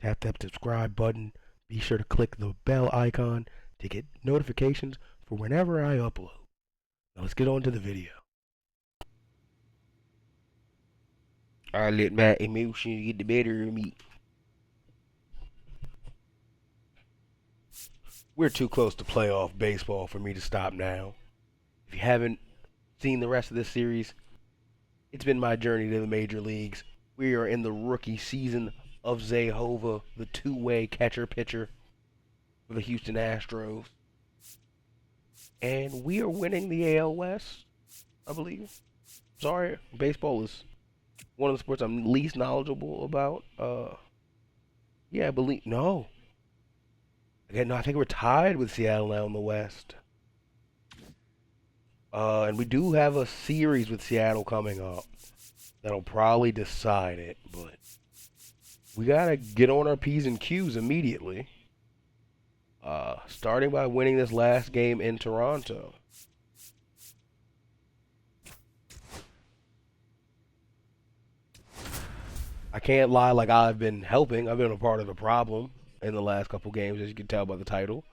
Tap that subscribe button. Be sure to click the bell icon to get notifications for whenever I upload. Now let's get on to the video. I let my emotions get the better of me. We're too close to playoff baseball for me to stop now. If you haven't seen the rest of this series, it's been my journey to the major leagues. We are in the rookie season of Zay Hovah, the two-way catcher-pitcher for the Houston Astros. And we are winning the AL West, I believe. Sorry, baseball is one of the sports I'm least knowledgeable about. Yeah, I believe, no. Again, no, I think we're tied with Seattle now in the West. And we do have a series with Seattle coming up that'll probably decide it, but we gotta get on our P's and Q's immediately. Starting by winning this last game in Toronto. I can't lie, like I've been helping. I've been a part of the problem in the last couple games, as you can tell by the title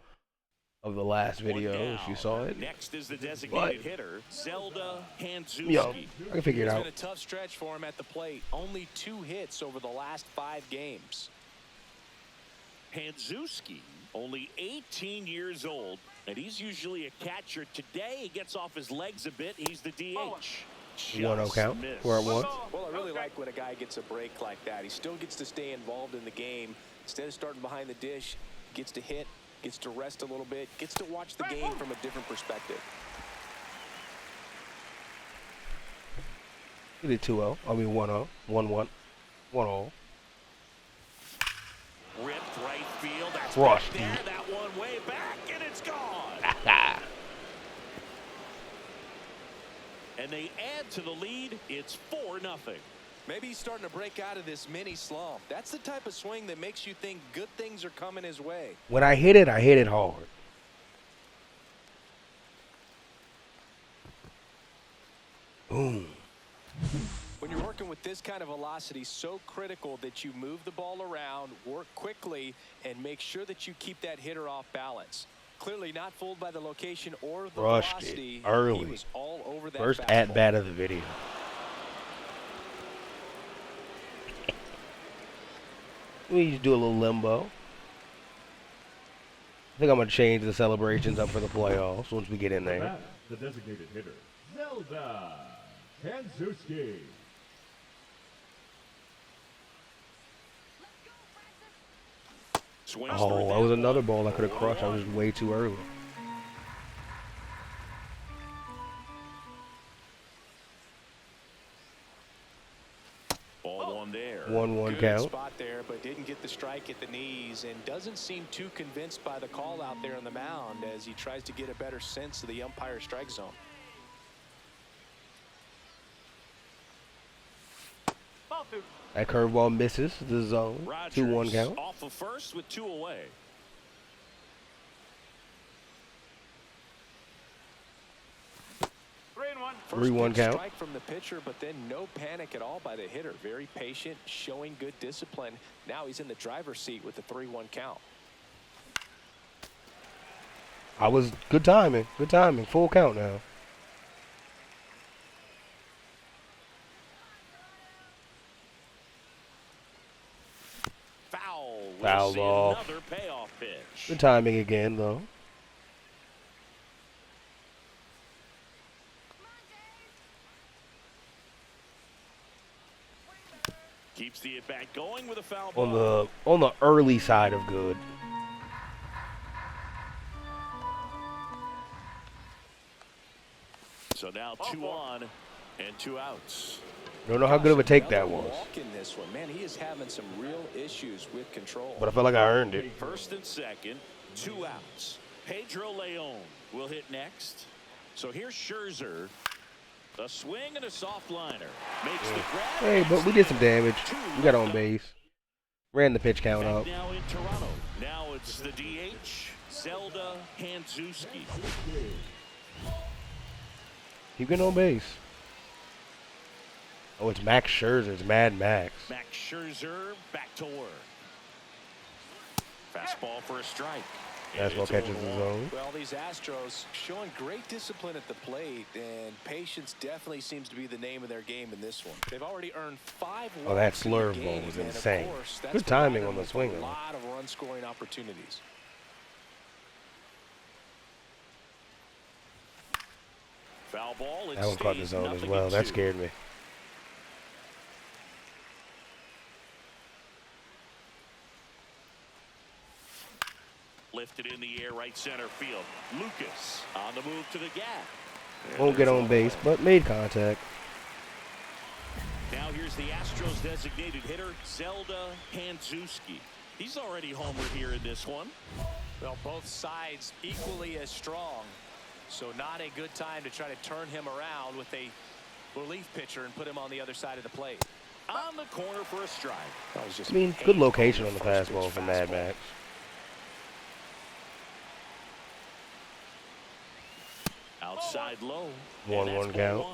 of the last video, if you saw it. Next is the designated hitter, Zelda Hanzuski. Yo, I can figure it out. It's been a tough stretch for him at the plate. Only 2 hits over the last 5 games. Hanzuski, only 18 years old, and he's usually a catcher. Today he gets off his legs a bit. He's the DH. 1-0 count. We're at 1. Well, I really like when a guy gets a break like that. He still gets to stay involved in the game. Instead of starting behind the dish, gets to hit, gets to rest a little bit, gets to watch the game from a different perspective. We did 2-0. I mean 1-0. 1-1. 1-0. Ripped right field. That's Crushed, there. dude. That one way back, and it's gone. And they add to the lead. It's 4-0. Maybe he's starting to break out of this mini slump. That's the type of swing that makes you think good things are coming his way. When I hit it hard. Boom. When you're working with this kind of velocity, so critical that you move the ball around, work quickly, and make sure that you keep that hitter off balance. Clearly not fooled by the location or the velocity. Early. He was all over that First fastball. at-bat of the video. We just do a little limbo. I think I'm going to change the celebrations up for the playoffs once we get in there. That's the designated hitter, Zelda Hanzuski. Oh, that was another ball I could have crushed. I was way too early. Ball one there. 1-1 Good count. spot there, but didn't get the strike at the knees and doesn't seem too convinced by the call out there on the mound as he tries to get a better sense of the umpire strike zone. That curveball misses the zone. 2-1 count. Off of first with 2 away. First 3-1 pitch count. strike from the pitcher, but then no panic at all by the hitter. Very patient, showing good discipline. Now he's in the driver's seat with the 3-1 count. I was good timing. Good timing. Full count now. Foul. Fouled off. Another payoff pitch. Good timing again, though. Keeps the at bat going with a foul ball. On the early side of good. So now 2 on and 2 outs. Don't know how good of a take that was, Walk in this one. Man, he is having some real issues with control. but I felt like I earned it. First and second, 2 outs. Pedro Leon will hit next. So here's Scherzer. A swing and a soft liner. Makes the grab. Hey, but we did some damage. We got on base. Ran the pitch count up. Now in Toronto. Now it's the DH, Zelda Hanzuski. Keep getting on base. Oh, it's Max Scherzer. It's Mad Max. Max Scherzer back to work. Fastball for a strike. Fastball catches the zone. Well, these Astros showing great discipline at the plate, and patience definitely seems to be the name of their game in this one. They've already earned 5 walks. Oh, that in the slurve game, ball was and of insane. course, that's Good timing provided on the them swing, with a though. lot of run-scoring opportunities. Foul ball. It That one caught the stays zone as 0-2. well. That scared me. Lifted in the air, right center field. Lucas on the move to the gap. And Won't get there's on a base, home. but made contact. Now here's the Astros designated hitter, Zelda Hanzuski. He's already homered here in this one. Well, both sides equally as strong, so not a good time to try to turn him around with a relief pitcher and put him on the other side of the plate. On the corner for a strike. That was just I mean, good painful location on the first fastball pitch for Mad fastball. Max. Outside low. 1-1 count.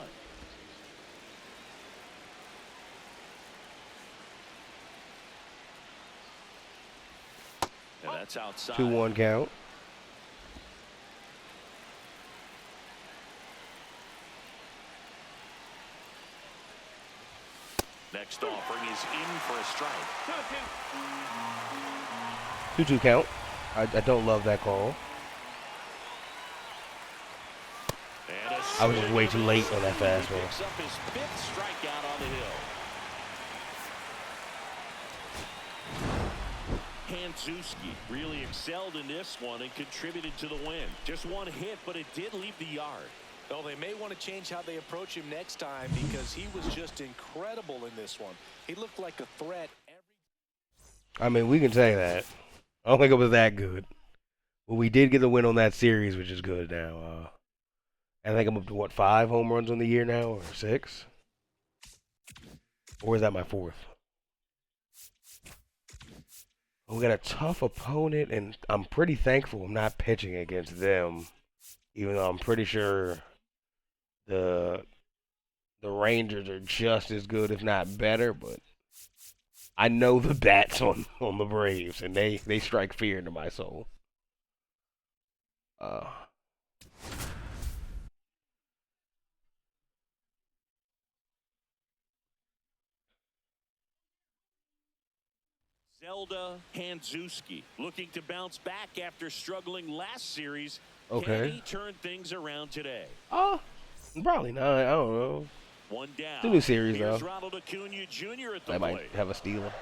And that's outside. 2-1 count. Next offering is in for a strike. 2-2 count. I don't love that call. And a I was just way too swing. late on that He fastball. picks up his 5th strikeout on the hill. Hanzuski really excelled in this one and contributed to the win. Just one hit, but it did leave the yard. Well, they may want to change how they approach him next time because he was just incredible in this one. He looked like a threat every. I mean, we can say that. I don't think it was that good. But we did get a win on that series, which is good now. I think I'm up to, what, 5 home runs on the year now, or 6? Or is that my 4th? We got a tough opponent, and I'm pretty thankful I'm not pitching against them, even though I'm pretty sure the Rangers are just as good, if not better, but I know the bats on the Braves, and they strike fear into my soul. Zelda Hanzuski looking to bounce back after struggling last series. Okay. Can he turn things around today? Probably not. I don't know. One down. It's a new series, Here's though. Ronald Acuna Jr. at the I might plate. have a stealer.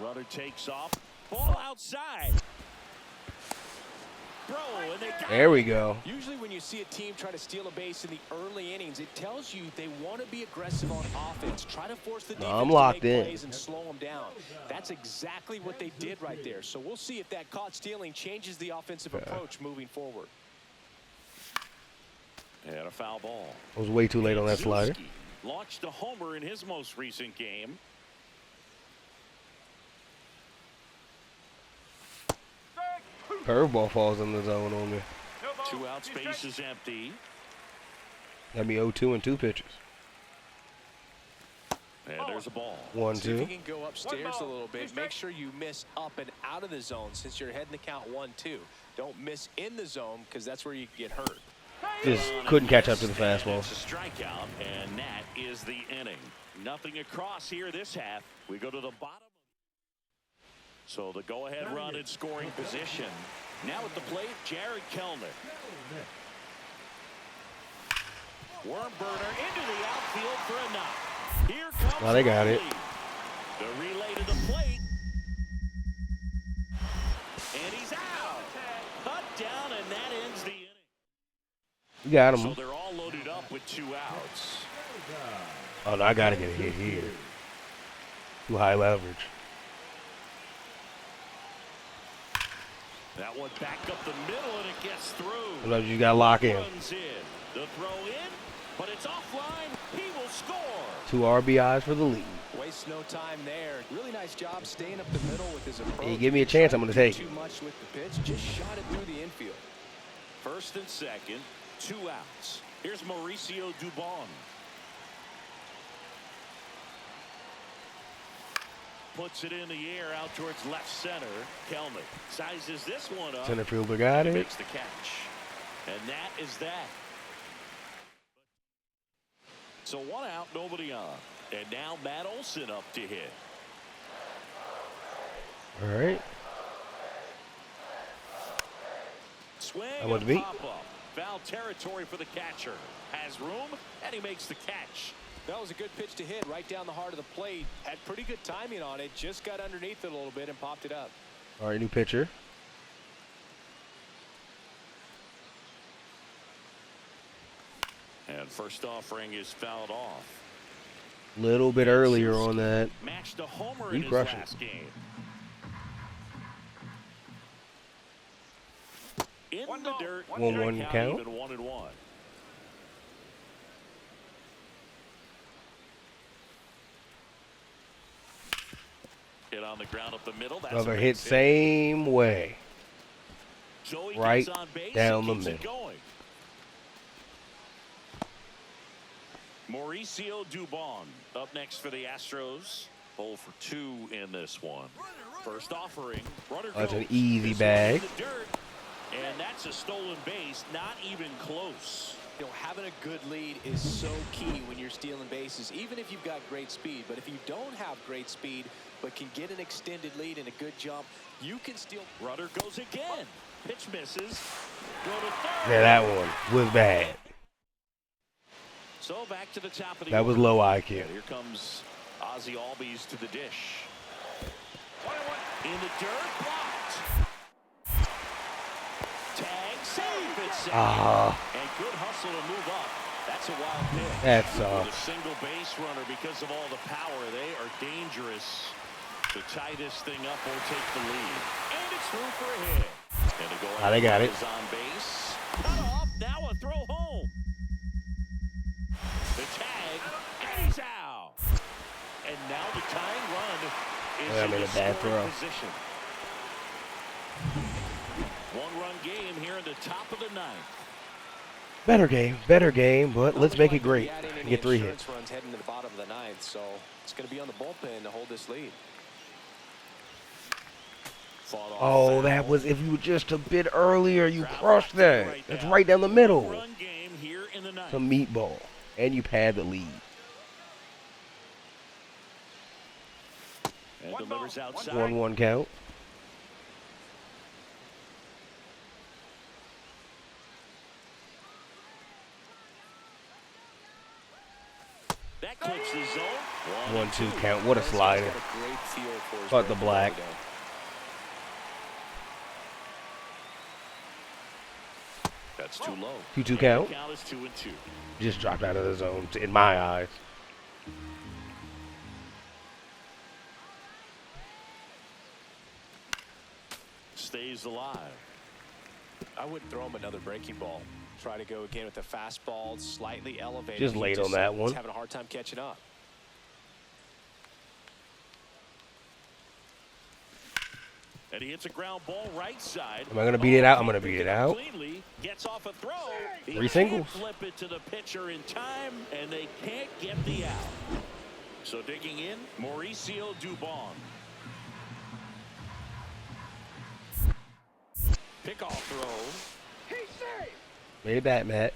Runner takes off. Ball outside. Bro, and they got There we go. Usually when you see a team try to steal a base in the early innings, it tells you they want to be aggressive on offense. Try to force the defense I'm to locked make in. plays and slow them down. That's exactly what they did right there. So we'll see if that caught stealing changes the offensive approach moving forward. And a foul ball. I was way too late on that slider. Hanzuski launched a homer in his most recent game. Curveball falls in the zone on me. 2 outs, base is empty. Got me 0-2 and 2 pitches. And there's a ball. 1-2. See if you can go upstairs a little bit. Make sure you miss up and out of the zone since you're heading the count 1-2. Don't miss in the zone because that's where you get hurt. Just couldn't catch up to the fastball. It's a strikeout, and that is the inning. Nothing across here this half. We go to the bottom. So the go-ahead run in scoring position. Now at the plate, Jared Kellner. Worm burner into the outfield for a knock. Here comes Well, they got it. Riley. The relay to the plate. And he's out. Cut down, and that ends the inning. You got So him. they're all loaded up with 2 outs. Oh, no, I got to get a hit here. Too high leverage. That one back up the middle, and it gets through. Sometimes you got to lock in. Runs in. The throw in, but it's offline. He will score. 2 RBIs for the lead. Waste no time there. Really nice job staying up the middle with his approach. Hey, give me a chance, I'm going to take it. Too much with the pitch. Just shot it through the infield. First and second, 2 outs. Here's Mauricio Dubon. puts it in the air out towards left center. Kelnick sizes this one up. Center fielder got it. Makes the catch. And that is that. So 1 out, nobody on. And now Matt Olson up to hit. All right. Swing That was and me. pop up. Foul territory for the catcher. Has room, and he makes the catch. That was a good pitch to hit right down the heart of the plate. Had pretty good timing on it. Just got underneath it a little bit and popped it up. All right, new pitcher. And first offering is fouled off. Little bit earlier on that. Matched a homer He in his crushed it. last game. In the dirt. 1-1 count. Even 1-1. Hit on the ground up the middle. That's Another a hit, base hit. same way. Joey Right gets on base down the and keeps it middle. going. Mauricio Dubon up next for the Astros. 0 for 2 in this one. First offering. Runner That's an goes. easy This bag. one's in the dirt, and that's a stolen base. Not even close. You know, having a good lead is so key when you're stealing bases, even if you've got great speed. But if you don't have great speed, but can get an extended lead and a good jump, you can steal. Runner goes again. Pitch misses. Go to third. Yeah, that one was bad. So back to the top of the That was order. low IQ. And here comes Ozzie Albies to the dish. 1-1 in the dirt, blocked. Tag, save, it's safe. And good hustle to move up. That's a wild pitch. That's With a single base runner, because of all the power, they are dangerous to tie this thing up or take the lead. And it's through for a hit. And to go they got it. is on base. Cut off, now a throw home. The tag, and he's out. And now the tying run is Yeah, I in made the a bad scoring throw. position. One-run game here in the top of the ninth. Better game, but let's make it Not great. like to be adding Get 3 any hits. insurance runs heading to the bottom of the ninth, so it's going to be on the bullpen to hold this lead. Fought off Oh, foul. that was, if you were just a bit earlier, you Travel crushed that. right That's now. right down the middle. One-run game here in the ninth. Some meatball. And you pad the lead. And delivers outside. 1-1 count. That clips the zone. 1-2 count. What a slider. He's got a great feel for his Caught the breaking black. ball today. That's too low. 2-2 count. The count is 2-2. Just dropped out of the zone, in my eyes. Stays alive. I wouldn't throw him another breaking ball. Try to go again with the fastball, slightly elevated. Just He late on that one. He's having a hard time catching up. And he hits a ground ball right side. Am I going to beat it out? I'm going to beat it out. Cleanly gets off a throw. He 3 singles. can't flip it to the pitcher in time, and they can't get the out. So digging in, Mauricio Dubon. Pickoff throw. Made it back, Matt.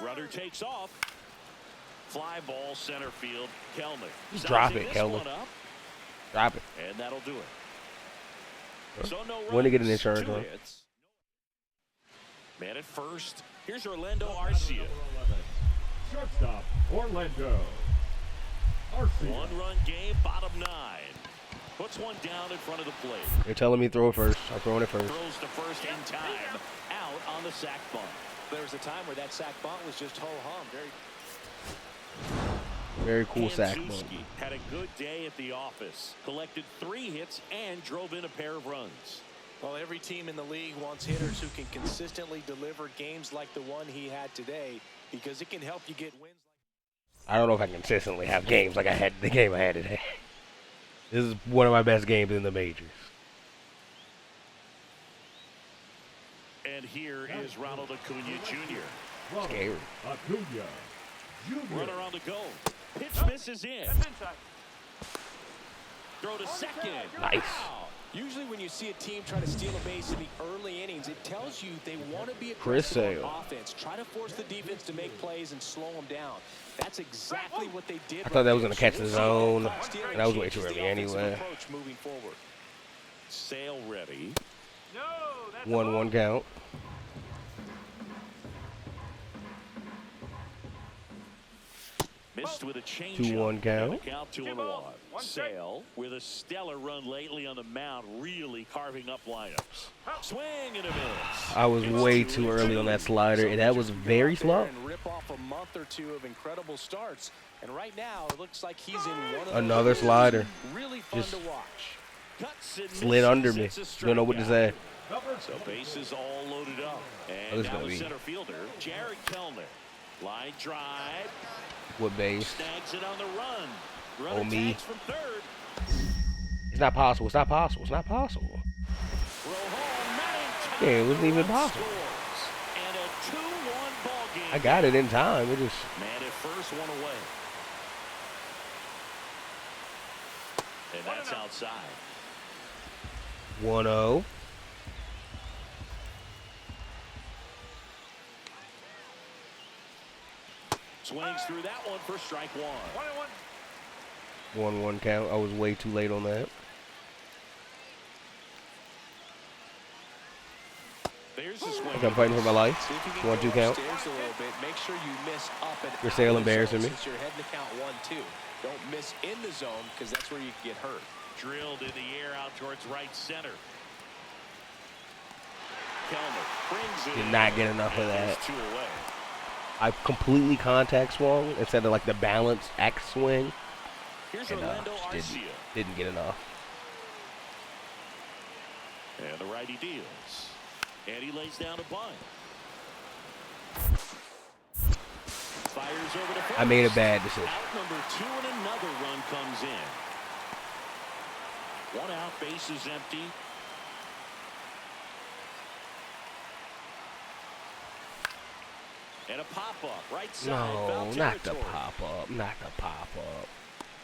Runner takes off. Fly ball center field. Kelnick. Just drop Sizing it, this Kelnick. one up, Drop it. and that'll do it. So no When to get an runs, insurance 2 run. hits. Man at first. Here's Orlando Arcia. Shortstop, Orlando. Arcia. One-run game, bottom 9. Puts one down in front of the plate. They're telling me throw it first. I'm throwing it first. Throws to first in time. Out on the sac bunt. There was a time where that sack bunt was just ho-hum. Very cool sack Kanzowski ball. had a good day at the office. Collected 3 hits and drove in a pair of runs. Well, every team in the league wants hitters who can consistently deliver games like the one he had today, because it can help you get wins. I don't know if I consistently have games like I had the game I had today. This is one of my best games in the majors. And And here is Ronald Acuna Jr. Scary. Acuna Jr. Runner on the go. Pitch misses in. Throw to second. Nice. Wow. Usually when you see a team try to steal a base in the early innings, it tells you they want to be Chris aggressive on Sale. offense. Try to force the defense to make plays and slow them down. That's exactly what they did. I thought that was going to catch the So zone. clock stealing That was way changes too the early offensive anyway. approach moving forward. Sale ready. 1-1 count. Missed with a change. 2-1 count. And a count 2-1. Sale with a stellar run lately on the mound, really carving up lineups. Swing and a miss. I was way too early on that slider, and that was very slow. And rip off a month or two of incredible starts. And right now, it looks like he's in one of Another those slider. really fun Just to watch. Cuts and Slid under me. misses. It's a Don't know what to say. So bases all loaded up. Oh, And this is now gonna the be- center fielder, Jared Kellner. Line drive. What base? Snags it on the run. Runner Oh, me. tags from third. It's not possible. It's not possible. It's not possible. Throw home, not in time. Yeah, it wasn't even Run possible. scores. And a 2-1 ball game. I got it in time. It just Man at first, one away. And that's outside. 1-0. Swings through that one for strike one. 1-1 count. I was way too late on that. There's the swing. I'm fighting for my life. See if you can 1-2 go count. upstairs a little bit. Make sure you miss up and You're out still of the embarrassing zone me. since you're heading to count 1-2. Don't miss in the zone because that's where you can get hurt. Drilled in the air out towards right center. Kellner brings it Did in. not get enough of that. There's 2 away. I completely contact swung instead of like the balance X swing, Here's and Orlando just Arcia. didn't get enough. And the righty deals. And he lays down a bunt. Fires over to first. I made a bad decision. Out number 2 and another run comes in. 1 out, bases empty. And a pop-up, right side. No, foul not the territory. pop-up. Not the pop-up.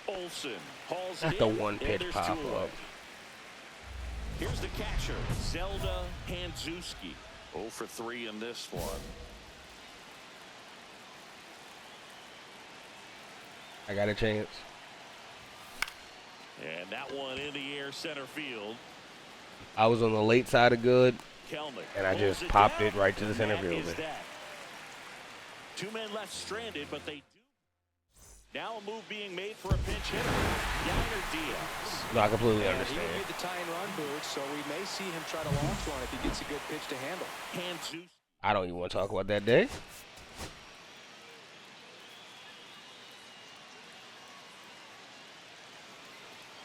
Olsen hauls Not it the in, one-pitch and there's 2 pop-up. away. Here's the catcher, Zelda Hanzuski. 0 for 3 in this one. I got a chance. And that one in the air center field. I was on the late side of good, Kellner and I pulls just popped down, it right to the and center that is fielder. that. 2 men left stranded, but they do. Now a move being made for a pinch hitter. Yainer Diaz. No, I completely He understand. will need the tie-and run boots, so we may see him try to launch one if he gets a good pitch to handle. Hanzus. I don't even want to talk about that day.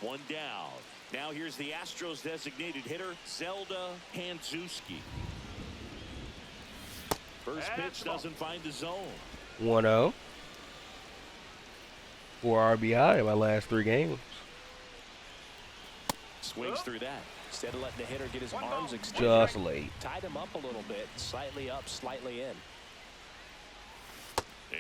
One down. Now here's the Astros designated hitter, Zelda Hanzuski. First pitch doesn't find the zone. 1-0. 4 RBI in my last 3 games. Swings through that. Instead of letting the hitter get his arms extended, Just late. tied him up a little bit, slightly up, slightly in.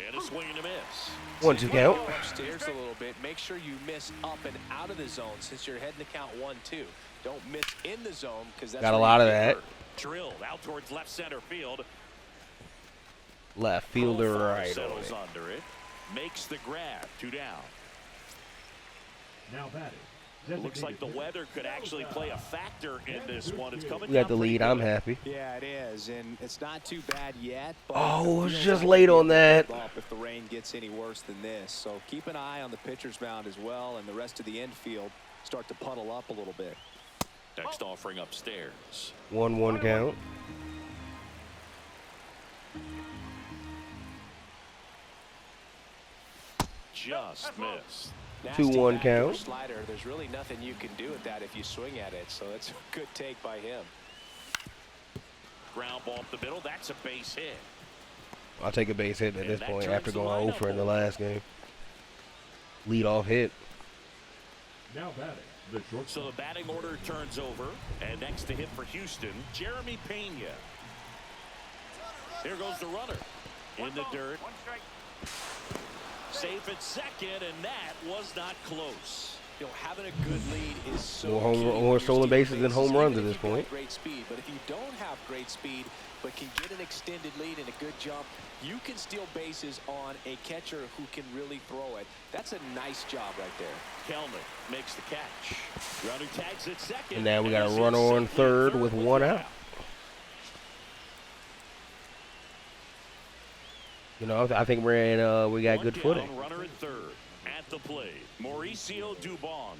And a swing and a miss. 1-2 count. Go upstairs a little bit. Make sure you miss up and out of the zone since you're heading to count 1-2. Don't miss in the zone because that's Got a where lot you of get that. hurt. Drilled out towards left center field. Left fielder Profile right on settles it. under it. Makes the grab. 2 down. Now batting. Looks like the weather could actually play a factor in this one. It's coming We got down the pretty lead. I'm good. happy. Yeah, it is, and it's not too bad yet. But Oh, it was feels just like late it'll on be a that. bump if the rain gets any worse than this. So keep an eye on the pitcher's mound as well, and the rest of the infield start to puddle up a little bit. Next offering upstairs. 1-1 count. Just missed. Nasty 2-1 backdoor count. Slider. There's really nothing you can do with that if you swing at it. So that's a good take by him. Ground ball up the middle. That's a base hit. I'll take a base hit at And this that point turns after the going lineup 0 in the over. last game. Lead off hit. Now batting. The So shortstop. the batting order turns over. And next to hit for Houston, Jeremy Pena. Here goes the runner. In the dirt. Safe at second, and that was not close. You know, having a good lead is so More stolen bases than home runs at this point. Great speed, but if you don't have great speed, but can get an extended lead and a good jump, you can steal bases on a catcher who can really throw it. That's a nice job right there. Kellner makes the catch. Runner tags at second. And now we got a runner on third with one out. You know, I think we're in. We got good footing. Runner at third. At the plate, Mauricio Dubon.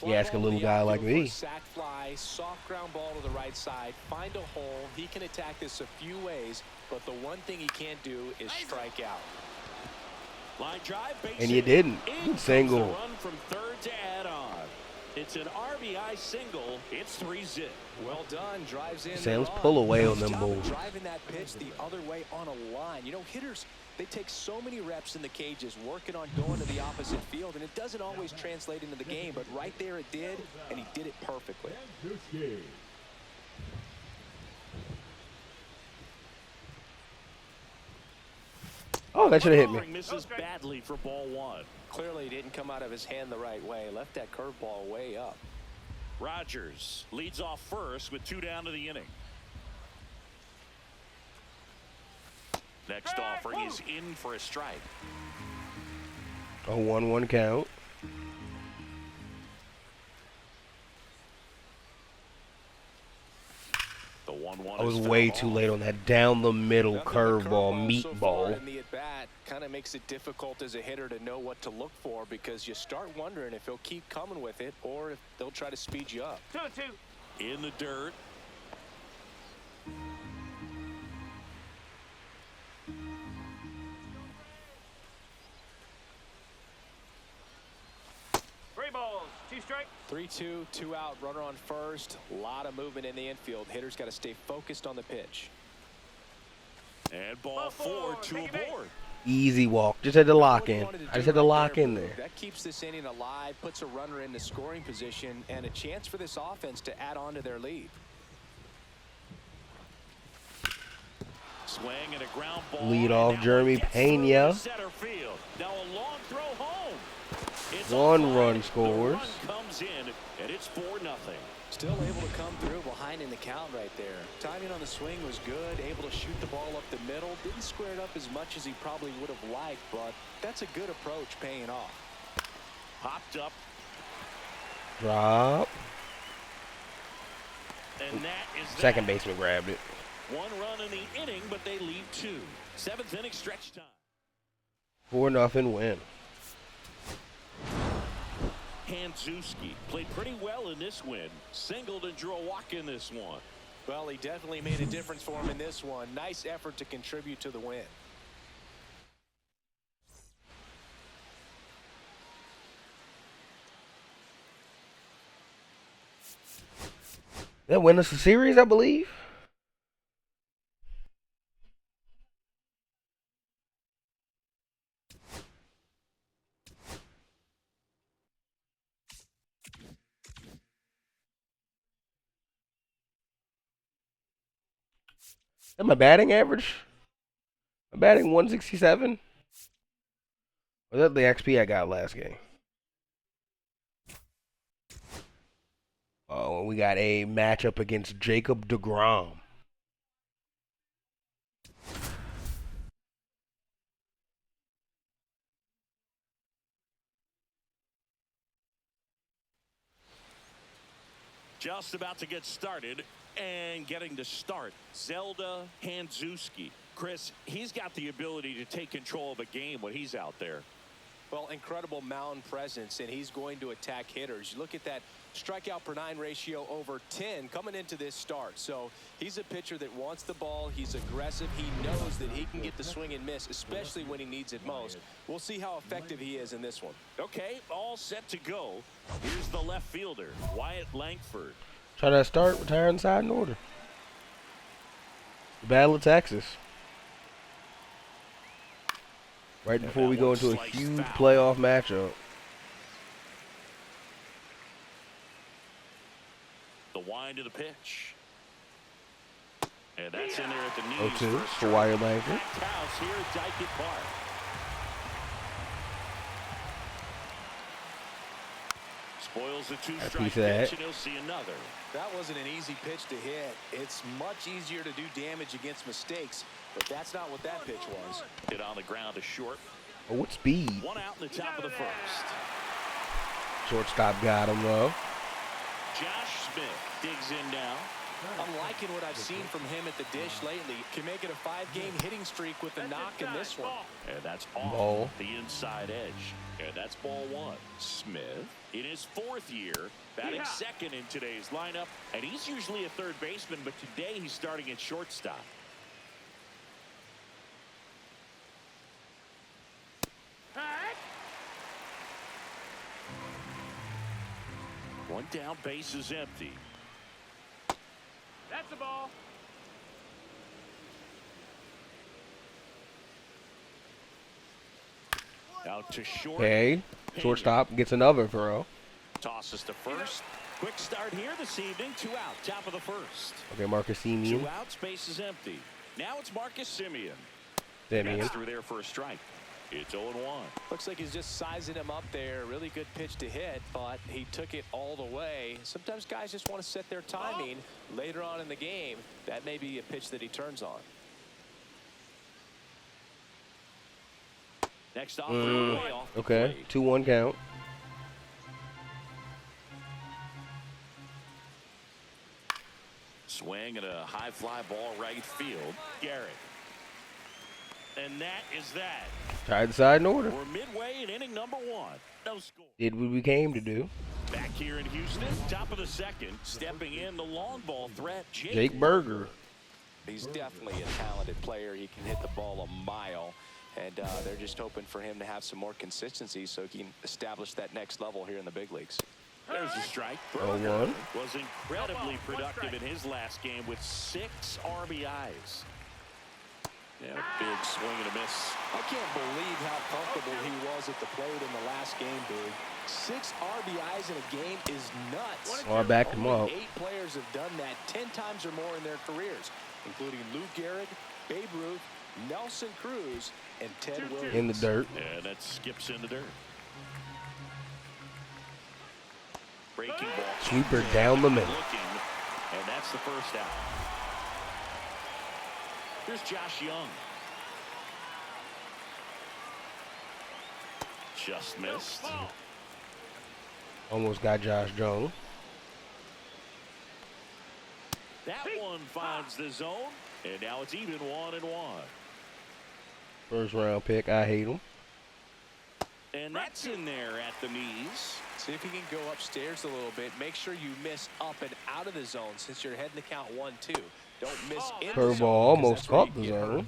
You ask a little guy like me. Sack fly, soft ground ball to the right side. Find a hole. He can attack this a few ways, but the one thing he can't do is strike out. Line drive, base And you didn't. Good single. Run from third to add on. It's an RBI single. It's 3-zip. Well done. Drives in. Let's pull away on them balls. Driving that pitch the other way on a line. You know, hitters, they take so many reps in the cages working on going to the opposite field, and it doesn't always translate into the game, but right there it did, and he did it perfectly. Oh, that should have hit me. Misses badly for ball one. Clearly didn't come out of his hand the right way. Left that curveball way up. Rogers leads off first with 2 down to the inning. Next offering is in for a strike. A 1-1 count. The 1-1 I was way too late on that down the middle curveball meatball. In the at-bat kind of makes it difficult as a hitter to know what to look for, because you start wondering if he'll keep coming with it or if they'll try to speed you up. 2-2. In the dirt. Balls, 2 strikes. 3-2, 2 out, runner on first. A lot of movement in the infield. Hitters got to stay focused on the pitch. And ball 4, 2 aboard. Easy walk. Just had to lock in. I just had to lock in there. That keeps this inning alive, puts a runner into scoring position, and a chance for this offense to add on to their lead. Swing and a ground ball. Lead off Jeremy Pena. Center field. Now a long throw home. It's 1 run scores. The run comes in, and it's 4-0. Still able to come through behind in the count right there. Timing on the swing was good, able to shoot the ball up the middle. Didn't square it up as much as he probably would have liked, but that's a good approach paying off. Hopped up. Drop. And that is Second baseman grabbed it. 1 run in the inning, but they leave 2. 7th inning stretch time. 4-0 win. Hanzuski played pretty well in this win. Singled and drew a walk in this one. Well, he definitely made a difference for him in this one. Nice effort to contribute to the win. That win us the series, I believe. And my batting average? I'm batting 167. Was that the XP I got last game? Oh, we got a matchup against Jacob deGrom. Just about to get started, and getting to start, Zelda Hanzuski. Chris, he's got the ability to take control of a game when he's out there. Well, incredible mound presence, and he's going to attack hitters. You look at that strikeout per 9 ratio over 10 coming into this start. So he's a pitcher that wants the ball. He's aggressive. He knows that he can get the swing and miss, especially when he needs it most. We'll see how effective he is in this one. Okay, all set to go. Here's the left fielder, Wyatt Langford. Try to start, retire, and side in order. The Battle of Texas. Right before we go into a huge playoff matchup. The wind of the pitch. And that's in there at the knees. 0-2 for Wire Langford. Packed house here at Dyke Park. Spoils the two-strike pitch, and he'll see another. That wasn't an easy pitch to hit. It's much easier to do damage against mistakes, but that's not what that pitch was. Hit on the ground to short. Oh, what speed. One out in the top of the first. Shortstop got him, though. Josh Smith digs in now. I'm liking what I've seen from him at the dish lately. Can make it a 5-game hitting streak with a knock in this one. And that's off Ball. the inside edge. And that's ball one. Smith in his 4th year, batting second in today's lineup. And he's usually a third baseman, but today he's starting at shortstop. One down, base is empty. That's the ball. Out to short. Okay. Shortstop gets another throw. Tosses to first. Quick start here this evening. 2 out, top of the first. Okay, Marcus 2 Semien. outs, base is empty. Now it's Marcus Semien. Semien. That's through there for a strike. It's 0-1. Looks like he's just sizing him up there. Really good pitch to hit, but he took it all the way. Sometimes guys just want to set their timing later on in the game. That may be a pitch that he turns on. Next off, way off the Okay, plate. 2-1 count. Swing and a high fly ball right field. Garrett. And that is that. Try to decide in order. We're midway in inning number 1. No score. Did what we came to do. Back here in Houston, top of the second. Stepping in the long ball threat, Jake Berger. He's definitely a talented player. He can hit the ball a mile. And they're just hoping for him to have some more consistency so he can establish that next level here in the big leagues. There's a strike. 0-1. Was incredibly productive in his last game with 6 RBIs. Yeah, big swing and a miss. I can't believe how comfortable he was at the plate in the last game, Big. 6 RBIs in a game is nuts. Oh, I backed him up. 8 players have done that 10 times or more in their careers, including Lou Gehrig, Babe Ruth, Nelson Cruz, and Ted Williams. In the dirt. And that skips in the dirt. Breaking ball. Sweeper down the middle. Looking, and that's the first out. Here's Josh Young. Just missed. Almost got Josh Jones. That one finds the zone, and now it's even 1-1. First round pick. I hate him. And that's in there at the knees. See if he can go upstairs a little bit. Make sure you miss up and out of the zone since you're heading to count 1-2. Don't miss in the Curveball zone, almost 'cause that's where caught you the get hurt. zone.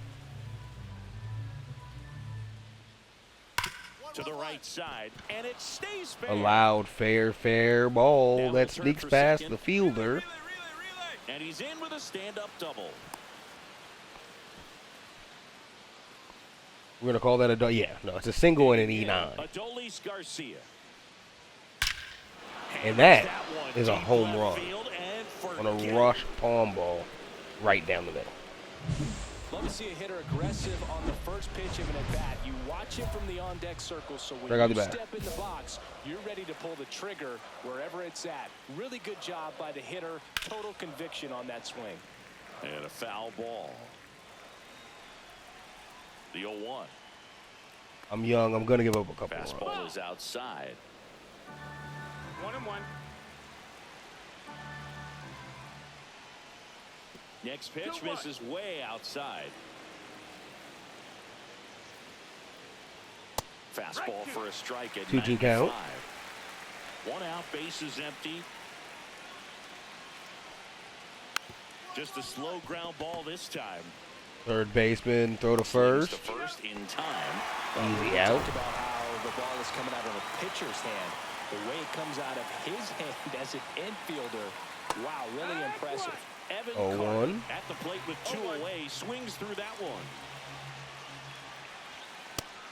To the right side, and it stays fair. Allowed fair ball Down that the turn sneaks for past second. the fielder. And he's in with a stand-up double. We're gonna call that a yeah. No, it's a single and an E9, Adolis Garcia. and that one is a deep home left run field and on a forget it. rush palm ball, right down the middle. Love to see a hitter aggressive on the first pitch of an at-bat. You watch it from the on-deck circle, so when Check out the you bat. step in the box, you're ready to pull the trigger wherever it's at. Really good job by the hitter. Total conviction on that swing. And a foul ball. The 0-1. I'm young. I'm gonna give up a couple runs. Fastball is outside. 1-1. Next pitch misses way outside. Fastball for a strike at 2-2 count. 95. 1 out, base is empty. Just a slow ground ball this time. Third baseman, throw to Swings first. to first in time. Easy out. Talked about how the ball is coming out of a pitcher's hand. The way it comes out of his hand as an infielder. Wow, really impressive. Evan 0-1. Carter at the plate with 2 away, swings through that one.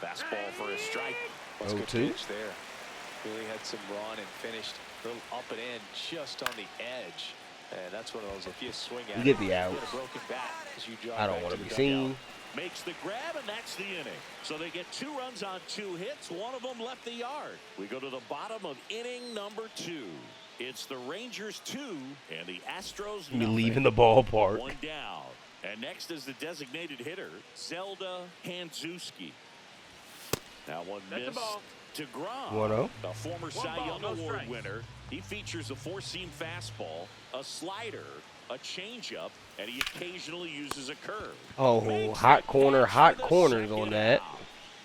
Fastball for a strike. That's a good 0-2. pitch there. Really had some run and finished a little up and in just on the edge. And that's one of those, if you swing at You it, get the you get outs. a broken bat as you jog I don't back want to the be dugout. seen. Makes the grab, and that's the inning. So they get 2 runs on 2 hits. One of them left the yard. We go to the bottom of inning number 2. It's the Rangers 2 and the Astros You nothing. leaving the ballpark. 1 down. And next is the designated hitter, Zelda Hanzuski. Now one That's the missed ball. to Grom, 1-0. a former Cy ball, Young no Award strikes. winner. He features a 4-seam fastball, a slider, a changeup, and he occasionally uses a curve. Oh, Makes hot the corner, catch hot for the corners second on that. out.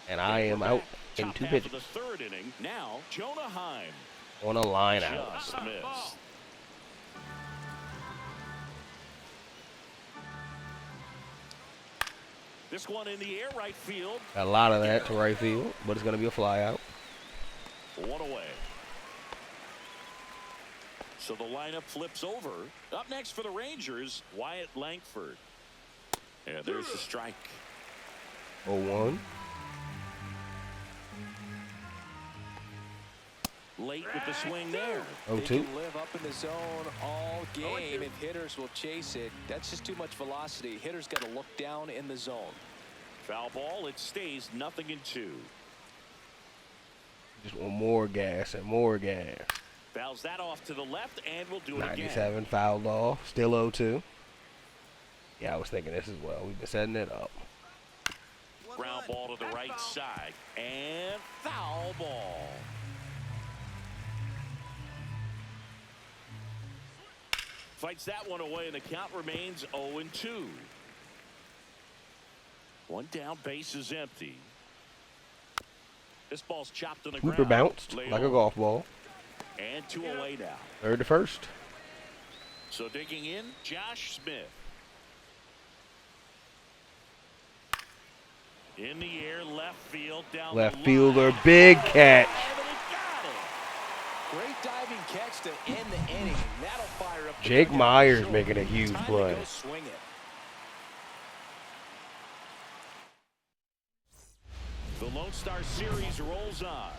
And I am out in Top 2 half pitches. of the 3rd inning. Now Jonah Heim On a line out. just missed. This one in the air, right field. Got a lot of that to right field, but it's going to be a fly out. 1 away. So the lineup flips over. Up next for the Rangers, Wyatt Langford. And there's the strike. 0-1. Late with the swing there. They 0-2. can live up in the zone all game, and hitters will chase it. That's just too much velocity. Hitters got to look down in the zone. Foul ball. It stays 0-2. Just want more gas and more gas. Fouls that off to the left, and we'll do it again. 97 fouled off. Still 0-2. Yeah, I was thinking this as well. We've been setting it up. Ground ball to the right side, and foul ball. Fights that one away, and the count remains 0-2. 1 down, base is empty. This ball's chopped on the Cooper ground. bounced Laid like a on. golf ball. And 2 away now. 3rd to 1st. So digging in, Josh Smith. In the air, left field, down Left the fielder, line. big catch. And he got it. Great diving catch to end the inning. That'll fire up the Jake dugout. Myers Sure. making a huge Time to play. go swing it. The Lone Star Series rolls on.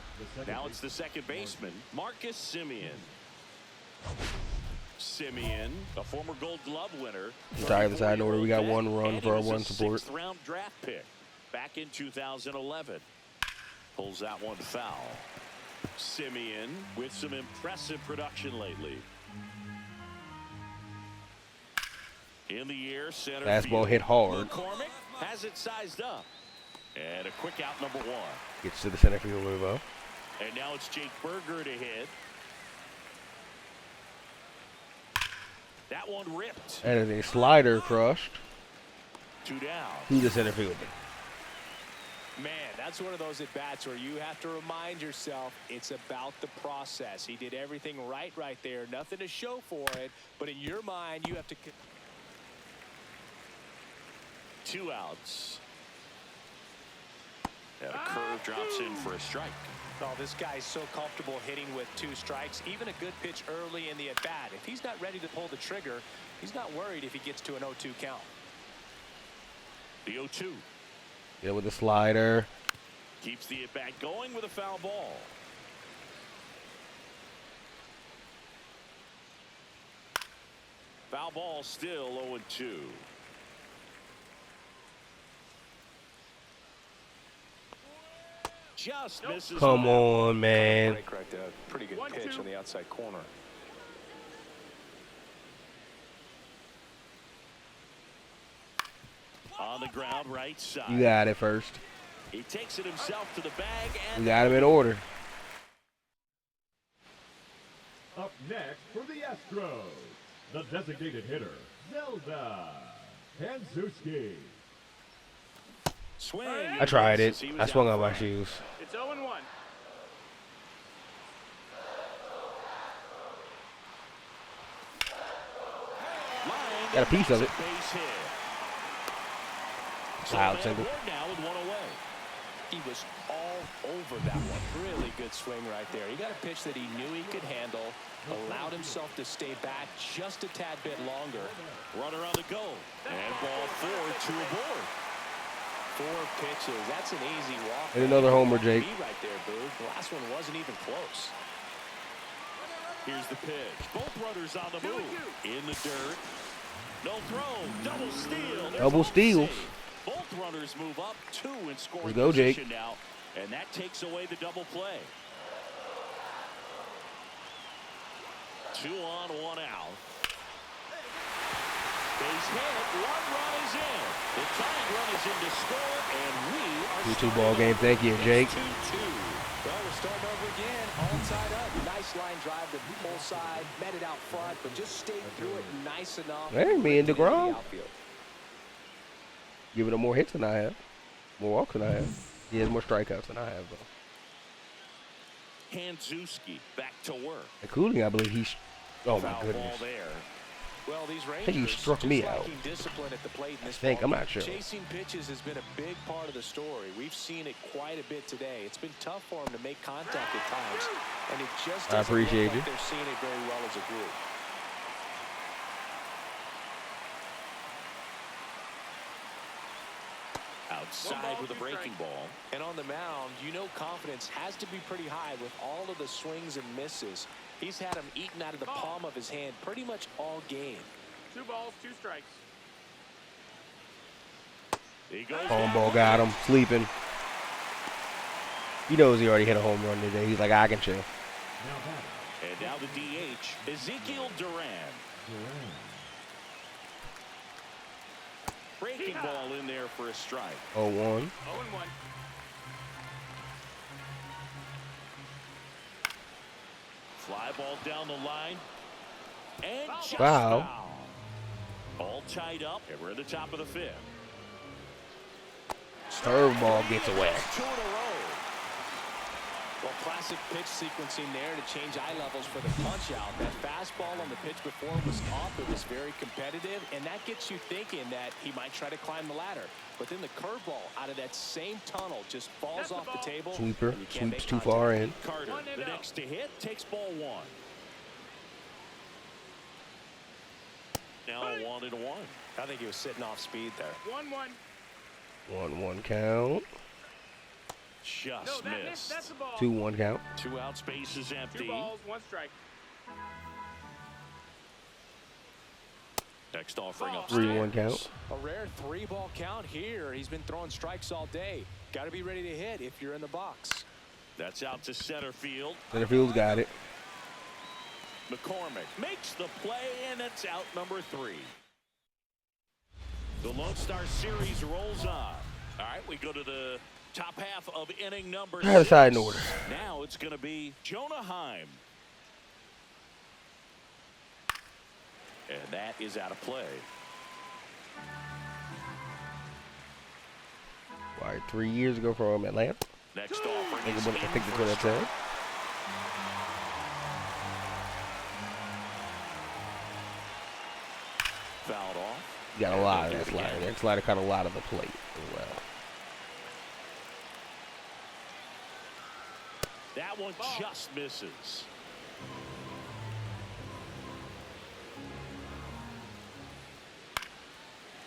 Now it's the second baseman, Marcus Semien. Semien, a former Gold Glove winner. Entire side order. We got 1 run and for our he was 1 a support. 6th round draft pick back in 2011. Pulls that one foul. Semien with some impressive production lately. In the air, center Fastball field. hit hard. McCormick has it sized up. And a quick out, number 1. Gets to the center fielder though. And now it's Jake Berger to hit. That one ripped. That is a slider crushed 2 down. to the center fielder. Man, that's one of those at-bats where you have to remind yourself it's about the process. He did everything right there. Nothing to show for it, but in your mind, you have to... 2 outs. And a curve drops in for a strike. Oh, this guy's so comfortable hitting with 2 strikes. Even a good pitch early in the at-bat. If he's not ready to pull the trigger, he's not worried if he gets to an 0-2 count. The 0-2. Yeah, with the slider. Keeps the at-bat going with a foul ball. Foul ball still 0-2. Just misses. Come the mound. on, man. Break right there. Pretty good 1-2. pitch on the outside corner. On the ground, right side. You got it first. He takes it himself to the bag, We and got him in order. Up next for the Astros, the designated hitter, Zelda Hanzuski. swing. I tried it. He was I swung out out my front. shoes. It's 0-1. Line Got a piece of it. base hit. So Wow, man single. aboard now with 1 away. He was all over that one. Really good swing right there. He got a pitch that he knew he could handle, allowed himself to stay back just a tad bit longer. Runner on the go. And ball 4, 2 aboard. 4 pitches. That's an easy walk. And another homer, Jake. Right there, Boo. The last one wasn't even close. Here's the pitch. Both runners on the move. In the dirt. No throw. Double steal. There's Double a steals. save. Both runners move up 2 in scoring Let's go, Jake. position now. And that takes away the double play. 2 on, 1 out. Base hit. 1 run is in. The tying run is in to score, and we are 2-2 ball game. Thank you, Jake. 2-2. Well, we're starting over again, all tied up. Nice line drive to pull side, met it out front, but just stayed through it nice enough. Hey, me and to DeGrom. the outfield. Giving him more hits than I have. More walks than I have. He has more strikeouts than I have, though. Hanzuski back to work. Including, I believe, he's... Oh, my Foul goodness. ball there. Well, these I think he Rangers struck me just out. lacking discipline at the plate in this think. ball I'm game. not sure. Chasing pitches has been a big part of the story. We've seen it quite a bit today. It's been tough for him to make contact at times, and it just I doesn't look appreciate like you. they're seeing it very well as a group. Outside with a breaking ball. And on the mound, you know confidence has to be pretty high with all of the swings and misses. He's had them eaten out of the palm of his hand pretty much all game. 2 balls, 2 strikes. He goes Home down. ball got him. Sleeping. He knows he already hit a home run today. He's like, I can chill. And now the DH, Ezekiel Duran. Breaking ball in there for a strike. 0-1. 0-1. Fly ball down the line. And just Foul. foul. All tied up, and we're at the top of the 5th. Third ball gets away. 2 in a row. Well, classic pitch sequencing there to change eye levels for the punch out. That fastball on the pitch before was off. It was very competitive, and that gets you thinking that he might try to climb the ladder. But then the curveball out of that same tunnel just falls off the table. Sweeper. and you can't Sweeps make too far contact. in. Carter, 1 and the out. next to hit, takes ball 1. Now 1-1. I think he was sitting off speed there. 1-1. 1-1 count. Just No, missed. that's the ball. 2-1 count. 2 out, space is 2 empty. balls, 1 strike. Next offering Ball. upstairs. 3-1 count. A rare 3-ball count here. He's been throwing strikes all day. Got to be ready to hit if you're in the box. That's out to center field. Centerfield's got it. McCormick makes the play, and it's out number 3. The Lone Star Series rolls on. All right, we go to the top half of inning number 6. Try the side in order. Now it's going to be Jonah Heim. And that is out of play. Wired 3 years ago from Atlanta. Next offering I is think in that's for what a that strike. said. Fouled off. You got a lot of that slider. That slider caught a lot of the plate as well. That one just misses.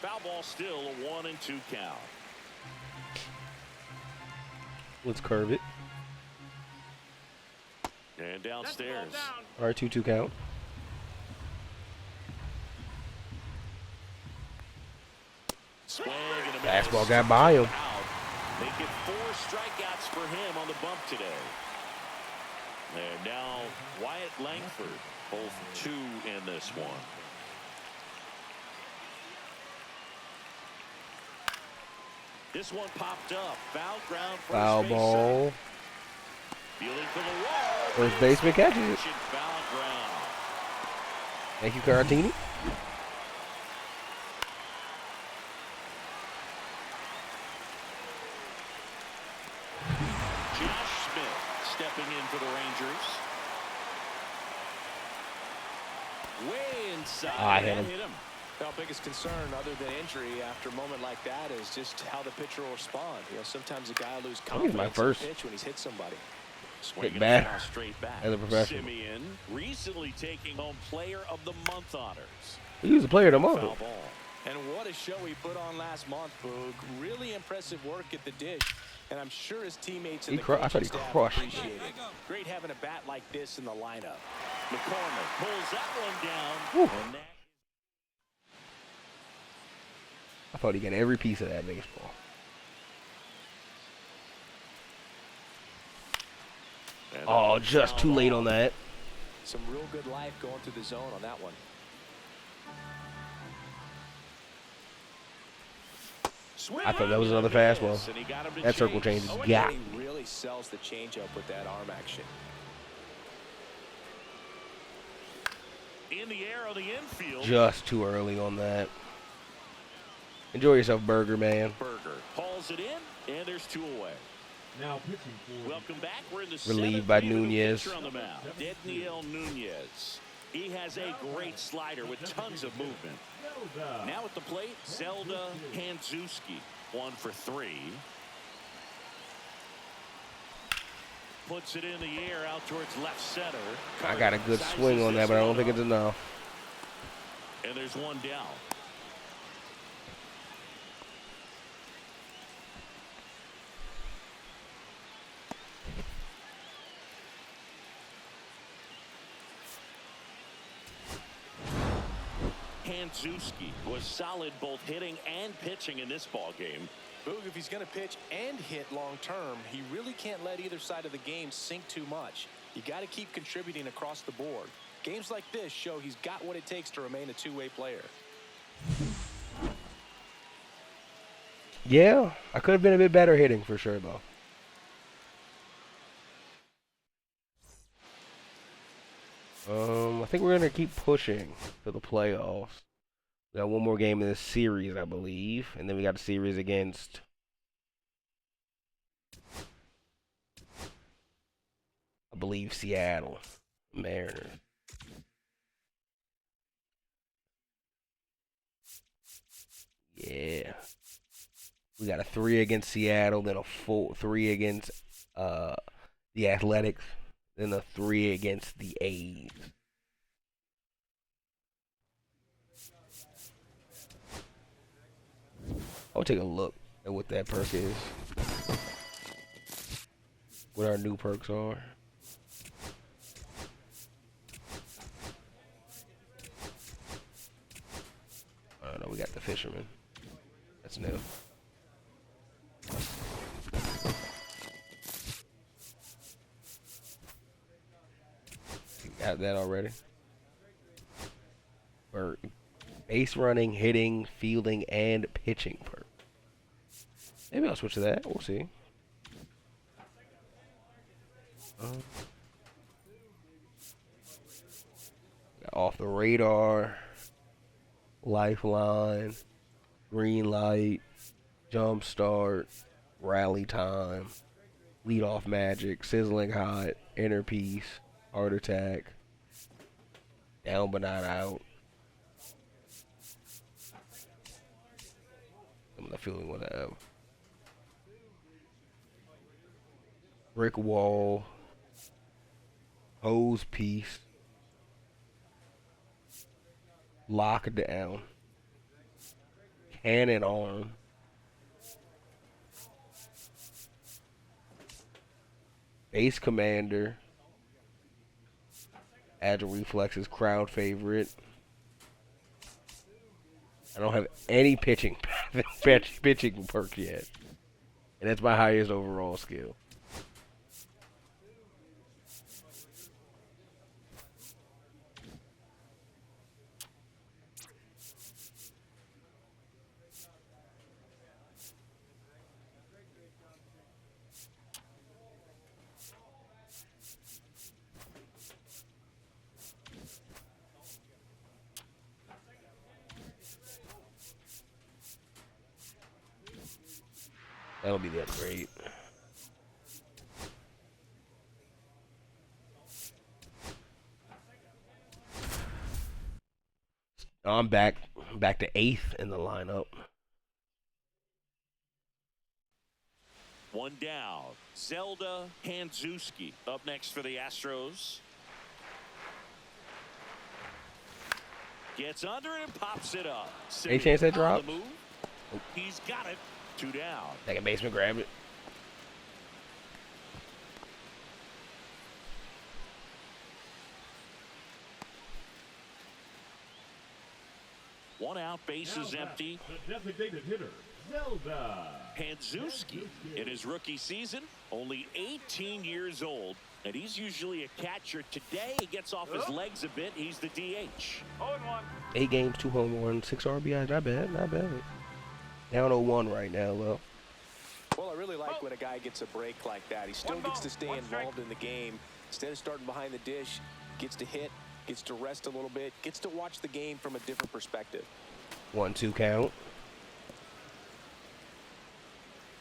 Foul ball still a 1-2 count. Let's curve it. And That's the ball downstairs. down. All right, 2-2 count. Swing and a miss. Fastball got by him. Out. They get 4 strikeouts for him on the bump today. And now Wyatt Langford, both 2 in this one. This one popped up. Foul ground. Foul ball. Feeling for the wall. First baseman catches it. Foul ground. Thank you, Caratini. Josh Smith stepping in for the Rangers. Way inside. I hit That him. Our biggest concern other than injury after a moment like that is just how the pitcher will respond. You know, sometimes a guy will lose I think it's confidence my in the first pitch when he's hit somebody. Swinging bad now straight back. as a professional. Simeon recently taking home Player of the Month honors. He was the player of the month. Foul ball. And what a show he put on last month, Boog. Really impressive work at the dish. And I'm sure his teammates and He the I thought coaching he staff crushed. appreciate it. Great having a bat like this in the lineup. McCormick pulls that one down. Whew. And that I thought he got every piece of that baseball. and Oh, that just too foul late off. on that. Some real good life going through the zone on that one. Swing I thought that was another and a miss, fastball. and he got him to That circle chase. change is Oh, got he me. really sells the changeup with that arm action. In the air on the infield. Just too early on that. Enjoy yourself, Burger Man. Berger hauls it in, and there's 2 away. Now pitching for Welcome back. We're in the Relieved 7th by inning of the Nunez. pitcher on the mound. Dedniel Nunez. He has a great slider with tons of movement. Zelda. Now at the plate, Zelda Hanzuski. 1 for 3. Puts it in the air out towards left center. I got a good swing on that, but I don't think it's enough. And there's 1 down. Hanzuski was solid both hitting and pitching in this ball game. Boog, if he's going to pitch and hit long term, he really can't let either side of the game sink too much. You got to keep contributing across the board. Games like this show he's got what it takes to remain a two-way player. Yeah, I could have been a bit better hitting for sure, though. I think we're gonna keep pushing to the playoffs. We got one more game in this series, I believe, and then we got a series against I believe Seattle Mariners. Yeah. We got a 3 against Seattle, then a 3 against the Athletics, then a 3 against the A's. I'll take a look at what that perk is. What our new perks are. I don't know, we got the Fisherman. That's new. Got that already. Or base running, hitting, fielding, and pitching perk. Maybe I'll switch to that. We'll see. Got off the radar, lifeline, green light, jump start, rally time, lead off magic, sizzling hot, inner piece, heart attack, down but not out. Some of the feeling what I have. Brick wall, hose piece, lockdown, cannon arm, base commander, agile reflexes, crowd favorite. I don't have any pitching perk yet, and that's my highest overall skill. That'll be the upgrade. I'm back to 8th in the lineup. 1 down. Zelda Hanzuski up next for the Astros. Gets under it and pops it up. Any chance that On the drops? move. He's got it. 2 down. Second baseman grabbed it. 1 out, bases Now empty. the designated hitter, Zelda. Handzuski in his rookie season, only 18 years old, and he's usually a catcher. Today he gets off his legs a bit. He's the DH. 0-1. 8 games, 2 home runs, 6 RBIs. Not bad, not bad. Down 0-1 right now, though. Well, I really like when a guy gets a break like that. He still gets to stay involved in the game. Instead of starting behind the dish, gets to hit, gets to rest a little bit, gets to watch the game from a different perspective. 1-2 count.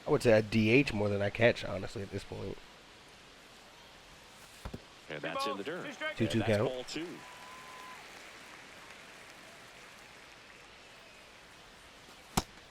I would say I DH more than I catch, honestly, at this point. And that's in the dirt. 2-2 And that's count. ball 2.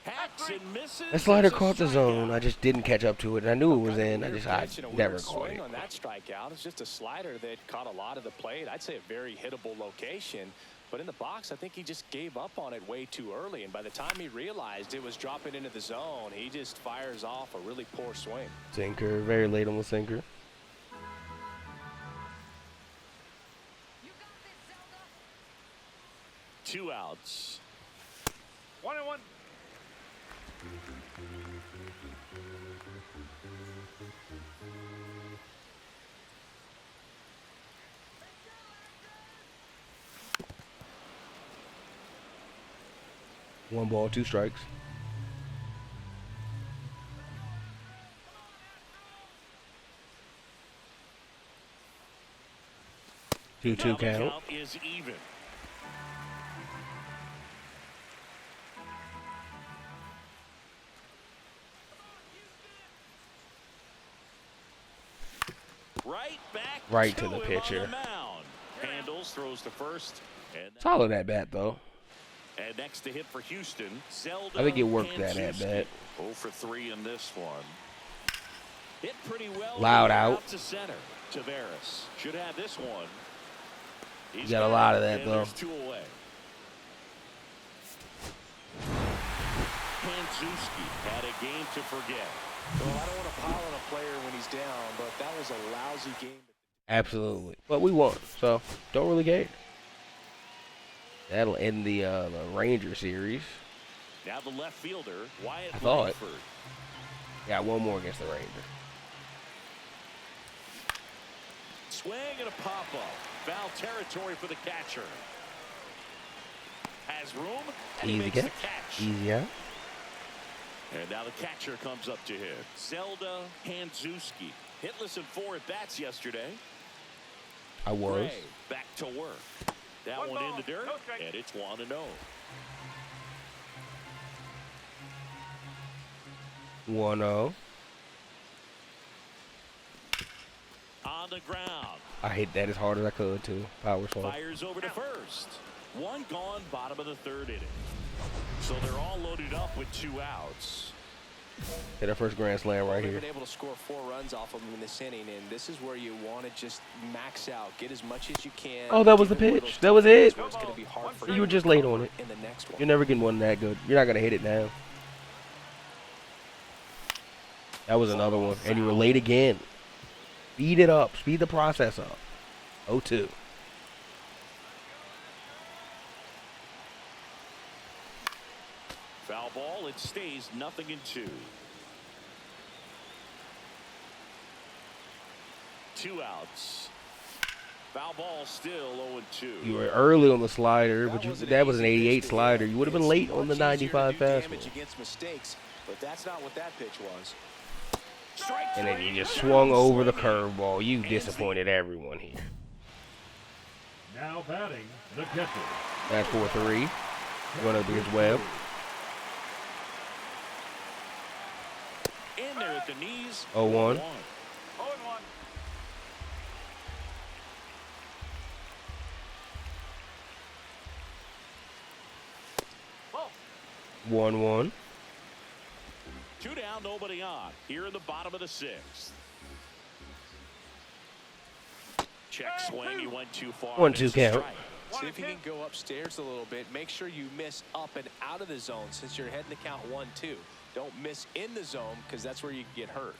Hacks and misses. That slider It's a caught the zone. strikeout. I just didn't catch up to it. I knew it was in. I Pitch and a never weird caught swing it. on that strikeout. It's just a slider that caught a lot of the plate. I'd say a very hittable location. But in the box, I think he just gave up on it way too early. And by the time he realized it was dropping into the zone, he just fires off a really poor swing. Sinker, very late on the sinker. Two outs. 1-1. One ball, 2 strikes. Now 2-2 the count. count is even. Right back Right to the him pitcher. on the mound. Handles, throws to first. And, Solid at bat, though. and next to hit for Houston, Zelda. I think it worked that at Handzuski. bat. 0 for 3 in this one. Hit pretty well. Loud there out. to center. Tavares should have this one. He's got a got lot it, of that, and though. there's 2 away. Handzuski had a game to forget. Well, I don't want to pile on a player when he's down, but that was a lousy game. Absolutely. But we won, so don't really care. That'll end the Ranger series. Now the left fielder, Wyatt I thought. Langford. Got one more against the Rangers. Swing and a pop-up. Foul territory for the catcher. Has room, and he Easy makes catch. the catch. Easy out. And now the catcher comes up to hit. Zelda Handzuski. Hitless in 4 at-bats yesterday. I was. Gray back to work. That One one in ball, the dirt, no strike. and it's 1-0. 1-0. On the ground. I hit that as hard as I could, too. Power song. Fires over to first. 1 gone, bottom of the 3rd inning. So they're all loaded up with 2 outs. Hit our first grand slam right They've here. been able to score 4 runs off of him in this inning, and this is where you want to just max out, get as much as you can. Oh, that was the Give him one of pitch. those That was times it. where it's going to be hard for You him were to just late on recover it. in the next one. You're never getting one that good. You're not going to hit it now. That was another one. And you were late again. Speed it up. Speed the process up. 0-2. Foul ball, it stays 0-2. 2 outs. Foul ball still 0-2. You were early on the slider, but wasn't that was an easy 88 pitch to slider. hit. You would have been It's late on the much easier to 95 do damage fastball. against mistakes, but that's not what that pitch was. Strike And then 3. you just swung over the Swinging. curveball. You disappointed everyone here. Now batting, the catcher. That's 4-3. Going up against Webb. In there at the knees. 0-1. 0-1. 1-1. 2 down, nobody on. Here in the bottom of the 6th. Check swing, he went too far. 1-2 It's a count. strike. See if you can go upstairs a little bit. Make sure you miss up and out of the zone since you're heading to count 1-2. Don't miss in the zone because that's where you can get hurt.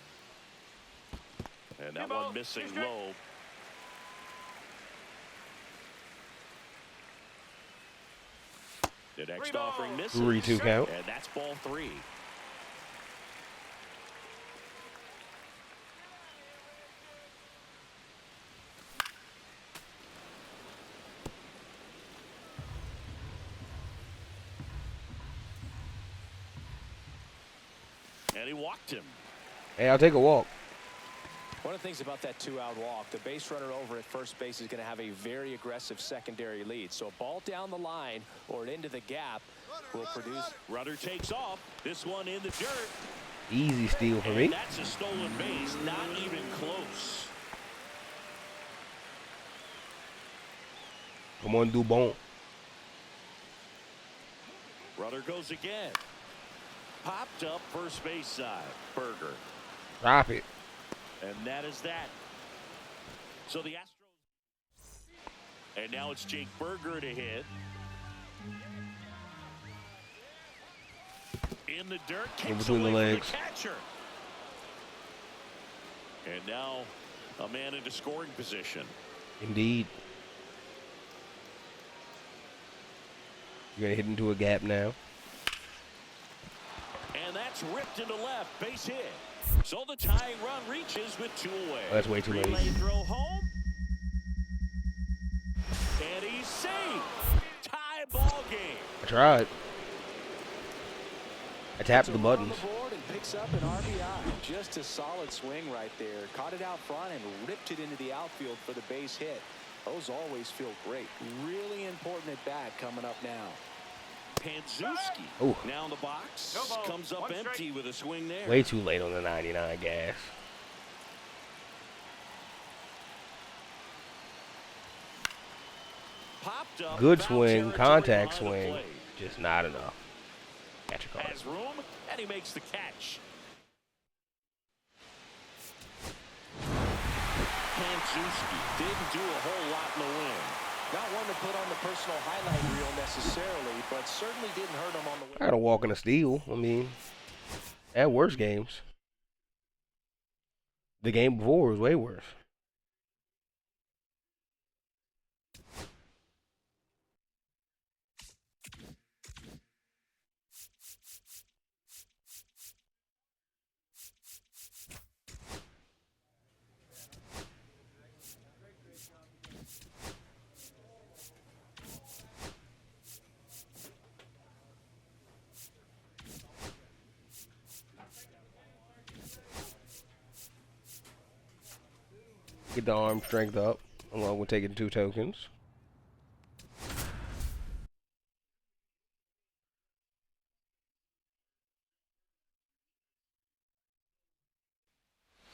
And that one missing low. The next offering misses. 3-2 count. And that's ball 3. And he walked him. Hey, I'll take a walk. One of the things about that 2-out walk, the base runner over at first base is going to have a very aggressive secondary lead. So a ball down the line or into the gap will produce. Runner takes off. This one in the dirt. Easy steal for And me. that's a stolen base. Not even close. Come on, Dubon. Runner goes again. Popped up first base side. Berger. Drop it. And that is that. So the Astros. And now it's Jake Berger to hit. In the dirt. In Kicks between the away from legs. the catcher. And now a man into scoring position. Indeed. You're going to hit into a gap now. And that's ripped into left. Base hit. So the tying run reaches with 2 away. Oh, that's way too late. Relay throw home. And he's safe. Tie ball game. I tried. I tapped the On buttons. the board and picks up an RBI. Just a solid swing right there. Caught it out front and ripped it into the outfield for the base hit. Those always feel great. Really important at bat coming up now. Panzuski Ooh. now in the box. No ball. Comes up 1 strike. empty with a swing there. Way too late on the 99 gas. Popped up. Good foul swing, territory contact behind the swing. plate. Just not enough. Catch a card. Has room, and he makes the catch. Panzuski didn't do a whole lot in the win. Not one to put on the personal highlight reel necessarily, but certainly didn't hurt him on the I got a walk and a steal. I mean, at worse games. The game before was way worse. Get the arm strength up, along with taking 2 tokens.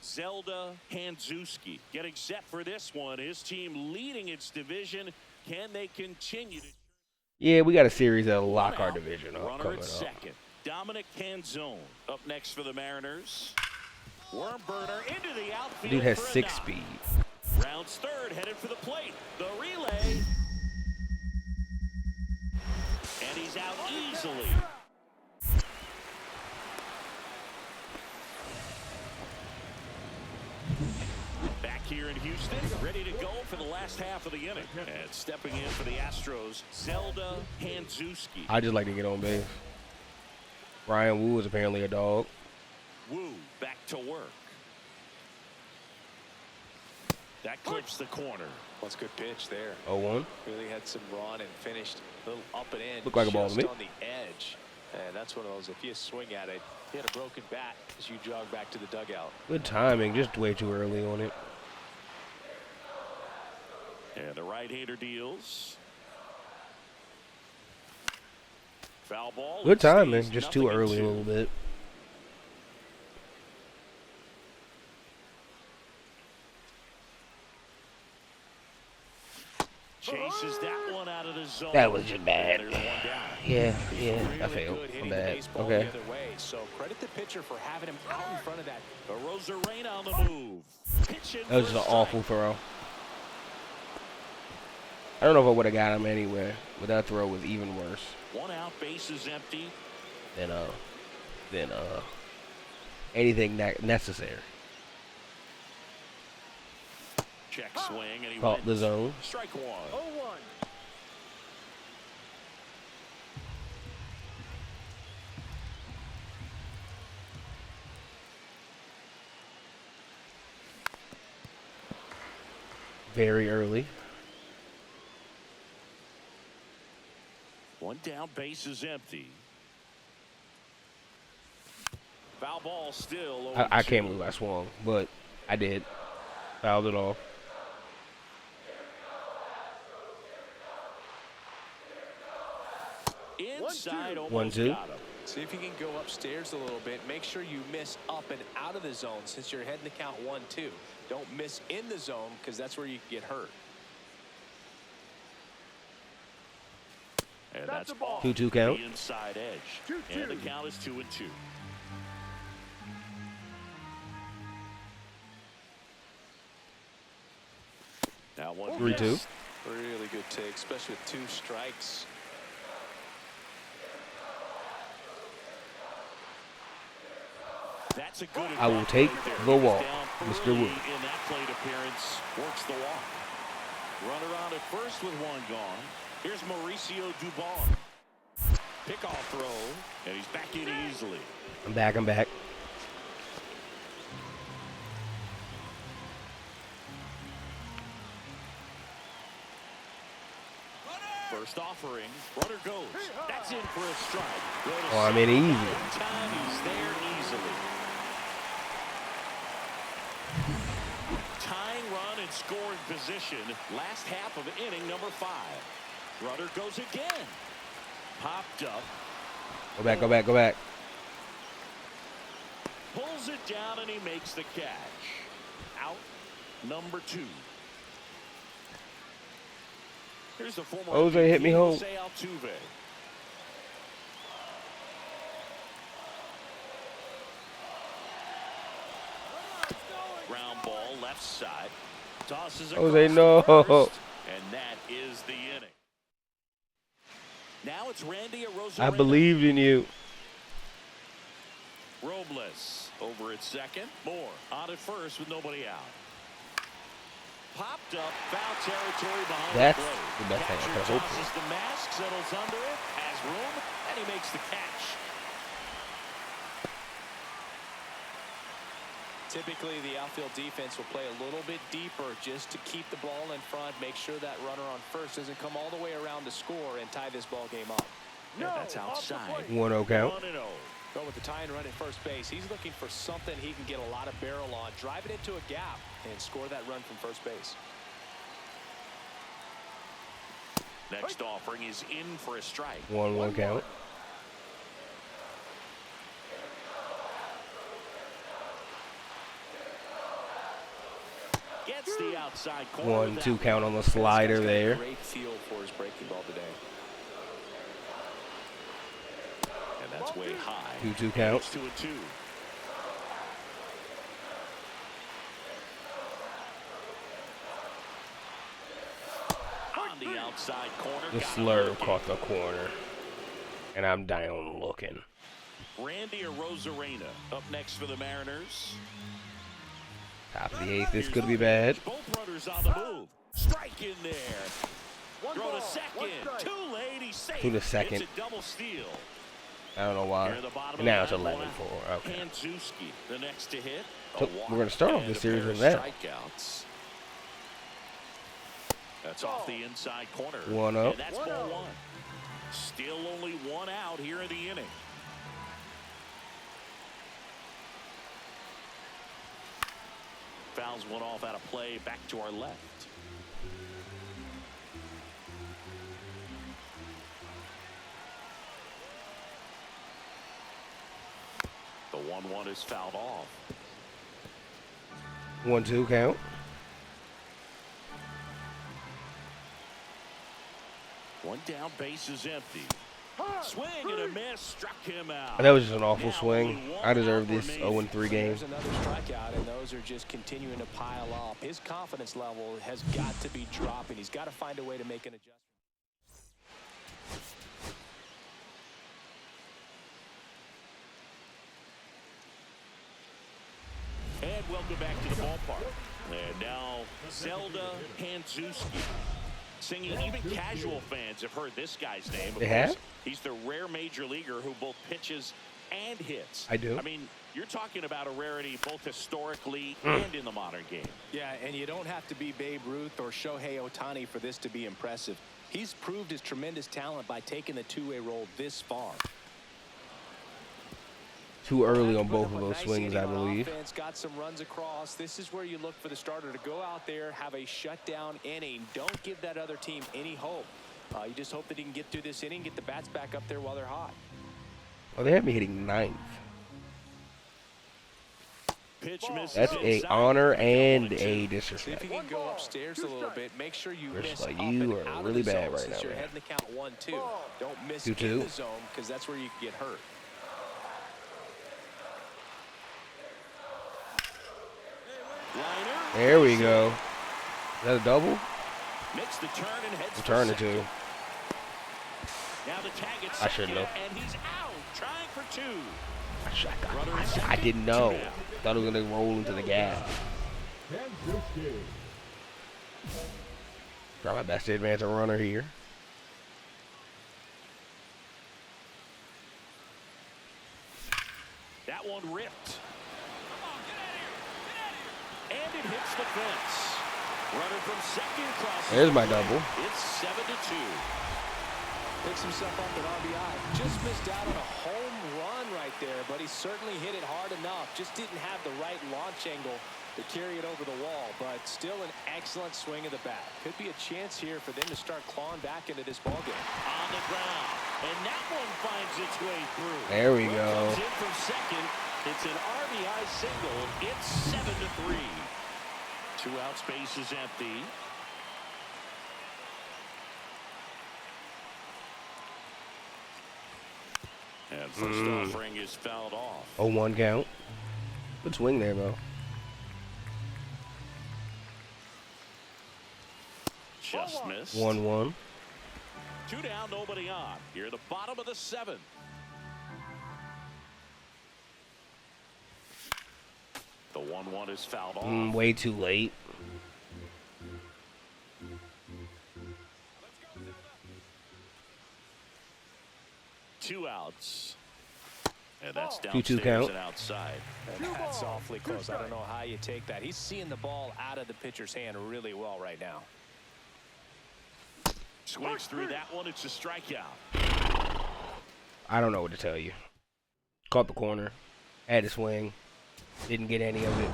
Zelda Hanzuski getting set for this one. His team leading its division. Can they continue to? Yeah, we got a series that'll lock our division up Runner coming at up. second. Dominic Canzone up next for the Mariners. Worm burner into the outfield. Dude has for a 6 knock. speed. Rounds third, headed for the plate. The relay. And he's out easily. Back here in Houston, ready to go for the last half of the inning. And stepping in for the Astros, Zelda Hanzuski. I just like to get on base. Ryan Wu is apparently a dog. Wu back to work. That clips the corner. What's a good pitch there. 0-1. Really had some run and finished a little up and in. Looked like a ball to just me. on the edge. And that's one of those, if you swing at it, you hit a broken bat as you jog back to the dugout. Good timing, just way too early on it. And the right-hander deals. Foul ball. Good It timing, stays just too early a 0-2. little bit. Chases that one out of the zone. That was just bad. And there's one down. Yeah, Really I failed. good I'm hitting the bad. baseball Okay. the other way. So credit the pitcher for having him out in front of that. A Rosa Rain on the move. Pitch in That was for just a an awful strike. throw. I don't know if I would have got him anyway, but that throw was even worse One out, base is empty. than anything necessary. Check swing, and he Caught wins. the zone. Strike one. 0-1. very early. One down, base is empty. Foul ball still. I can't believe I swung, but I did. Fouled it off. Inside, 1-2. got him. See if you can go upstairs a little bit. Make sure you miss up and out of the zone since you're heading to count 1-2. Don't miss in the zone because that's where you can get hurt. And that's off 2-2 count. the inside edge. 2-2. And the count is 2-2. Now 1-2. 3-2. Really good take, especially with 2 strikes. That's a good I will take the walk, Down Mr. early Wood. in that plate appearance, works the walk. Runner on at first with 1 gone. Here's Mauricio Dubon. Pickoff throw, and he's back in easily. I'm back. First offering, runner goes. That's in for a strike. Oh, I'm in easy. Time he's there easily. Tying run and scoring position. Last half of inning number 5. Runner goes again. Popped up. Go back. Pulls it down and he makes the catch. Out number 2. Here's the former Jose hit me home. Zay Hovah. Ground ball left side. Tosses across Jose, no. the first, and that is the inning. Now it's Randy Arozarena. I believed in you. Robles over at second. Moore on at first with nobody out. Popped up, foul territory behind That's the plate. the best thing I Catcher could hope for. tosses the mask, settles under it, has room, and he makes the catch. Typically, the outfield defense will play a little bit deeper just to keep the ball in front, make sure that runner on first doesn't come all the way around to score and tie this ball game up. And that's outside. 1-0 count. 1-0. But with the tie and run at first base, he's looking for something he can get a lot of barrel on, drive it into a gap, and score that run from first base. Next offering is in for a strike. 1-1 count. Gets the outside corner. 1-2 count on the slider there. Great feel for his breaking ball today. And that's way high. 2-2 count. It's 2-2. On the outside corner. The got him slur looking. caught the corner. And I'm down looking. Randy Arozarena up next for the Mariners. Top of the 8th. This could be bad. Both runners on the move. Strike in there. Throw to second. Too late. He's safe. To the second. It's a double steal. I don't know why. Near the bottom And now of it's the ninth, 11-4. Okay. Handzuski, the next to hit. So we're going to start off this series with that. Strikeouts. That's off the inside corner. 1-0. And that's ball 1. Still only 1 out here in the inning. Fouls one off out of play. Back to our left. The 1-1 is fouled off. 1-2 count. One down, base is empty. Swing and a miss, struck him out. That was just an awful Now swing. only one I deserve out this remaining. 0-3 game. There's another strikeout, and those are just continuing to pile up. His confidence level has got to be dropping. He's got to find a way to make an adjustment. And welcome back to the ballpark. And now Zelda Handzuski. Singing, even casual fans have heard this guy's name. Of They course, have? he's the rare major leaguer who both pitches and hits. I do. I mean, you're talking about a rarity both historically and in the modern game. Yeah, and you don't have to be Babe Ruth or Shohei Ohtani for this to be impressive. He's proved his tremendous talent by taking the two-way role this far. Too early on both of those swings, I believe. Offense, got some runs across. This is where you look for the starter to go out there, have a shutdown inning. Don't give that other team any hope. You just hope that he can get through this inning, get the bats back up there while they're hot. Oh, they have me hitting 9th. That's a honor and a disrespect. See if you can go upstairs a little bit. Make sure you miss like, up you and are out really of the bad zone right since now, you're man. heading to count 1-2. Don't miss 2-2. in the zone because that's where you can get hurt. There we go. Is that a double? Makes the turn and heads I'm turning to. Now the tag at I shouldn't have. and he's out, trying for 2. I didn't know. Thought it was going to roll into the gas. Try my best to advance a runner here. That one ripped. And it hits the fence. Runner from second crosses. There's my double. It's 7-2. Picks himself up an RBI. Just missed out on a home run right there, but he certainly hit it hard enough. Just didn't have the right launch angle to carry it over the wall, but still an excellent swing of the bat. Could be a chance here for them to start clawing back into this ballgame. On the ground, and that one finds its way through. There we go. Comes in from second. It's an RBI single. It's 7-3. 2 out, space is empty. And first offering is fouled off. 0-1 count. Good swing there, though. Just missed. 1-1. 2 down, nobody on. Here at the bottom of the 7th. The 1-1 is fouled off. Way too late. Two outs. And that's 2-2 downstairs count. and outside. And that's awfully close. I don't know how you take that. He's seeing the ball out of the pitcher's hand really well right now. Swings through that one. It's a strikeout. I don't know what to tell you. Caught the corner. Had a swing. Didn't get any of it.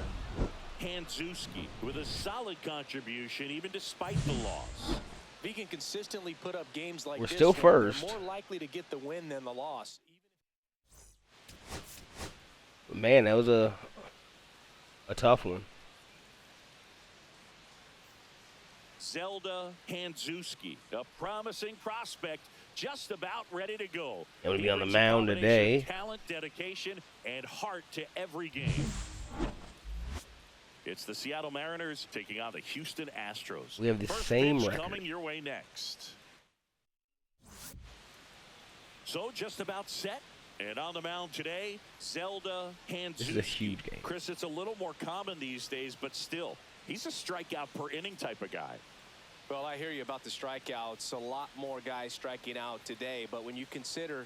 Hanzuski with a solid contribution even despite the loss. If he can consistently put up games like We're this, still they're first. more likely to get the win than the loss. Man, that was a tough one. Zelda Hanzuski, a promising prospect, just about ready to go. He'll be on the He brings a mound combination today. of talent, dedication, and heart to every game. It's the Seattle Mariners taking on the Houston Astros. We have the First same pitch record. coming your way next. So just about set. And on the mound today, Zelda Hanzuski. This is a huge game. Chris, it's a little more common these days, but still, he's a strikeout per inning type of guy. Well, I hear you about the strikeouts. A lot more guys striking out today, but when you consider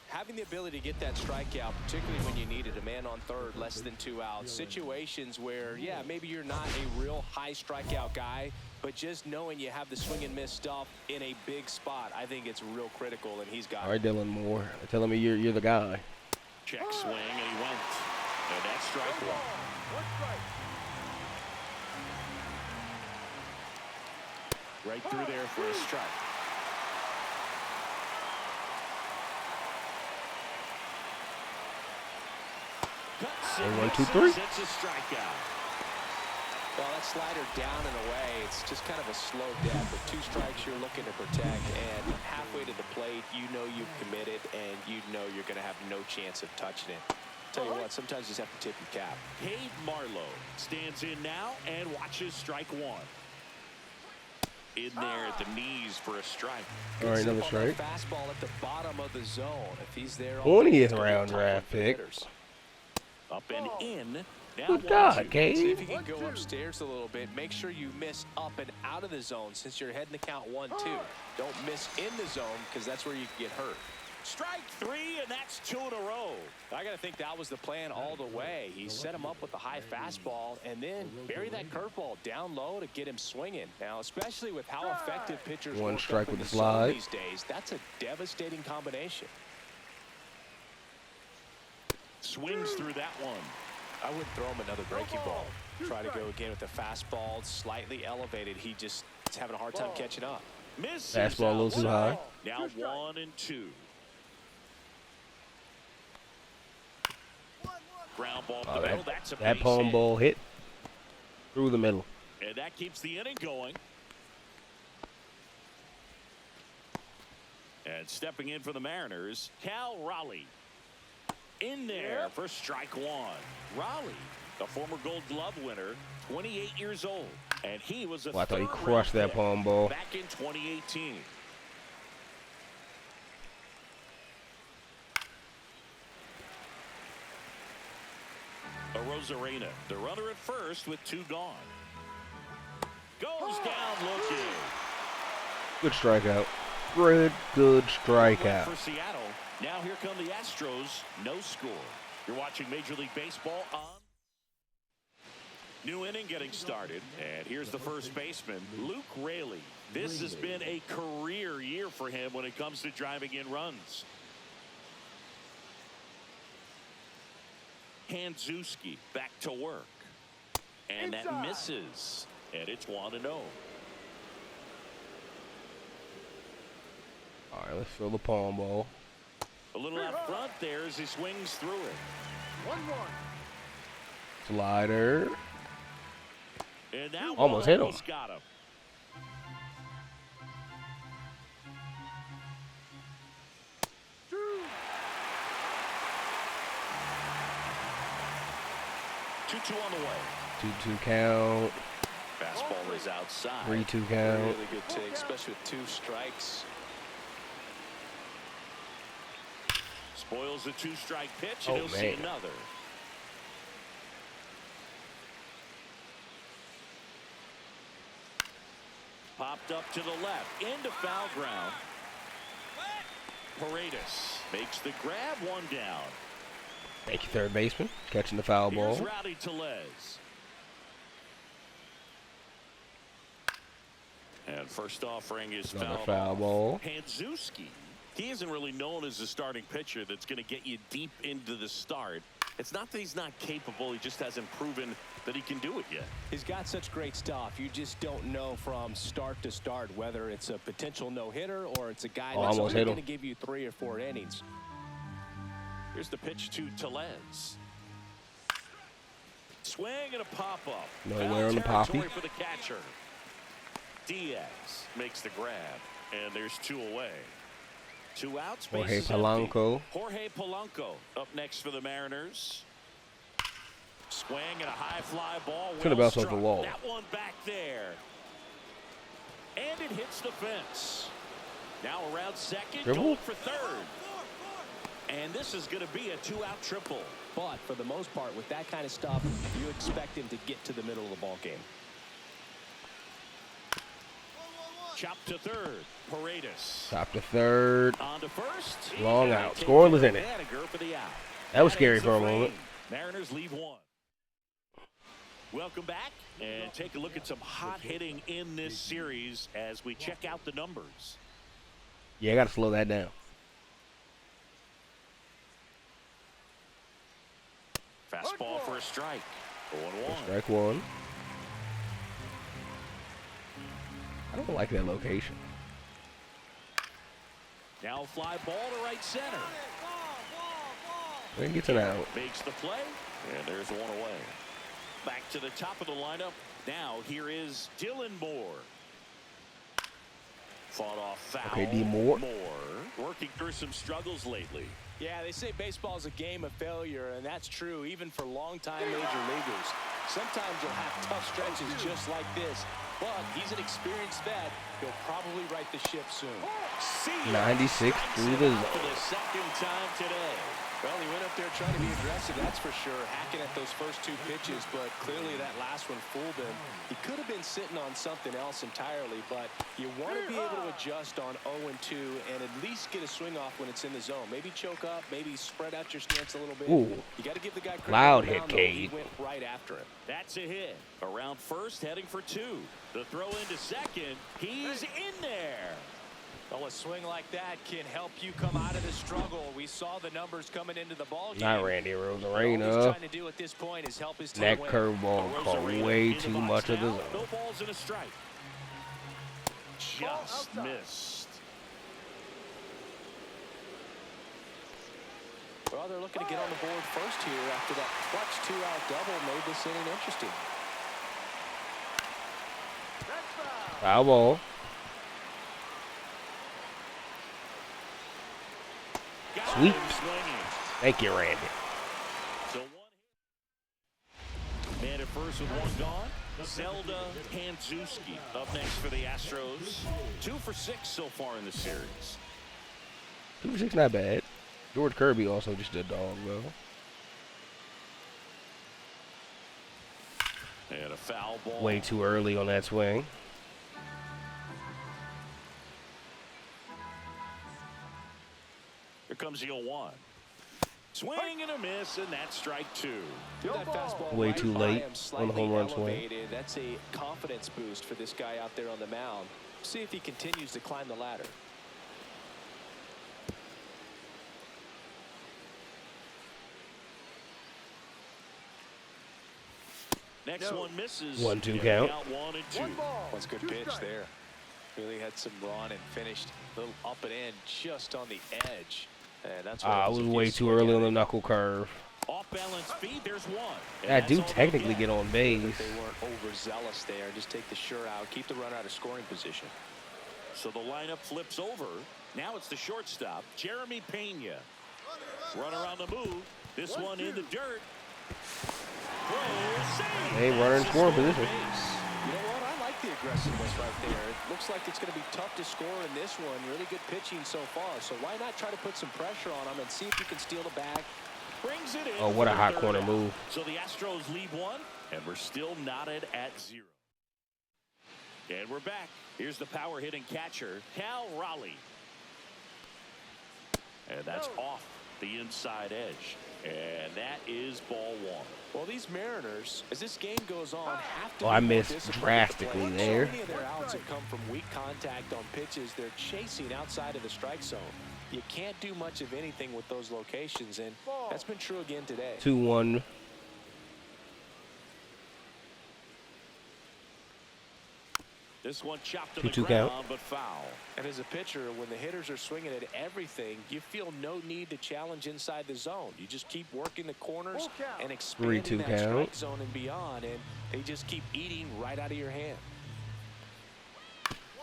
having the ability to get that strikeout, particularly when you need it, a man on third, less than 2 outs, situations where, yeah, maybe you're not a real high strikeout guy, but just knowing you have the swing and miss stuff in a big spot, I think it's real critical, and he's got All right, Dylan Moore. Telling me you're the guy. Check swing, and he went. And that's strike one. Right through there for a strike. And 1, 2, 3. It's a strikeout. Well, that slider down and away, it's just kind of a slow death. With 2 strikes you're looking to protect, and halfway to the plate, you know you've committed, and you know you're going to have no chance of touching it. Tell you what, sometimes you just have to tip your cap. Cade Marlowe stands in now and watches strike one. In there at the knees for a strike. All right, another strike. Fastball at the bottom of the zone. If he's there, 20th round draft pick. Up and in. Now Good God, 1-2. See if you Cade. can go upstairs a little bit. Make sure you miss up and out of the zone since you're heading to count 1-2. Don't miss in the zone because that's where you can get hurt. Strike three, and that's 2 in a row. I got to think that was the plan all the way. He set him up with the high fastball and then bury that curveball down low to get him swinging. Now, especially with how effective pitchers One work strike up in with the the zone slide. these days, that's a devastating combination. Swings through that one. I wouldn't throw him another breaking ball. Try to go again with the fastball, slightly elevated. He just is having a hard time catching up. Misses Fastball a little too high. Now 1-2. Ground ball to the middle. That's a That base palm hit. ball hit through the middle. And that keeps the inning going. And stepping in for the Mariners, Cal Raleigh. In there for strike one. Raleigh, the former Gold Glove winner, 28 years old. And he was a I thought he third-round crushed that pick palm ball. back in 2018. Arozarena, the runner at first with 2 gone. Goes down looking. Good strikeout. Good strikeout. For Seattle. Now here come the Astros. No score. You're watching Major League Baseball on. New inning getting started. And here's the first baseman, Luke Raley. This has been a career year for him when it comes to driving in runs. Hanzuski back to work. And that misses. And it's 1-0. All right, let's fill the palm ball. A little out front there as he swings through it. 1-1. Slider. And that Almost one hit him. almost got him. Two on the way. 2-2 count. Fastball is outside. 3-2 count. Really good take, especially with 2 strikes. Spoils a 2-strike pitch, and Oh, he'll see man. another. Popped up to the left, into foul ground. Paredes makes the grab, 1 down. Thank you, third baseman. Catching the foul ball. Here's Rowdy Tellez. And first offering is Another foul foul ball. Hanzuski. He isn't really known as a starting pitcher that's going to get you deep into the start. It's not that he's not capable. He just hasn't proven that he can do it yet. He's got such great stuff. You just don't know from start to start whether it's a potential no-hitter or it's a guy that's almost only hit going him. to give you 3 or 4 innings. Here's the pitch to Tellez. Swing and a pop-up. Nowhere on the poppy. For the catcher. Diaz makes the grab, and there's 2 away. 2 outs. Jorge Polanco. Jorge Polanco up next for the Mariners. Swing and a high fly ball. Could have bounced off the wall. That one back there. And it hits the fence. Now around second, Dribble? going for third. And this is going to be a 2-out triple. But for the most part, with that kind of stuff, you expect him to get to the middle of the ball game. Chop to third. Paredes. Top to third. On to first. Long And out. they take Scoreless care in of it. Haniger for the out. That was That scary ends for the a moment. frame. Mariners leave 1. Welcome back and take a look at some hot hitting in this series as we check out the numbers. Yeah, I got to slow that down. Fastball for a strike. 0-1. Strike 1. I don't like that location. Now fly ball to right center. Then gets an out. Makes the play, and there's 1 away. Back to the top of the lineup. Now here is Dylan Moore. Fought off foul. Okay, D. Moore. Working through some struggles lately. Yeah, they say baseball is a game of failure, and that's true even for longtime major leaguers. Sometimes you'll have tough stretches just like this, but he's an experienced vet. He'll probably right the ship soon. 96 through the zone. For the second time today. Well, he went up there trying to be aggressive, that's for sure, hacking at those first two pitches, but clearly that last one fooled him. He could have been sitting on something else entirely, but you want to be able to adjust on 0-2 and at least get a swing off when it's in the zone. Maybe choke up, maybe spread out your stance a little bit. Ooh. You got to give the guy credit. Loud hit, He Cade. went right after him. That's a hit. Around first, heading for 2. The throw into second. He's in there. Well, a swing like that can help you come out of the struggle. We saw the numbers coming into the ball game. Not Randy All he's Rosarena. trying to do at this point is help his team That win. curveball caught way too much of the zone. No balls and a strike. Just missed. Well, they're looking to get on the board first here after that clutch two-out double made this inning interesting. Foul ball. Sweet. Thank you, Randy. So one hit. Man at first with one gone. Zelda Hanzuski up next for the Astros. 2 for 6 so far in the series. 2 for 6, not bad. George Kirby also just a dog, though. And a foul ball. Way too early on that swing. Here comes the 0-1. Swing and a miss, and that's strike 2. That fastball Way right too by late him, on the home run slightly swing. elevated. That's a confidence boost for this guy out there on the mound. See if he continues to climb the ladder. Next one misses. 1-2 count. Out 1 and 2. That's a good pitch there. Really had some run and finished a little up and in just on the edge. And that's what I was way too early on the knuckle curve. Off balance speed, there's 1. And I that's do all they technically get on base. They weren't overzealous there. Just take the sure out. Keep the run out of scoring position. So the lineup flips over. Now it's the shortstop, Jeremy Pena. Runner on the move. This one in the dirt. Throw, save. Hey, runner in scoring position. You know what? I like the aggressiveness right there. It looks like it's going to be tough to score in this one. Really good pitching so far. So why not try to put some pressure on him and see if you can steal the bag? Brings it in. Oh, what a for hot third corner out. move. So the Astros lead 1, and we're still knotted at 0. And we're back. Here's the power hitting catcher, Cal Raleigh. And that's off the inside edge. And that is ball 1. Well, these Mariners, as this game goes on, have to. Oh, I be more missed disciplined drastically to play. there. So many of their outs have come from weak contact on pitches they're chasing outside of the strike zone. You can't do much of anything with those locations, and that's been true again today. 2-1. This one chopped to 2-2 the ground, count. but foul. And as a pitcher, when the hitters are swinging at everything, you feel no need to challenge inside the zone. You just keep working the corners and expanding 3-2 that count. strike zone and beyond, and they just keep eating right out of your hand.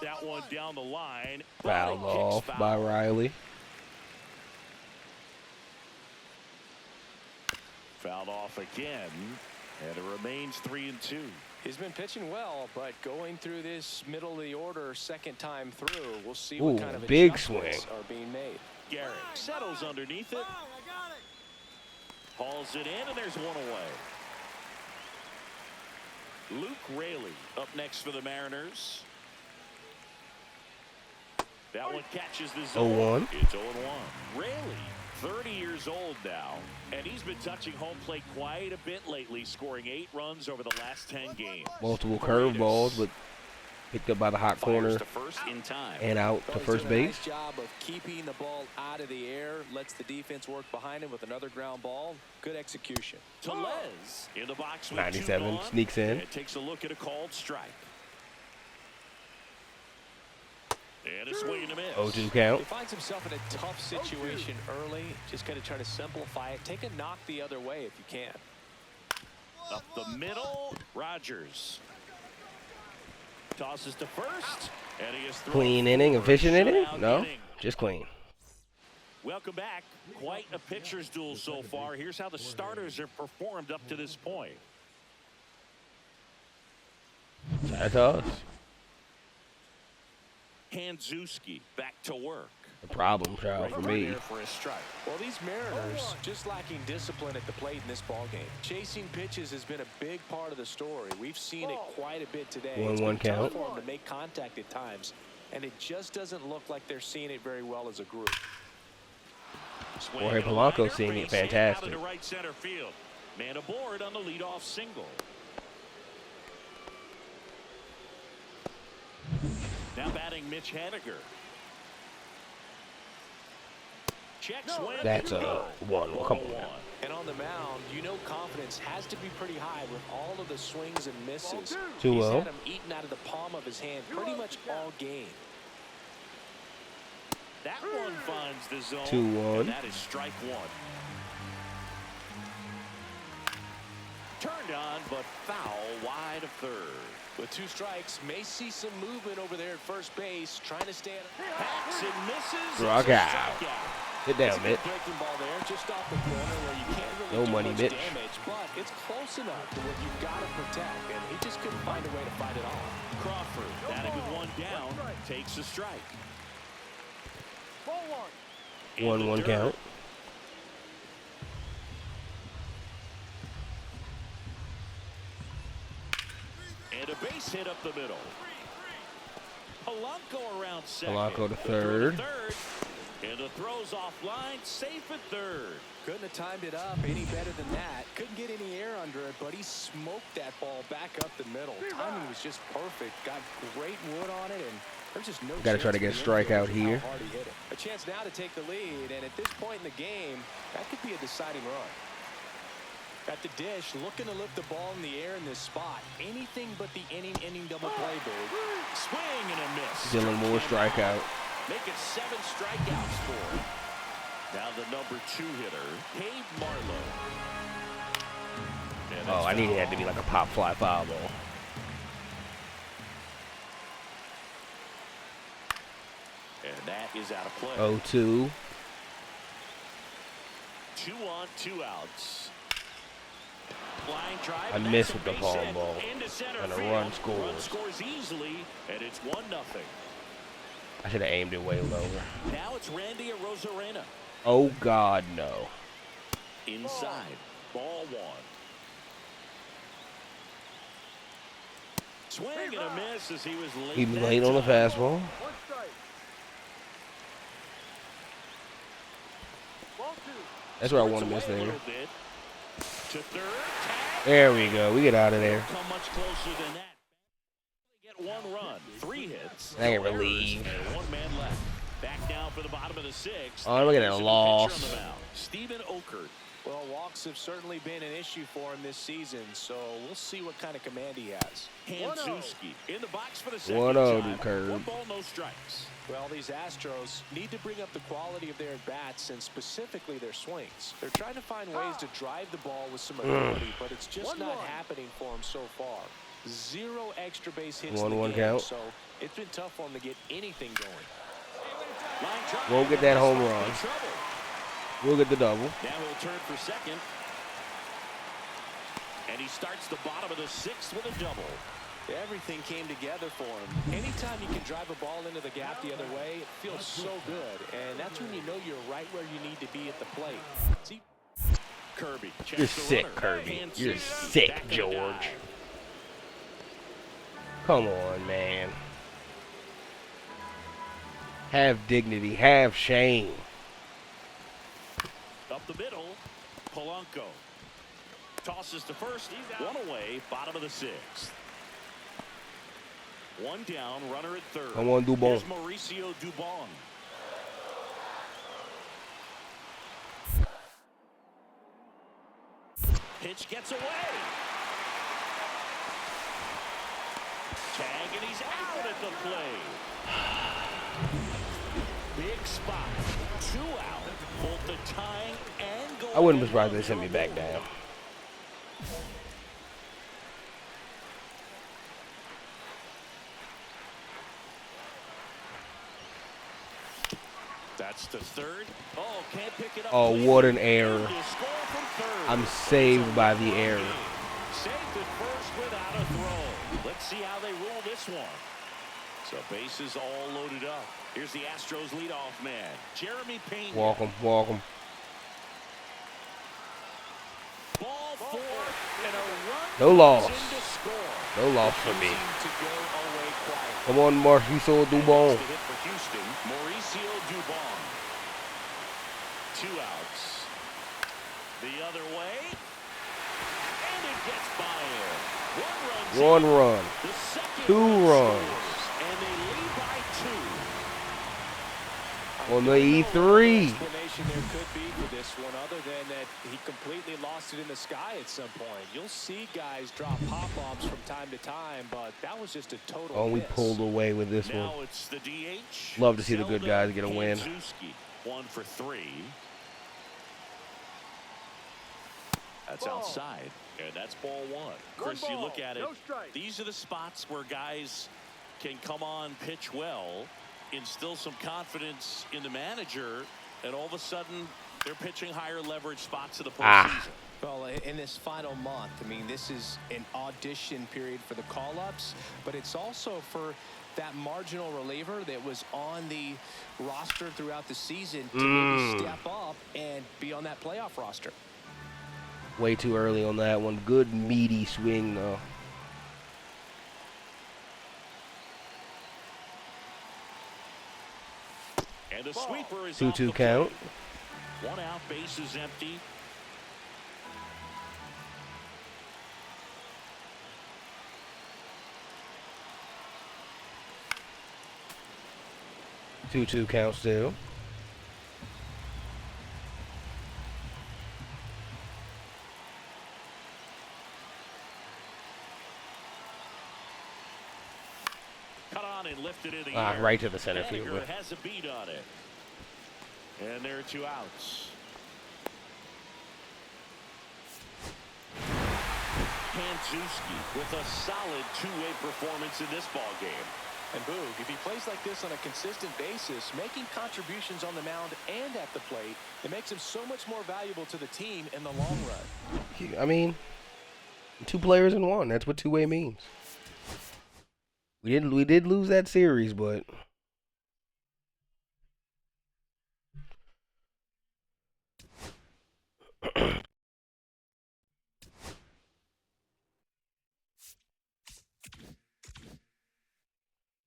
That one down the line. Foul Body kicks off foul. by Riley. Fouled off again, and it remains 3-2. He's been pitching well, but going through this middle of the order second time through, we'll see Ooh, what kind of big adjustments swing. are being made. Garrett settles underneath it. Hauls it in, and there's one away. Luke Raley up next for the Mariners. That one catches the zone. 0-1. It's 0-1. Raley, 30 years old now, and he's been touching home plate quite a bit lately, scoring 8 runs over the last 10 games. Multiple curveballs, but picked up by the hot corner Fires to first in time. and out to Well, he's first doing a base. nice job of keeping the ball out of the air, lets the defense work behind him with another ground ball. Good execution. Telez in the box with 97 2 gone, sneaks in. and takes a look at a called strike. And a swing and a miss. 0-2 He count. finds himself in a tough situation early. Just got to try to simplify it. Take a knock the other way if you can. Up the middle, Rogers tosses to first, and he is thrown Clean inning, for a efficient inning? shutout No, inning. just clean. Welcome back. Quite a pitcher's duel so far. Here's how the starters have performed up to this point. Shout out to us. Hanzuski back to work. A problem child for me. For a strike. Well, these Mariners just lacking discipline at the plate in this ball game. Chasing pitches has been a big part of the story. We've seen it quite a bit today. 1-1 count. For them to make contact at times, and it just doesn't look like they're seeing it very well as a group. Jorge Polanco seeing it fantastic. To right center field. Man aboard on the leadoff single. Now batting Mitch Haniger. Check swing. That's a 1. Come on. And on the mound, you know confidence has to be pretty high with all of the swings and misses. 2-0. He's had them eaten out of the palm of his hand pretty much all game. That one finds the zone. 2-1. And that is strike one. Turned on, but foul wide of third. With 2 strikes, may see some movement over there at first base, trying to stay at Hacks and misses. Struck out. Hit down, Mitch. breaking ball there, just off the corner where you can't really No do money, much Mitch. damage, but it's close enough to where you've got to protect, and he just couldn't find a way to fight it off. Crawford, batting with 1 down, takes a strike. 1-1 count. And a base hit up the middle. Polanco around second. Polanco to third. And the throw's offline, safe at third. Couldn't have timed it up any better than that. Couldn't get any air under it, but he smoked that ball back up the middle. Timing was just perfect. Got great wood on it, and there's just no Got to chance try to get a strikeout here. how hard he hit it. A chance now to take the lead, and at this point in the game, that could be a deciding run. At the dish, looking to lift the ball in the air in this spot. Anything but the inning double play, big. Swing and a miss. Dylan Moore strikeout. Make it 7 strikeouts for him. Now the number 2 hitter, Cade Marlowe. And Oh, I that's needed foul. that to be like a pop fly foul ball. And that is out of play. 0-2. 2 on, 2 outs. Line drive. I that's missed a with the base palm hit ball. into center And a field. run scores. Run scores easily, and it's 1-0. I should have aimed it way lower. Now it's Randy Arozarena. Oh, God, no. Inside. Ball 1. Swing and a miss as he was late. He was that late on the time. fastball. That's where I want to miss there. To third. Tag. There we go. We get out of there. Come much closer than that. They get 1 run, 3 hits. I get no errors, relieved. and 1 man left. Back down for the bottom of the 6th. Oh, look at that Here's a loss. pitcher on the mound, Stephen Okert. Well, walks have certainly been an issue for him this season, so we'll see what kind of command he has. Hanzuski in the box for the second 1-0 time. to Curb. 1 ball, no strikes. Well, these Astros need to bring up the quality of their at-bats and specifically their swings. They're trying to find ways to drive the ball with some ability, but it's just not happening for them so far. 0 extra base hits in the 1-1 game, count. so it's been tough for them to get anything going. Line drive. Won't get that home run. In trouble. We'll get the double. Now he'll turn for second. And he starts the bottom of the 6th with a double. Everything came together for him. Anytime you can drive a ball into the gap the other way, it feels so good. And that's when you know you're right where you need to be at the plate. See? Kirby. checks You're the sick, runner. Kirby. Hands You're back sick, to the George. dive. Come on, man. Have dignity. Have shame. Up the middle, Polanco. Tosses to first. 1 away, bottom of the 6th. 1 down, runner at third. Come on, Dubon. Here's Mauricio Dubon. Pitch gets away. Tag, and he's out at the plate. Big spot. 2 out. Both the tying and goal. I wouldn't be surprised if they sent me back down. That's the third. Oh, can't pick it up. Oh, what an error. To score from third. I'm saved by the error. Saved at first without a throw. Let's see how they rule this one. So bases all loaded up. Here's the Astros leadoff man, Jeremy Pena. Walk him, walk him. Ball four and a run. No loss. In to score. No loss for me. To go away quiet. Come on, Mauricio Dubon. The hit for Houston, Mauricio Dubon. 2 outs. The other way. And it gets by him. 1 run. 1 run. The second 2 run runs. scores, and they lead by 2. On the E3. Explanation there could be for this one, other than that he completely lost it in the sky at some point. You'll see guys drop pop bombs from time to time, but that was just a total Oh, we miss. pulled away with this one. Now it's the DH. Love to see the good guys get a win. Zay 1 for 3. That's outside, and that's ball 1. Chris, you look at it, no strike. these are the spots where guys can come on, pitch well, instill some confidence in the manager, and all of a sudden they're pitching higher leverage spots of the postseason. Well, in this final month, I mean, this is an audition period for the call-ups, but it's also for that marginal reliever that was on the roster throughout the season to maybe step up and be on that playoff roster. Way too early on that one. Good meaty swing though. And the sweeper is 2-2 count. 1 out, base is empty. Two count still. Cut on and lifted in the air. Right to the center field. Haniger has a beat on it. And there are 2 outs. Hanzuski with a solid 2-way performance in this ball game. And Boog, if he plays like this on a consistent basis, making contributions on the mound and at the plate, it makes him so much more valuable to the team in the long run. I mean, 2 players in 1. That's what 2-way means. We did lose that series, but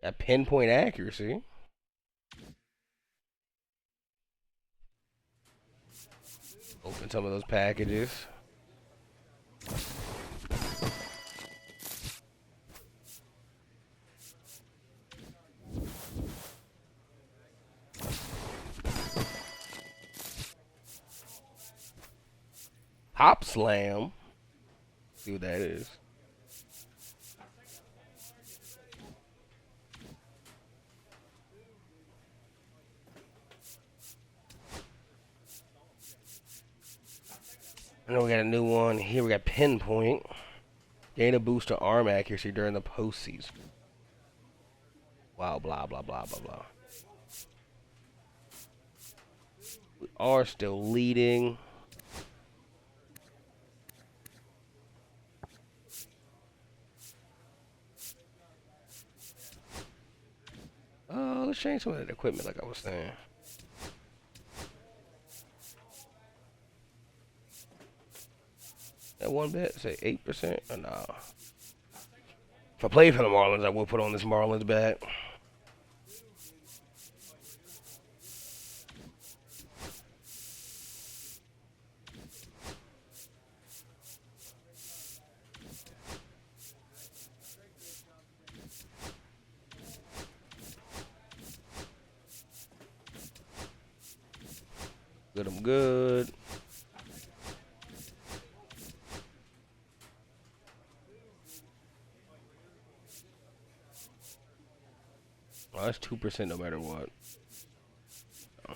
that pinpoint accuracy. Open some of those packages. Hop slam. See what that is. I know we got a new one. Here we got pinpoint. Gain a boost to arm accuracy during the postseason. Wow, blah, blah, blah, blah, blah. We are still leading. Oh, let's change some of that equipment like I was saying. That one bet, say 8% or nah? If I played for the Marlins, I would put on this Marlins bet. Good, I'm good. Oh, that's 2% no matter what. Oh.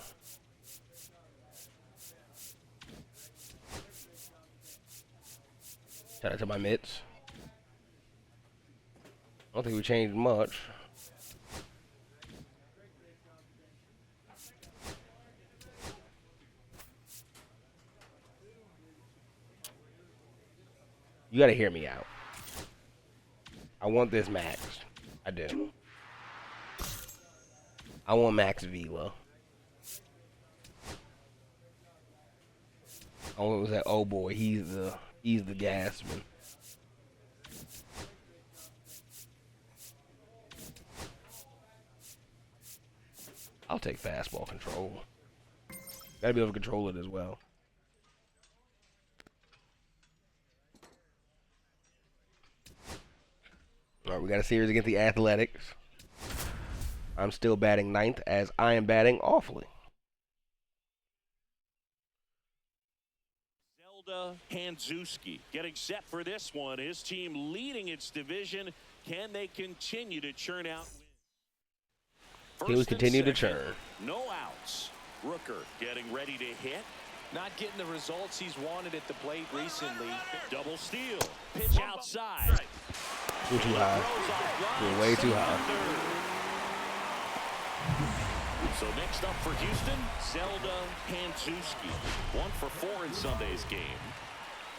Shout out to my mitts. I don't think we changed much. You gotta hear me out. I want this maxed. I do. I want max velo. Oh, it was that? Oh boy, he's the gasman. I'll take fastball control. Gotta be able to control it as well. All right, we got a series against the Athletics. I'm still batting ninth as I am batting awfully. Zelda Hanzuski getting set for this one. His team leading its division. Can they continue to churn out wins? Can we continue to churn? No outs. Rooker getting ready to hit. Not getting the results he's wanted at the plate recently. Double steal. Pitch outside. Too high. We're way too high. So next up for Houston, Zelda Hanzuski. 1 for 4 in Sunday's game.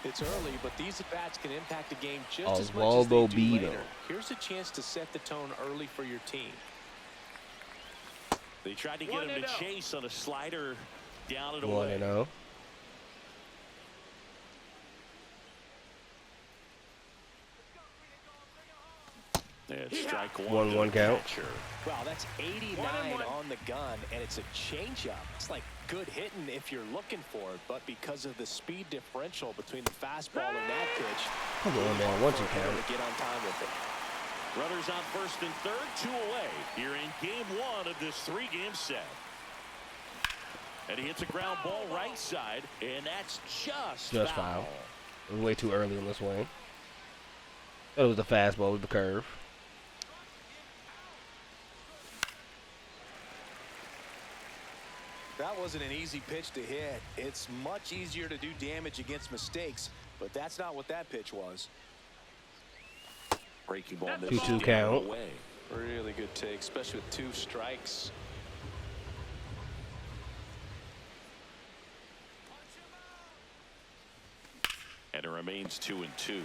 It's early, but these at-bats can impact a game just as much as Oswaldo they do Beto. later. Here's a chance to set the tone early for your team. They tried to get him to chase on a slider down and 1 away. and 0. Strike 1-1 count. Wow, that's 89 on the gun, and it's a changeup. It's like good hitting if you're looking for it, but because of the speed differential between the fastball and that pitch, Come on, man. 1-2 count. to get on time with it. Runners on first and third, 2 away here in game 1 of this 3-game set. And he hits a ground ball right side, and that's just foul. It was way too early on this way. That was the fastball with the curve. That wasn't an easy pitch to hit. It's much easier to do damage against mistakes, but that's not what that pitch was. Breaking ball. 2-2 count. Away. Really good take, especially with 2 strikes. And it remains 2-2.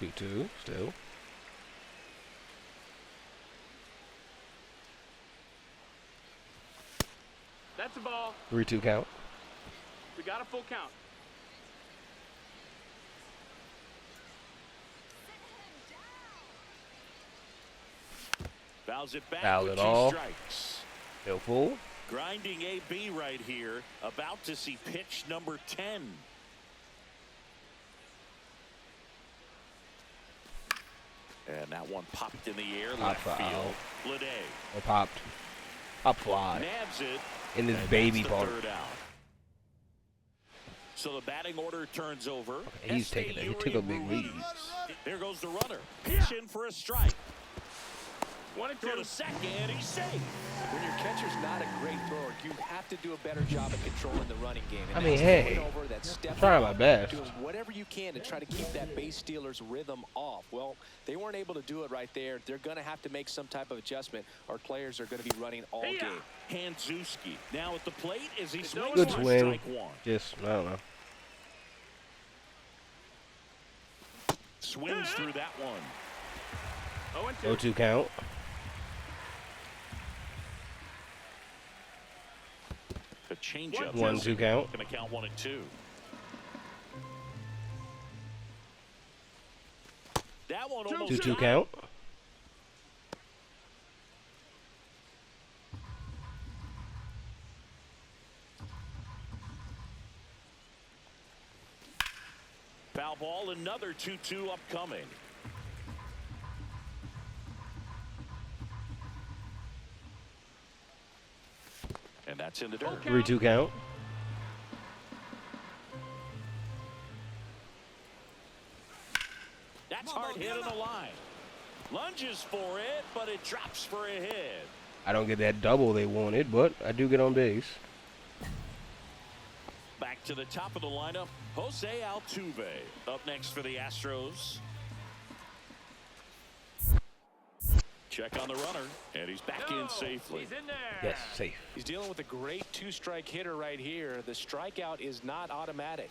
2-2 still. That's a ball. 3-2 count. We got a full count. Fouls it back Fouled with it 2 off. strikes. Still full. Grinding AB right here. About to see pitch number 10. And that one popped in the air. Left field. Lede. Or popped. Pop fly. Nabs it. In this And baby that's the part. third out. So the batting order turns over. Okay, he's taking it. He took a big lead. There goes the runner. Pitch in for a strike. 1 and 2. Throw to second. He's safe. When your catcher's not a great thrower, you have to do a better job of controlling the running game. And I mean, that's hey, going over, that's stepping trying my up, best. doing whatever you can to try to keep that base stealer's rhythm off. Well, they weren't able to do it right there. They're going to have to make some type of adjustment. Our players are going to be running all game. Hanzuski now at the plate as he swings Good for swing. strike 1. Just, I don't know. Swings through that one. 0 and 2. 0-2 count. The changeup. 1-2 count. Going to count 1 and 2. That one almost 2-2 got count. foul ball. Another 2-2 upcoming. And that's in the dirt. 3-2 count. That's hard hit on the line. Lunges for it, but it drops for a hit. I don't get that double they wanted, but I do get on base. Back to the top of the lineup, Jose Altuve up next for the Astros. Check on the runner, and he's back in safely. He's in there. Yes, safe. He's dealing with a great 2-strike hitter right here. The strikeout is not automatic.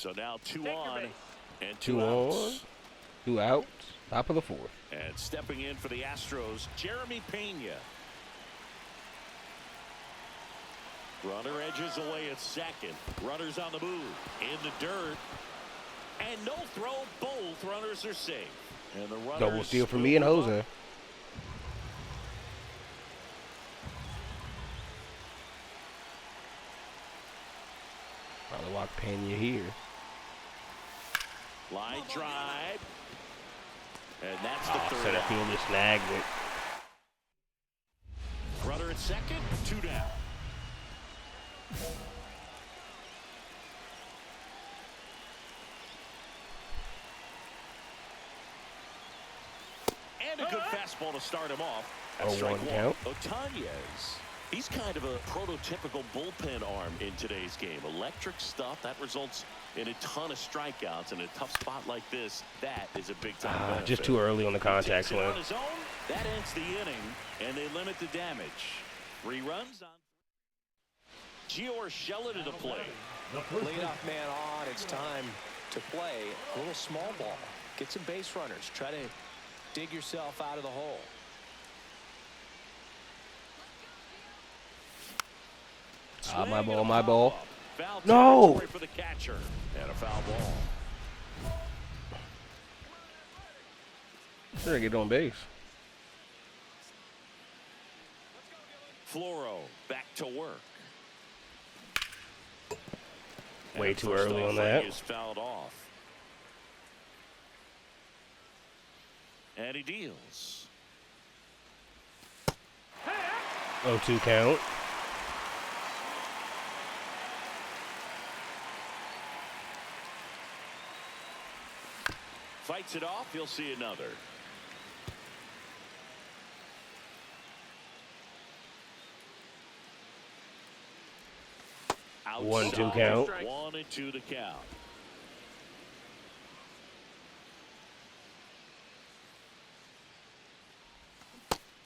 So now two Take your on base. and two Two outs. on, 2 outs. Top of the 4th. And stepping in for the Astros, Jeremy Pena. Runner edges away at second. Runners on the move. In the dirt. And no throw. Both runners are safe. And the runners Double steal for me and Jose. Probably walk Pena here. Line drive. And that's the third Center out. fielder snagged it. Runner at second. 2 down. And a good fastball to start him off. That's Oh, strike 1 one. count. Otanez. He's kind of a prototypical bullpen arm in today's game. Electric stuff that results in a ton of strikeouts in a tough spot like this. That is a big time benefit. Just too early on the contact Takes it swing. on his own. That ends the inning, and they limit the damage. 3 runs on. Gio Urshela to the plate. The first pitch. Leadoff man on. It's time to play a little small ball. Get some base runners. Try to dig yourself out of the hole. My Swing ball, and a my ball. pop-up. Foul No! territory for the catcher. And a foul ball. Better get on base. Floro back to work. Way And too first early on offering that. is fouled off. And he deals. 0-2 count. Fights it off. He'll see another. Outside. 1-2 count. 1-2 to count.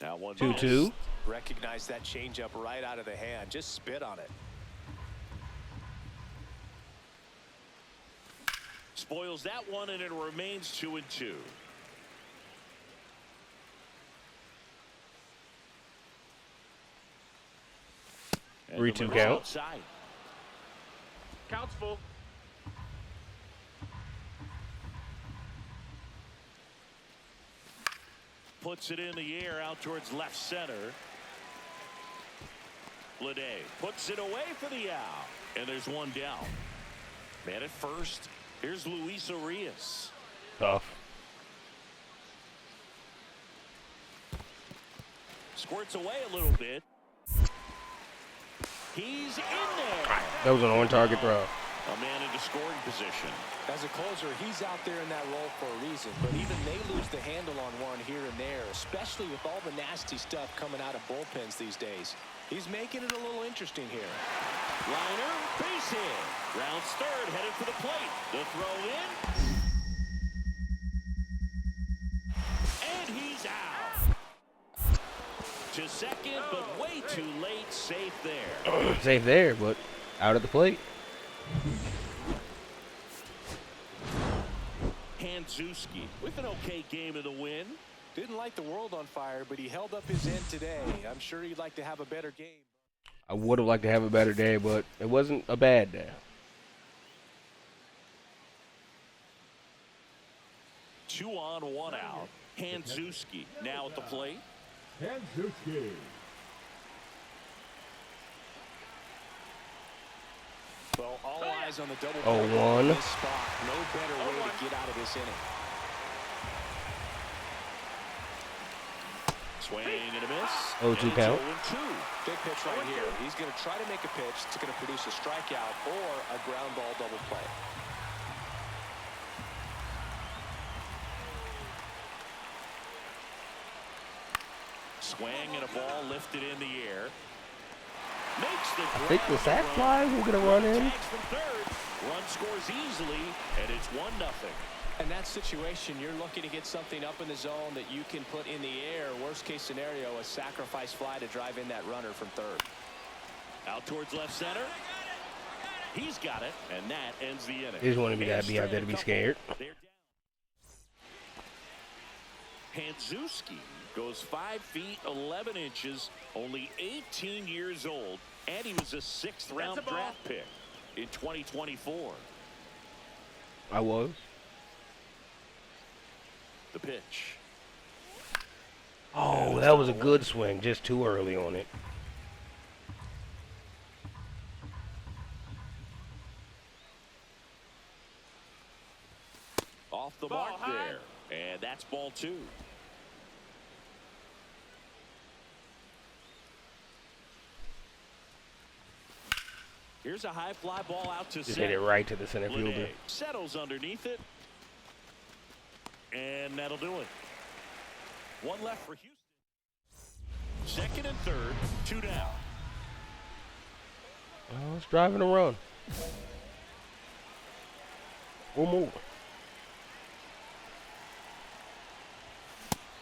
Now 1-2. 2-2. Recognize that changeup right out of the hand. Just spit on it. Spoils that one, and it remains 2-2. And 3-2 the count. outside. Count's full. Puts it in the air out towards left center. Lede puts it away for the out. And there's one down. Man at first. Here's Luis Arias. Tough. Squirts away a little bit. He's in there. That was an on-target throw. A man into scoring position. As a closer, he's out there in that role for a reason. But even they lose the handle on one here and there, especially with all the nasty stuff coming out of bullpens these days. He's making it a little interesting here. Liner, base hit. Rounds third, headed for the plate. The throw in. And he's out. To second, but way too late. Safe there. Safe there, but out at the plate. Hanzuski with an okay game in the win. Didn't light the world on fire, but he held up his end today. I'm sure he'd like to have a better game. I would have liked to have a better day, but it wasn't a bad day. 2 on, 1 out. Hanzuski now at the plate. Hanzuski. Well, all eyes on the double 0-1. in this spot. No better way to get out of this inning. Swing and a miss. 0-2 count. 2. Big pitch right here. He's going to try to make a pitch that's going to produce a strikeout or a ground ball double play. Swing and a ball lifted in the air. Makes the I think the grab sack run. fly will get a run in. Tags from third. Run scores easily, and it's 1-0. In that situation, you're looking to get something up in the zone that you can put in the air. Worst case scenario, a sacrifice fly to drive in that runner from third. Out towards left center. He's got it, and that ends the inning. They just wanted me to be out there to be scared. Hanzuski goes 5 feet 11 inches, only 18 years old, and he was a 6th round draft pick in 2024. I was. The pitch. Oh, that was a good swing. Just too early on it. Off the mark there. And that's ball 2. Here's a high fly ball out to Just center. hit it right to the center fielder. Settles underneath it. And that'll do it. 1 left for Houston. 2nd and 3rd, 2 down. Oh, it's driving a run. One more.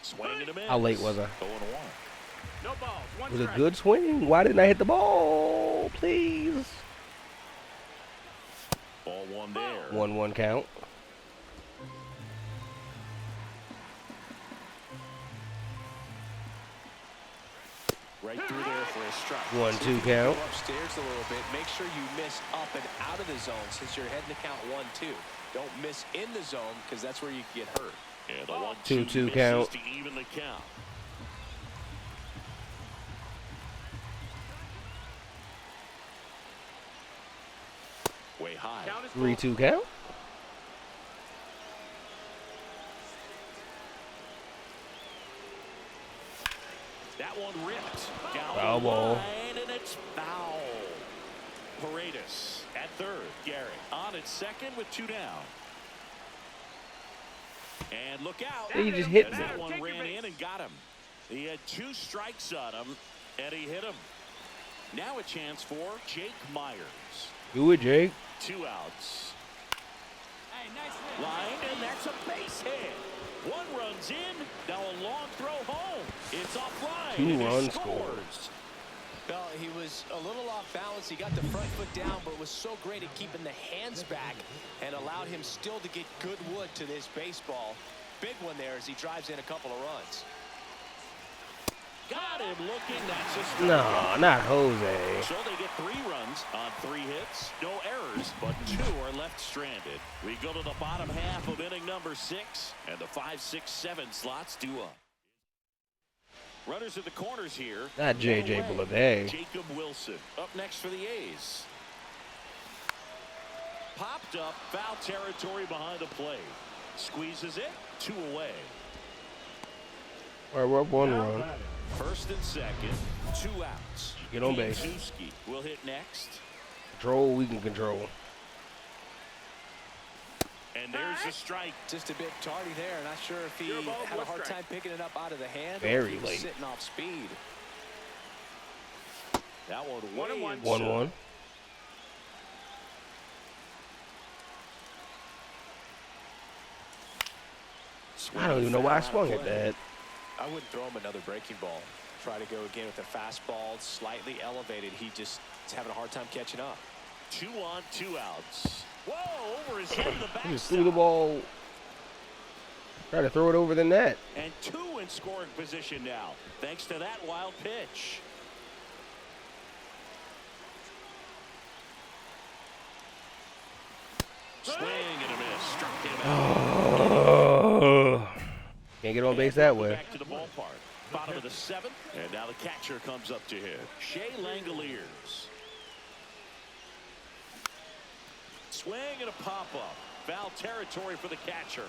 Swing and a miss. How late was I? 0-1. No balls. One It was a strike. good swing. Why didn't I hit the ball? Please. Ball 1 there. 1-1 count. Right through there for a strike. 1-2 count. Go upstairs a little bit. Make sure you miss up and out of the zone since you're heading to count 1-2. Don't miss in the zone because that's where you can get hurt. And the 2-2 count. To even the count. Way high. Count is full. 3-2 count. That one ripped down Foul the ball. line, and it's foul. Paredes at 3rd. Gary on at 2nd with 2 down. And look out. Hey, you just hit And me. that one Take your ran base. in and got him. He had 2 strikes on him, and he hit him. Now a chance for Jake Myers. Do it, Jake. 2 outs. Line, and that's a base hit. 1 runs in. Now a long throw home. It's offline. 2 and he runs scores. Well, he was a little off balance. He got the front foot down, but was so great at keeping the hands back and allowed him still to get good wood to this baseball. Big one there as he drives in a couple of runs. Got him looking. That's a strike. No, not Jose. So they get 3 runs on 3 hits. No errors, but 2 are left stranded. We go to the bottom half of inning number 6, and the 5, 6, 7 slots due up. Runners at the corners here. Not J.J. One away. Bullade. Jacob Wilson up next for the A's. Popped up, foul territory behind the plate. Squeezes it, 2 away. All right, we're up 1 run. 1st and 2nd, 2 outs. Get on base. Hanzuski will hit next. Control, we can control. And there's a strike. Just a bit tardy there. Not sure if he Your ball, had a one hard strike. time picking it up out of the hand. Very or if he was late. sitting off speed. That one One and way one. inside. 1-1. I don't even know why I swung at that. I wouldn't throw him another breaking ball. Try to go again with a fastball, slightly elevated. He just is having a hard time catching up. 2 on, 2 outs. Whoa, over his head to the He just threw the backstop. ball. Try to throw it over the net. And 2 in scoring position now, thanks to that wild pitch. Swing and a miss. Struck him out. Can't get on base that way. Back to the ballpark. Bottom of the 7th, and now the catcher comes up to hit. Shea Langoliers. Swing and a pop-up. Foul territory for the catcher.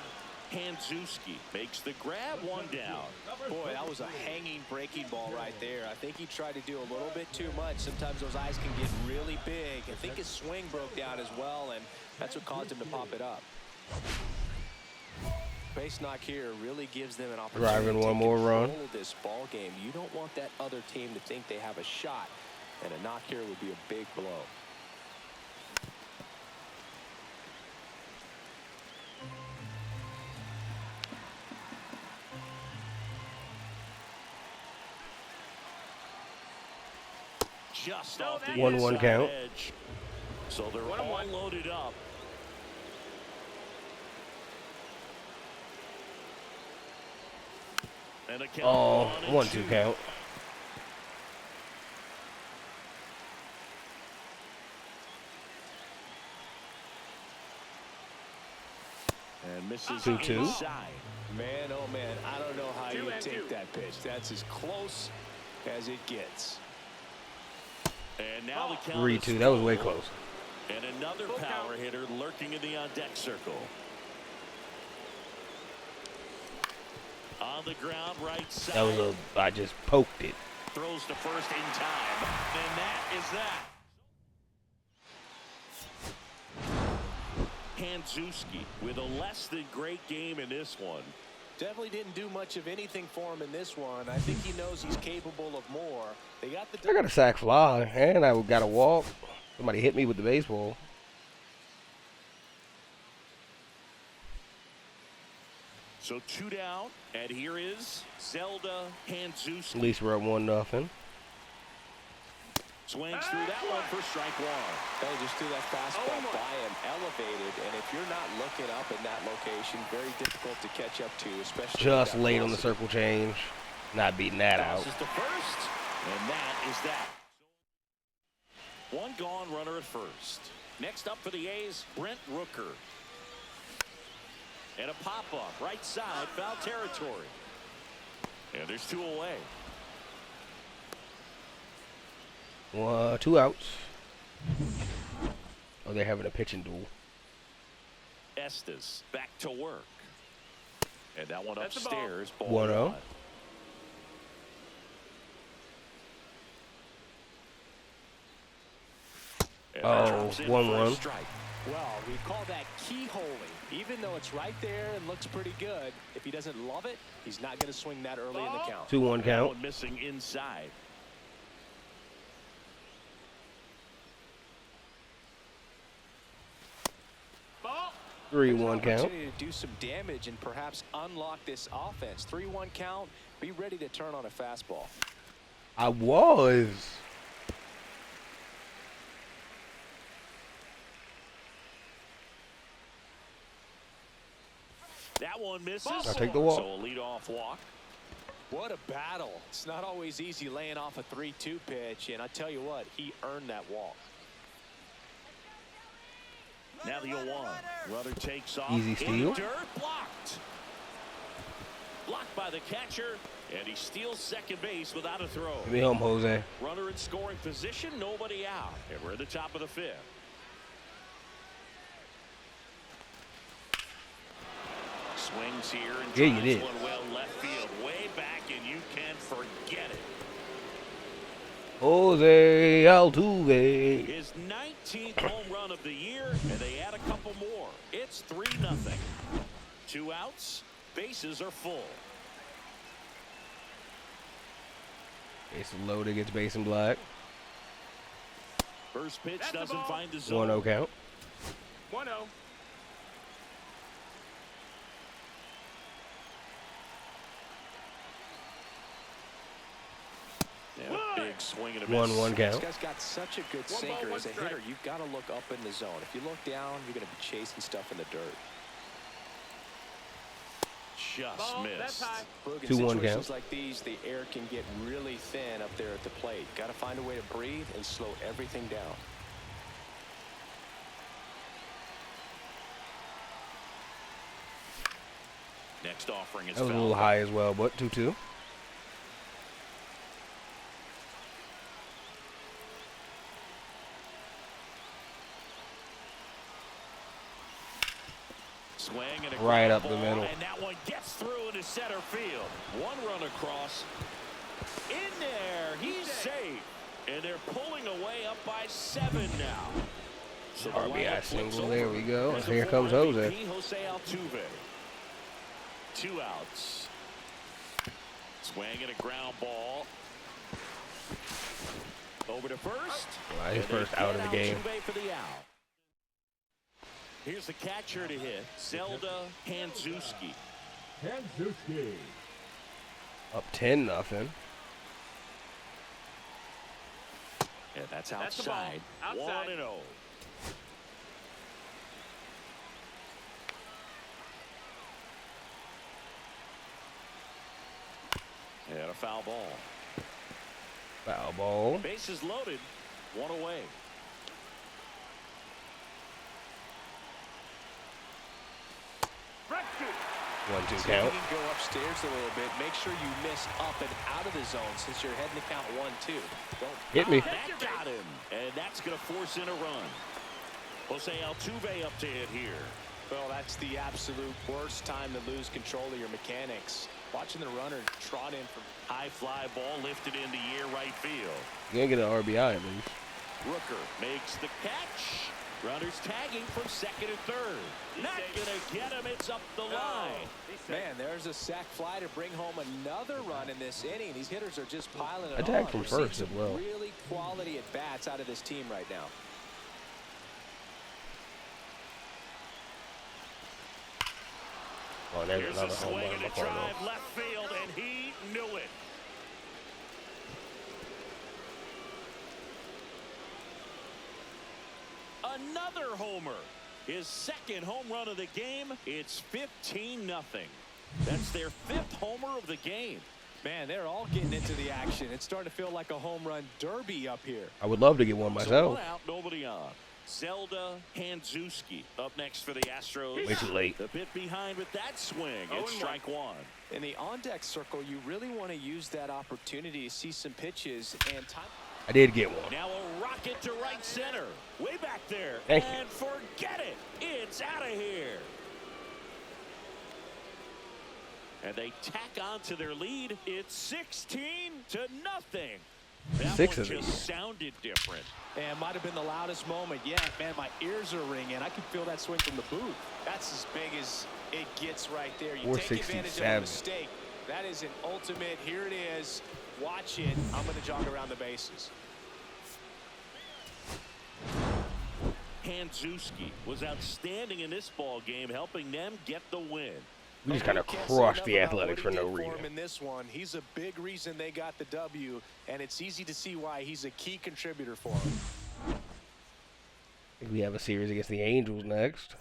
Hanzuski makes the grab, 1 down. Boy, that was a hanging breaking ball right there. I think he tried to do a little bit too much. Sometimes those eyes can get really big. I think his swing broke down as well, and that's what caused him to pop it up. Base knock here really gives them an opportunity Driving to one more run. control this ball game. You don't want that other team to think they have a shot, and a knock here would be a big blow. Just off the 1-1 inside count. edge. So they're One on all one. loaded up. And a count Oh, 1-2 1-2 count. And misses 2-2. inside. Man, oh man, I don't know how you 2-2. take that pitch. That's as close as it gets. And now the count 3-2. is That was way full. close. And another Full power count. hitter lurking in the on-deck circle. On the ground, right side. That was I just poked it. Throws to first in time. And that is that. Hanzuski with a less than great game in this one. Definitely didn't do much of anything for him in this one. I think he knows he's capable of more. They got the I got a sack fly, and I got a walk. Somebody hit me with the baseball. So 2 down, and here is Zelda Hanzuski. At least we're at 1-0. Swings through that one for strike one. They just threw that fastball Oh, my. by him, elevated, and if you're not looking up in that location, very difficult to catch up to, especially Just with that late on the velocity. circle change. Not beating that out. Tosses to first, and that is that. One gone, runner at first. Next up for the A's, Brent Rooker. And a pop-up, right side, foul territory. And there's 2 away. 2 outs. Oh, they're having a pitching duel. Estes back to work. And that one That's a ball. upstairs. Ball 1-0. one. And that Oh, drops in 1-1. for a strike. Well, we call that keyholing. Even though it's right there and looks pretty good, if he doesn't love it, he's not going to swing that early in the count. 2-1 That count. one missing inside. Ball. 3-1 count. Opportunity to do some damage and perhaps unlock this offense. 3-1 count. Be ready to turn on a fastball. I was. That one misses. I'll take the walk. So a leadoff walk. What a battle. It's not always easy laying off a 3-2 pitch, and I tell you what, he earned that walk. Now the 0-1. Runner takes off. Easy In steal. dirt, blocked. Blocked by the catcher, and he steals second base without a throw. Give me home, Jose. Runner in scoring position, nobody out. And we're at the top of the 5th. Swings here and Yeah, you drives did. one well left field, way back, and you can forget it. Jose Altuve. His 19th home run of the year, and they add a couple more. It's 3-0. 2 outs, bases are full. Base loaded against base and black. First pitch That's the doesn't ball. find the zone. 1-0 count. 1-0. Yeah, big swing and a miss. 1-1 This count. guy's got such a good One ball, sinker one as a strike. hitter. You've got to look up in the zone. If you look down, you're going to be chasing stuff in the dirt. Just Ball. missed. That's high. Boog, in 2-1 situations count. like these, the air can get really thin up there at the plate. Got to find a way to breathe and slow everything down. Next offering is That was a fouled. little high as well, but 2-2. Swing and a Right ground up the ball, middle. and that one gets through into center field. One run across. In there, he's safe. And they're pulling away up by 7 now. So the RBI lineup flips single. There over. we go. As And a here comes former Jose. MVP, Jose Altuve. 2 outs. Swing and a ground ball. Over to first. Wow, his And they first out of the get game. Altuve for the out. Here's the catcher to hit, Zelda Hanzuski. Hanzuski. Up 10-0. And that's That's the ball. outside. Outside. 1-0. And a foul ball. Foul ball. Bases loaded. One away. 1-2 See if count. you can go upstairs a little bit. Make sure you miss up and out of the zone since you're heading to count 1-2. Don't Hit me. That got him. And that's going to force in a run. Jose Altuve up to hit here. Well, that's the absolute worst time to lose control of your mechanics. Watching the runner trot in from High fly ball lifted into year right field. You're going to get an RBI at least. Rooker makes the catch. Runners tagging from second and third. Not going to get him. It's up the line. Man, there's a sac fly to bring home another run in this inning. These hitters are just piling it on. Attack from We're seeing first as some well. Really quality at bats out of this team right now. Oh, there's Here's another a home swing run and in a the corner. drive left field, and he knew it. Another homer. His second home run of the game. It's 15-0. That's their fifth homer of the game. Man, they're all getting into the action. It's starting to feel like a home run derby up here. I would love to get one So myself. one out, nobody on. Zelda Hanzuski up next for the Astros. Way too late. A bit behind with that swing. It's strike one. In the on-deck circle, you really want to use that opportunity to see some pitches and time. I did get one. Now a rocket to right center. Way back there. Thank you. And forget it. It's out of here. And they tack on to their lead. It's 16-0. That Six one of these. just sounded different. And might have been the loudest moment yet. Man, my ears are ringing. I can feel that swing from the booth. That's as big as it gets right there. You take advantage of a 467. mistake. That is an ultimate. Here it is. Watch it. I'm going to jog around the bases. Hanzuski was outstanding in this ball game, helping them get the win. We just kind of Can't say crushed enough the about Athletics for what he no did reason. him in this one. He's a big reason they got the W, and it's easy to see why he's a key contributor for them. I think we have a series against the Angels next.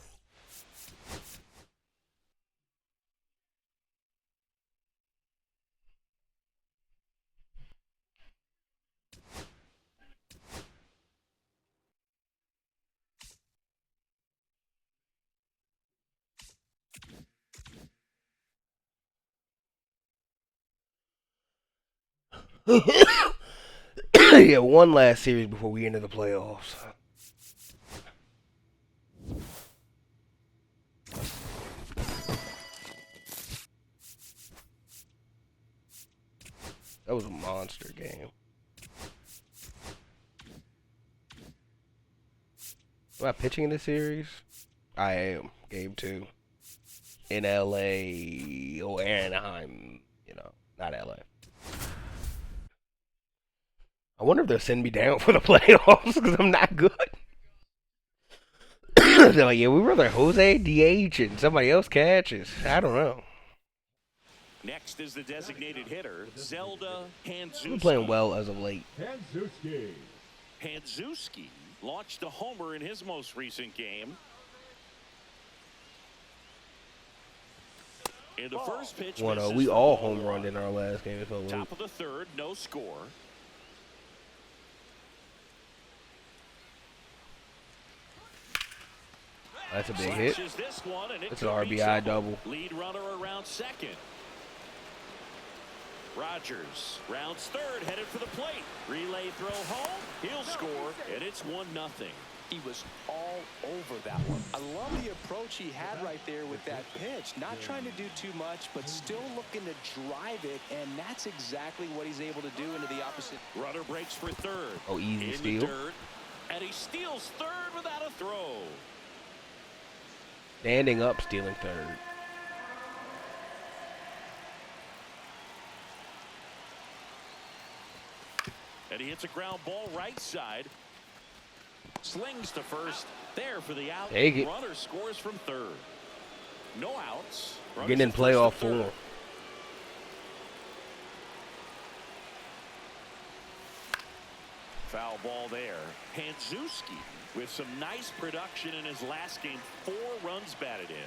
Yeah, one last series before we enter the playoffs. That was a monster game. Am I pitching in this series? I am. Game 2. In LA or Anaheim, you know, not LA. I wonder if they'll send me down for the playoffs because I'm not good. They're like, yeah, we'd rather Jose DH and somebody else catches. I don't know. Next is the designated hitter, Zelda Hanzuski. We're playing well as of late. Hanzuski. Hanzuski launched a homer in his most recent game. In the first pitch, 1-0. misses We for all ball home one. run in our last game. It felt like. Top of the third, no score. That's a big hit. Slashes this one, and it It's an could be RBI trouble. double. Lead runner around second. Rogers rounds third, headed for the plate. Relay throw home. He'll score, and it's 1-0. He was all over that one. I love the approach he had right there with that pitch. Not trying to do too much, but still looking to drive it, and that's exactly what he's able to do into the opposite. Runner breaks for third. Oh, easy in steal. the dirt, and he steals third without a throw. Standing up, stealing third. And he hits a ground ball right side. Slings to first. There for the out. Take it. Runner scores from third. No outs. We're Runners getting in at first playoff and third. form. Foul ball there. Hanzuski with some nice production in his last game. 4 runs batted in.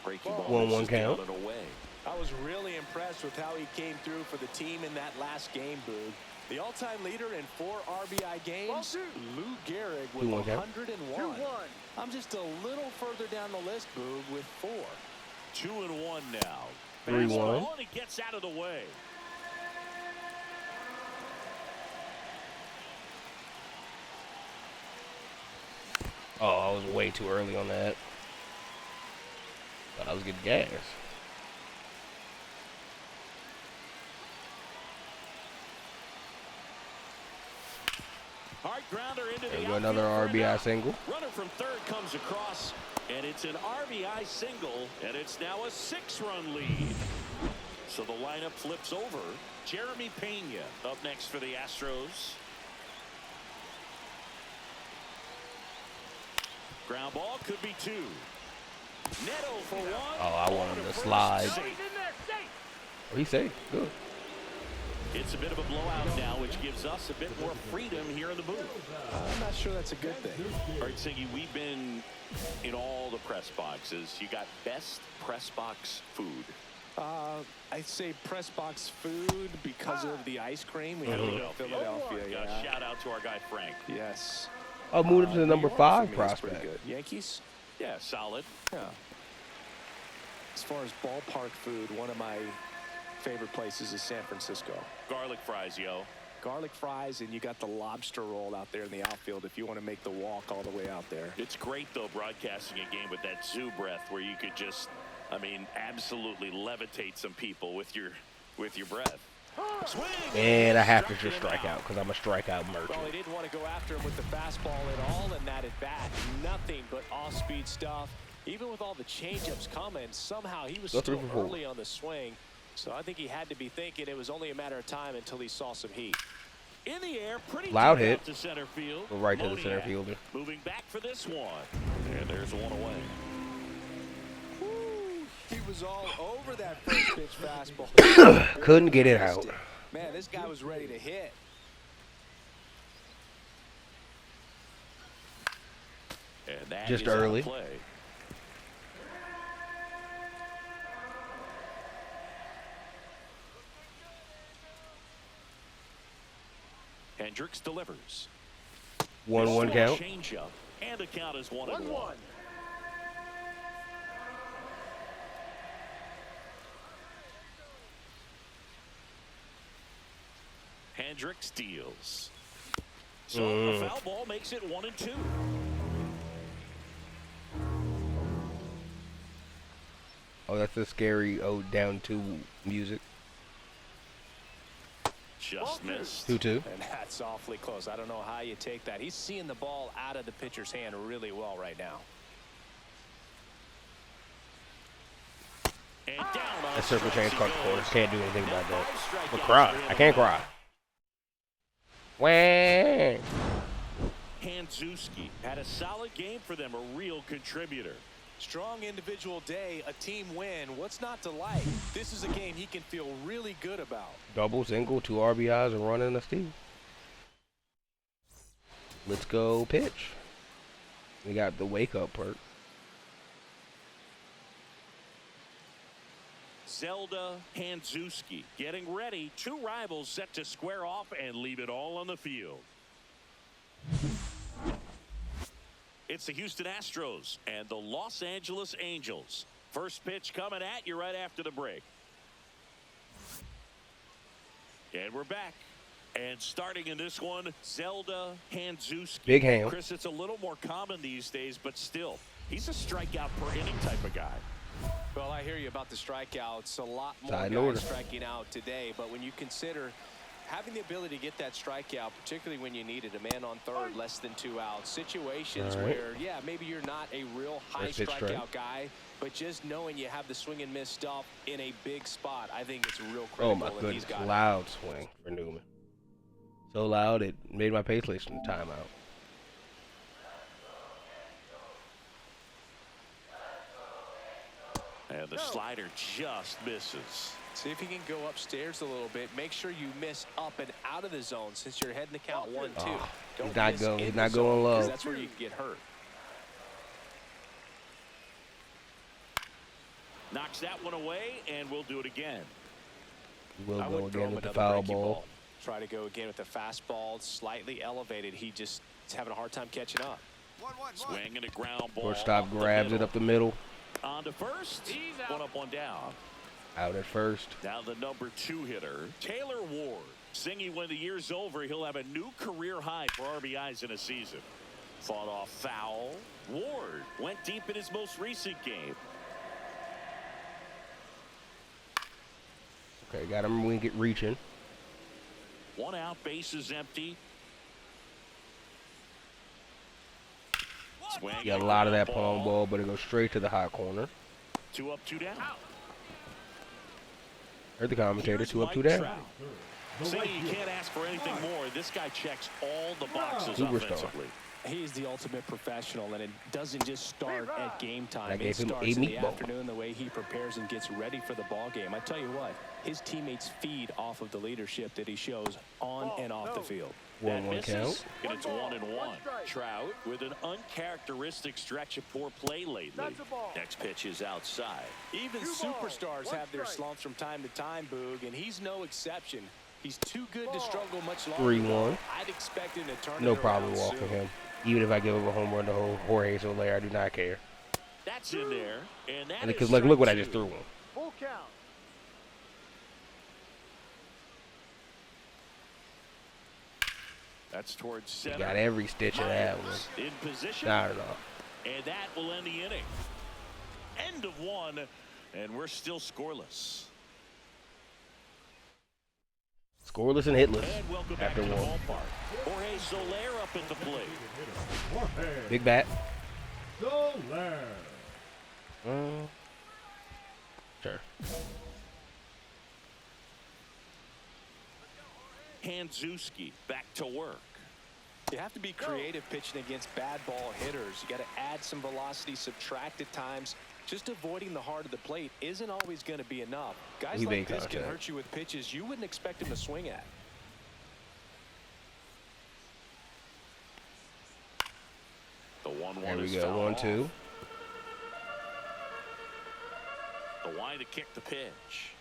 Breaking ball. 1-1 misses count. down and away. I was really impressed with how he came through for the team in that last game, Boog. The all-time leader in 4 RBI games, Lou Gehrig with 101. I'm just a little further down the list, Boog, with 4. 2-1 now. 3-1. And he gets out of the way. Oh, I was way too early on that. Thought I was getting gas. Hard grounder into There we the go, another outfield for an RBI out. single. Runner from third comes across, and it's an RBI single, and it's now a 6-run lead. So the lineup flips over. Jeremy Pena up next for the Astros. Ground ball could be 2. Neto for 1. Oh, I want him to slide. Oh, he's safe. Good. It's a bit of a blowout now, which gives us a bit more freedom here in the booth. I'm not sure that's a good thing. All right, Siggy, we've been in all the press boxes. You got best press box food. I'd say press box food because of the ice cream. We have Philadelphia. Yeah. Shout out to our guy Frank. Yes. I'll move it to the number New York 5 for me is pretty prospect. good. Yankees? Yeah, solid. Yeah. As far as ballpark food, one of my favorite places is San Francisco. Garlic fries, yo. Garlic fries, and you got the lobster roll out there in the outfield if you want to make the walk all the way out there. It's great, though, broadcasting a game with that zoo breath where you could just, I mean, absolutely levitate some people with your breath. Swing! And I have to just strike out because I'm a strikeout merchant. Well, he didn't want to go after him with the fastball at all, and that at bat, nothing but off-speed stuff. Even with all the changeups coming, somehow he was Go still 3 for 4. early on the swing. So I think he had to be thinking it was only a matter of time until he saw some heat. In the air, pretty Loud deep hit. out to center field. Go right to the Moniak center fielder. moving back for this one. And there's one away. He was all over that first pitch fastball. Couldn't get it out. Man, this guy was ready to hit. And that Just is out of early. play. Hendricks delivers. 1-1 count. Changeup, and the count is 1-1. Hendricks deals. So the foul ball makes it 1-2. Oh, that's the scary down 2 music. Just missed. 2-2. And that's awfully close. I don't know how you take that. He's seeing the ball out of the pitcher's hand really well right now. And down on That circle change caught the course. Can't do anything about that. strikeouts But cry. for him. I can't cry. Wah. Hanzuski had a solid game for them, a real contributor. Strong individual day, a team win. What's not to like? This is a game he can feel really good about. Double, single, 2 RBIs, a run and a steal. Let's go pitch. We got the wake up perk. Zelda Hanzuski getting ready. 2 rivals set to square off and leave it all on the field. It's the Houston Astros and the Los Angeles Angels. First pitch coming at you right after the break. And we're back. And starting in this one, Zelda Hanzuski. Big hand. Chris, it's a little more common these days, but still, he's a strikeout per inning type of guy. Well, I hear you about the strikeouts. A lot more Side guys order. striking out today. But when you consider having the ability to get that strikeout, particularly when you need it, a man on third, less than 2 outs, situations All right. where, yeah, maybe you're not a real high First pitch strikeout strike. guy, but just knowing you have the swing and miss stuff in a big spot, I think it's real critical. Oh my and he's goodness, got it. loud swing for Newman. So loud it made my pace list in timeout. And the slider just misses. See if you can go upstairs a little bit. Make sure you miss up and out of the zone since you're heading to count 1-2. Oh, Don't he's not miss going- in he's the not zone, going 'cause low. That's where you can get hurt. Knocks that one away, and we'll do it again. We'll I go would throw again him with the another foul breaky ball. Try to go again with the fastball, slightly elevated. He just is having a hard time catching up. Swing and a ground ball. Shortstop grabs it up the middle. On to first. He's out. One up, one down. Out at first. Now the number 2 hitter, Taylor Ward. Singing when the year's over, he'll have a new career high for RBIs in a season. Fought off foul. Ward went deep in his most recent game. Okay, got him when we get reaching. 1 out, bases empty. Swing Got a lot of that palm ball, but it goes straight to the hot corner. 2 up, 2 down. Heard the commentator, Here's 2 up, 2 Mike down. Trout. See, you can't ask for anything more. This guy checks all the boxes Superstar. offensively. He's the ultimate professional, and it doesn't just start at game time. I It gave him starts a in the meatball. afternoon, the way he prepares and gets ready for the ball game. I tell you what, his teammates feed off of the leadership that he shows on and off the field. 1-1 count. And it's 1-1. Trout with an uncharacteristic stretch of poor play lately. Next pitch is outside. Even superstars have their slumps from time to time, Boog, and he's no exception. He's too good to struggle much longer. 3-1. I'd expect him to turn No it problem around walking soon. him. Even if I give up a home run to Jorge Soler, I do not care. That's in there. And that Because is look what I strike just 2. threw him. Full count. That's towards center. Got every stitch of that one. In position. Not at all. And that will end the inning. End of 1, and we're still scoreless. Scoreless and hitless And welcome back after to the 1. ballpark. Jorge Soler up at the plate. Jorge Big bat. Soler. Sure. Hanzuski back to work. You have to be creative pitching against bad ball hitters. You got to add some velocity, subtract at times. Just avoiding the heart of the plate isn't always going to be enough. Guys He like made this can contact. hurt you with pitches you wouldn't expect him to swing at. The 1-1 There we is go. fouled 1-2. off. The line to kick the pitch.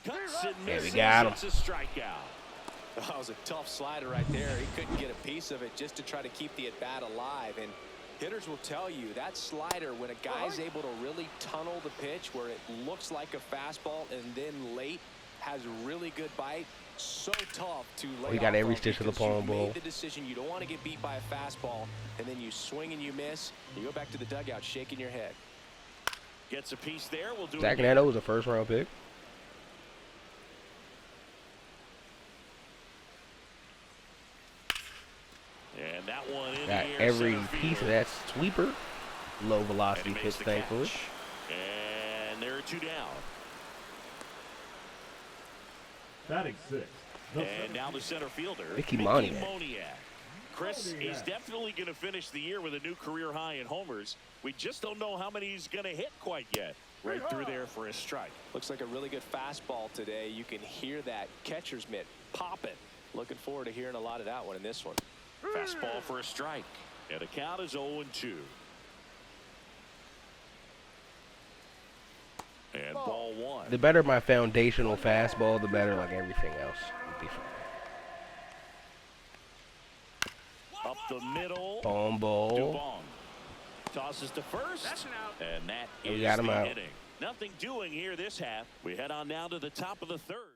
Cuts and Yeah, we misses. got him. It's a strikeout. That was a tough slider right there. He couldn't get a piece of it just to try to keep the at-bat alive. And hitters will tell you that slider, when a guy's able to really tunnel the pitch where it looks like a fastball and then late has really good bite, so tough to lay He got off every of stitch of the because you palm ball. made the decision you don't want to get beat by a fastball, and then you swing and you miss. You go back to the dugout shaking your head. Gets a piece there. We'll do it Zach again. Neto was a first-round pick. And that one in Got the air, every center piece of field. that sweeper. Low And velocity he pitch, makes the thankfully. catch. And there are 2 down. Batting 6. And now the center fielder, Mickey Moniak. Chris, he's definitely going to finish the year with a new career high in homers. We just don't know how many he's going to hit quite yet. Right through there for a strike. Looks like a really good fastball today. You can hear that catcher's mitt popping. Looking forward to hearing a lot of that one in this one. Fastball for a strike. And the count is 0-2. And ball 1. The better my foundational fastball, the better like everything else would be. Up the middle. Palm ball. Dubong tosses to first. That's an out. And that We is got him the out. inning. Nothing doing here this half. We head on now to the top of the 3rd.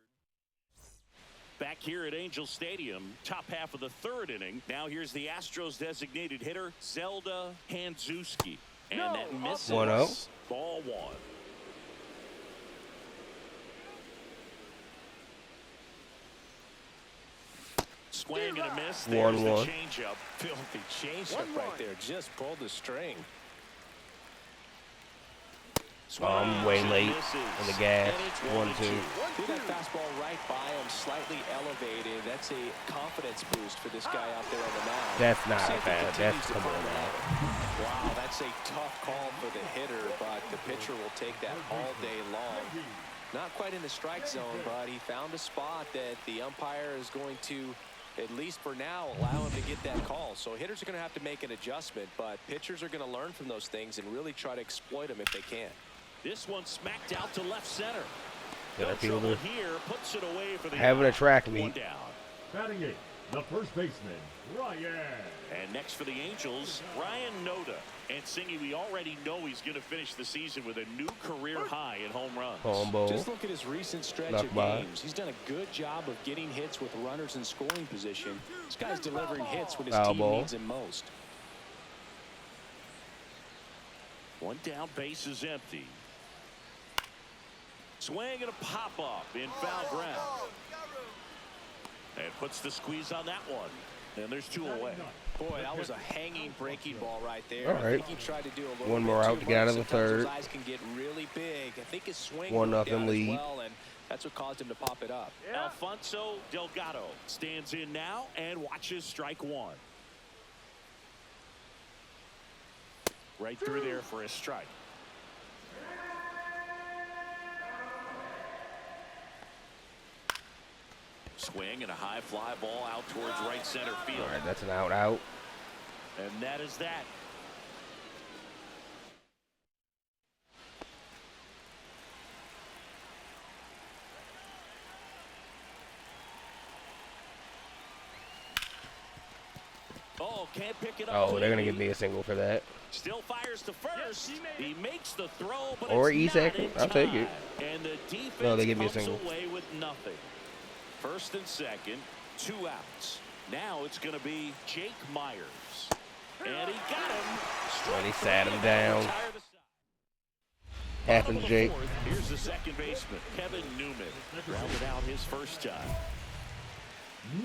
Back here at Angel Stadium, top half of the 3rd inning. Now here's the Astros designated hitter, Zelda Hanzuski. And that misses. 1-0. Ball 1. Swing and a miss. There's the 1-1. changeup. Filthy changeup right there. Just pulled the string. I'm way late on the gas. 1-2. Threw that fastball right by him, slightly elevated. That's a confidence boost for this guy out there on the mound. That's not See if he bad. continues That's to come on find now. that. Wow, that's a tough call for the hitter, but the pitcher will take that all day long. Not quite in the strike zone, but he found a spot that the umpire is going to, at least for now, allow him to get that call. So hitters are going to have to make an adjustment, but pitchers are going to learn from those things and really try to exploit them if they can. This one smacked out to left center. Center No trouble fielder. here, puts it away for the Having a out. track One meet. down. Batting eighth, the first baseman, Ryan. And next for the Angels, Ryan Noda. And Singy, we already know he's going to finish the season with a new career high in home runs. Home ball. Just look at his recent stretch Knock of by. games. He's done a good job of getting hits with runners in scoring position. This guy's delivering hits when his Foul team ball. needs him most. One down, base is empty. Swing and a pop-up in foul ground. And puts the squeeze on that one. And there's two away. Boy, that was a hanging breaking ball right there. All right. I think he tried to do a little One bit more too out to get out of much. the Sometimes third. those eyes can get really big. I think his swing 1-0 broke down as lead. well, and that's what caused him to pop it up. Alfonso Delgado stands in now and watches strike one. Right through there for a strike. Swing and a high fly ball out towards right center field. All right, that's an out. And that is that. Oh, can't pick it up. Oh, they're gonna cleanly. give me a single for that. Still fires to first. He makes the throw, but Or it's E not second. in I'll take it. time. And the defense No, they give me a comes single. away with nothing. First and second, 2 outs. Now it's going to be Jake Myers. And he got him. And he sat him down. Retire the side. Happens, Bottom of the Jake. fourth, here's the second baseman, Kevin Newman. Rounded out his first time.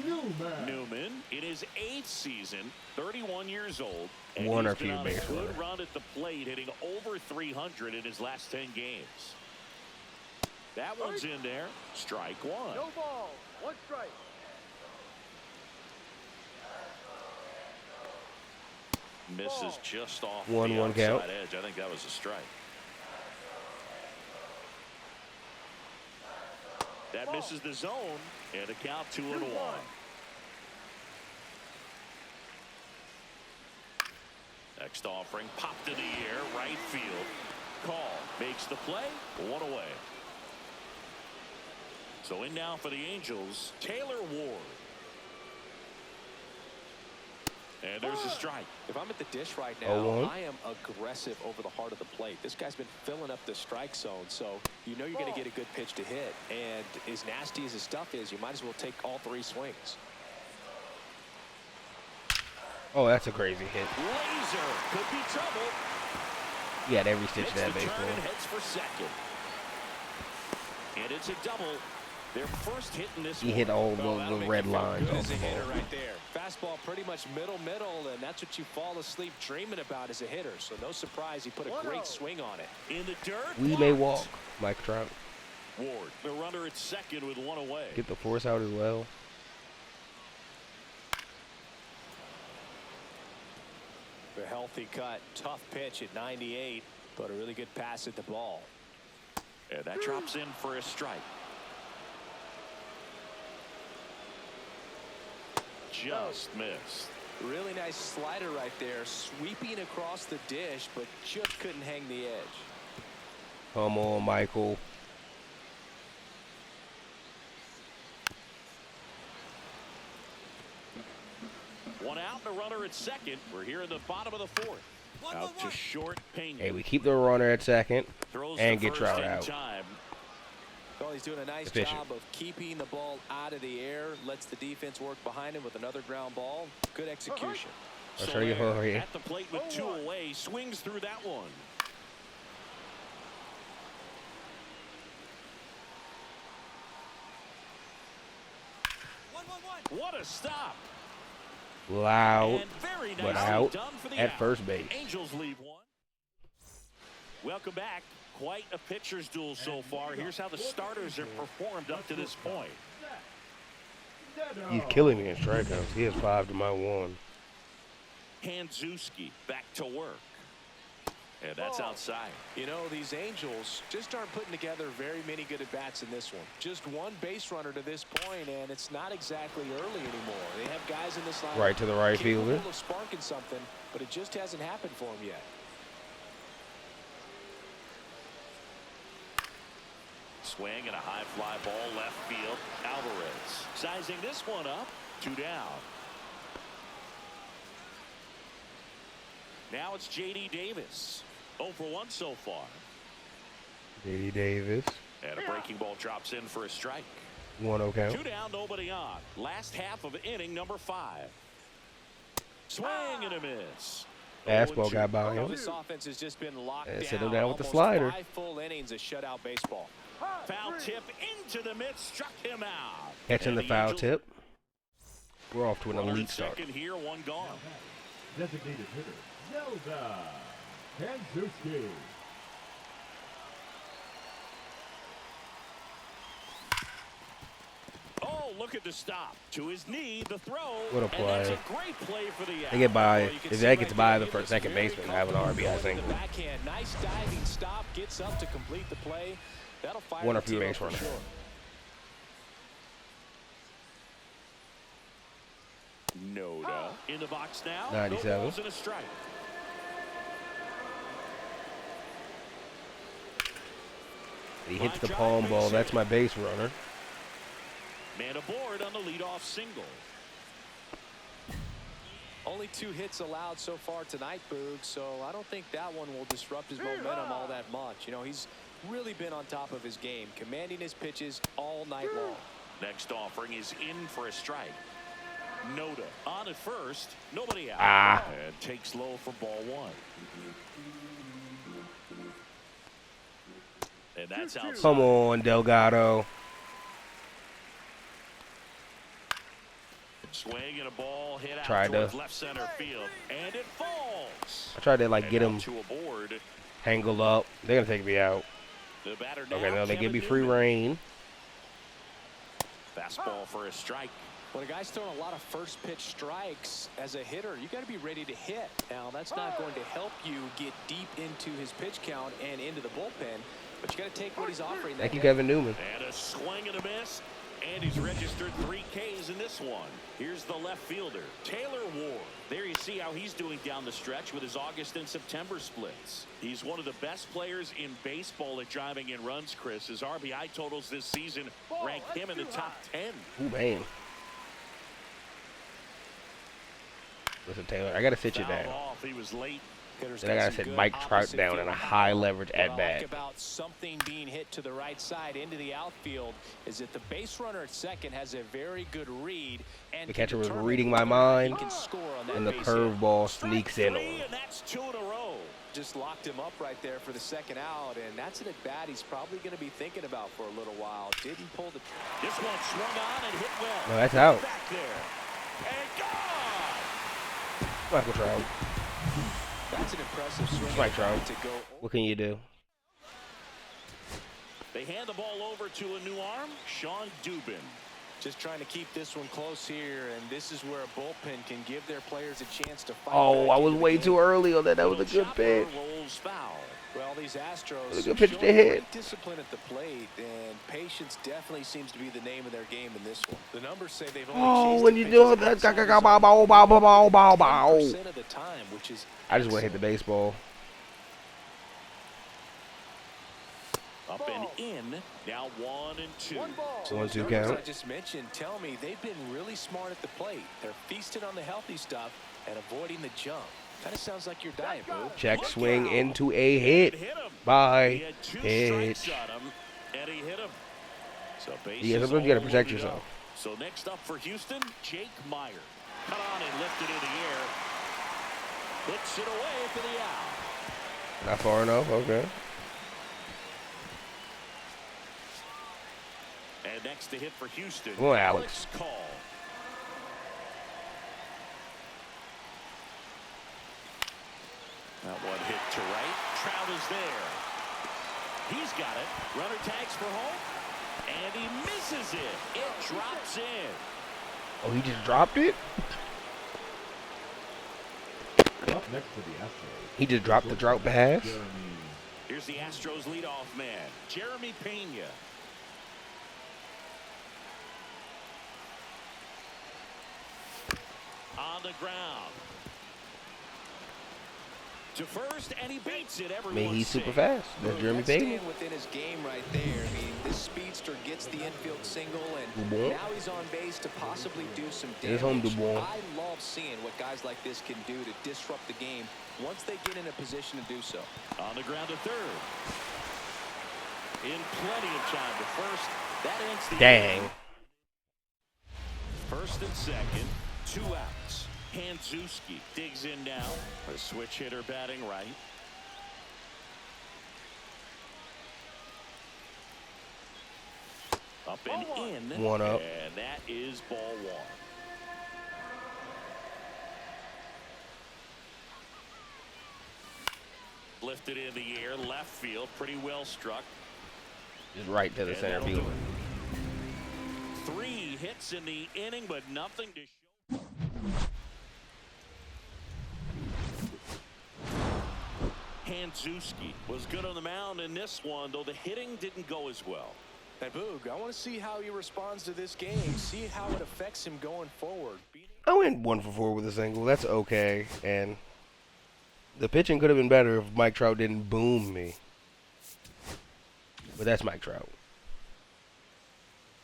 Newman. Newman in his 8th season, 31 years old. And One he's or been few on a base good runner. run at the plate, hitting over 300 in his last 10 games. That one's in there. Strike one. No ball. 1 strike. Misses just off 1-1 the outside count. edge. I think that was a strike. That misses the zone, and a count 2-1. Next offering, popped in the air, right field. Call makes the play, 1 away. So in now for the Angels, Taylor Ward. And there's a strike. If I'm at the dish right now, 0-1. I am aggressive over the heart of the plate. This guy's been filling up the strike zone, so you know you're going to get a good pitch to hit. And as nasty as his stuff is, you might as well take all 3 swings. Oh, that's a crazy hit. Laser could be trouble. He had every stitch Makes of that the turn baseball. and heads for second. And it's a double. Their first hit in this He one. hit all That'll the make red you feel lines good on as the a hitter ball. right there. Fastball pretty much middle, and that's what you fall asleep dreaming about as a hitter. So no surprise he put a great swing on it. In the dirt. We may walk, Mike Trout. Ward, the runner at second with 1 away. Get the force out as well. A healthy cut, tough pitch at 98, but a really good pass at the ball. And that drops in for a strike. Just missed. Really nice slider right there, sweeping across the dish, but just couldn't hang the edge. Come on, Michael. One out and a runner at second. We're here in the bottom of the fourth. Out to short, Pena. Hey, we keep the runner at second Throws and to get first Trout in out. time. Well, he's doing a nice Efficient. job of keeping the ball out of the air, lets the defense work behind him with another ground ball. Good execution. I'll show you Soler here. at the plate with 2 away, swings through that one. What a stop. Loud, And very but nicely out done for the at out. first base. Angels leave 1. Welcome back. Quite a pitcher's duel so far. Here's how the starters have performed up to this point. He's killing me in strikeouts. He has 5 to my 1. Hanzuski back to work. And that's outside. You know, these Angels just aren't putting together very many good at-bats in this one. Just 1 base runner to this point, and it's not exactly early anymore. They have guys in this line Right to the right fielder. capable of sparking something, but it just hasn't happened for them yet. Swing and a high fly ball left field. Alvarez sizing this one up. 2 down. Now it's J.D. Davis. 0 for 1 so far. J.D. Davis. And a breaking ball drops in for a strike. 1-0 count. 2 down, nobody on. Last half of inning number 5. Swing and a miss. Fastball got by him. This offense has just been locked And down. sit him down with the Almost slider. 5 full innings of shutout baseball. Foul tip into the mid, struck him out. Catching And the foul Angels tip. We're off to an runner elite at start. second here, 1 gone. Designated hitter, Zelda Kanzuski. Oh, look at the stop. To his knee, the throw. What a And that's play. a great play for the They get by. Well, you can If see that gets right by there, the he was second very baseman, I have an RBI comfortable throwing single. the backhand. Nice diving stop. Gets up to complete the play. That'll fire One the or few team base up for runners. sure. Noda in the box now. 97. No balls and a strike. He hits the palm ball. That's my base runner. Man aboard on the leadoff single. Only 2 hits allowed so far tonight, Boog, so I don't think that one will disrupt his momentum all that much. You know, he's really been on top of his game, commanding his pitches all night long. Next offering is in for a strike. Noda on at first. Nobody out. And takes low for ball 1. And that's outside. Come on, Delgado. Swing and a ball hit out Tried to- towards left center field. And it falls. I tried to like And get now him to a board. tangled up. They're gonna take me out. The batter now, Okay, now they give Kevin me free Newman. reign. Fastball for a strike. When a guy's throwing a lot of first pitch strikes as a hitter, you got to be ready to hit. Now, that's not going to help you get deep into his pitch count and into the bullpen, but you got to take what he's offering. Thank you, that day. Kevin Newman. And a swing and a miss. And he's registered 3 Ks in this one. Here's the left fielder, Taylor Ward. There you see how he's doing down the stretch with his August and September splits. He's one of the best players in baseball at driving in runs, Chris. His RBI totals this season rank him in the top 10. Ooh, man. Listen, Taylor, I gotta sit you Fouled down. off. He was late. Hitters Then I got gotta some sit good Mike Trout opposite down in field a high leverage What I at bat. like about something being hit to the right side into the outfield is that the base runner at second has a very good read and The can catcher was determine reading my whether mind, he can score on that and the base hit. curveball Strike sneaks in 3, on him. and that's 2 in a row. Just locked him up right there for the second out, and that's an at-bat he's probably going to be thinking about for a little while. Didn't pull the... This one swung on and hit well. No, that's out. Back there. And gone. Michael Trout. That's an impressive swing. Strike Trout. To go. What can you do? They hand the ball over to a new arm, Sean Dubin. Just trying to keep this one close here, and this is where a bullpen can give their players a chance to fight. Oh, back I was into the way game. too early on that. That was a Little good chopper pitch. rolls foul. Well, these Astros was a good pitch to showing hit. great discipline at the plate, and patience definitely seems to be the name of their game in this one. The numbers say they've only Oh, chased when the you pitches do that, outside the bow, zone bow, bow, bow, bow, bow, bow. 10% of the time, which is I just want to hit the baseball. Up and in. Now 1 and 2. So 1-2 those numbers count. I just mentioned tell me they've been really smart at the plate. They're feasting on the healthy stuff and avoiding the junk. Kind of sounds like your diet, boo. Check Look swing out. into a hit. Hit him. He Bye. had 2 Pitch. strikes on him, and he hit him. So bases Yeah, sometimes you gotta all protect loaded yourself. up. So next up for Houston, Jake Meyer. Cut on and lifted in the air. Hits it away for the out. Not far enough. Okay. And next to hit for Houston, Come on, Alex. Call. That one hit to right. Trout is there. He's got it. Runner tags for home. And he misses it. It drops in. Oh, he just dropped it? Up next to the Astros. He just dropped the drought pass? Jeremy. Here's the Astros leadoff man, Jeremy Pena. On the ground. to first, and he beats it. I mean, he's super fast. That's Jeremy Payton. Staying within his game right there. I mean, this speedster gets the infield single, and now he's on base to possibly do some damage. I love seeing what guys like this can do to disrupt the game once they get in a position to do so. On the ground to third. In plenty of time to first. That ends the Dang. inning. First and second, 2 outs. Hanzuski digs in now. A switch hitter batting right. Up and in. 1 up. And that is ball 1. Lifted in the air, left field, pretty well struck. Just right to the center field. 3 hits in the inning, but nothing to show. Hanzuski was good on the mound in this one, though the hitting didn't go as well. And Boog, I want to see how he responds to this game, see how it affects him going forward. I went 1 for 4 with a single. That's okay. And the pitching could have been better if Mike Trout didn't boom me. But that's Mike Trout.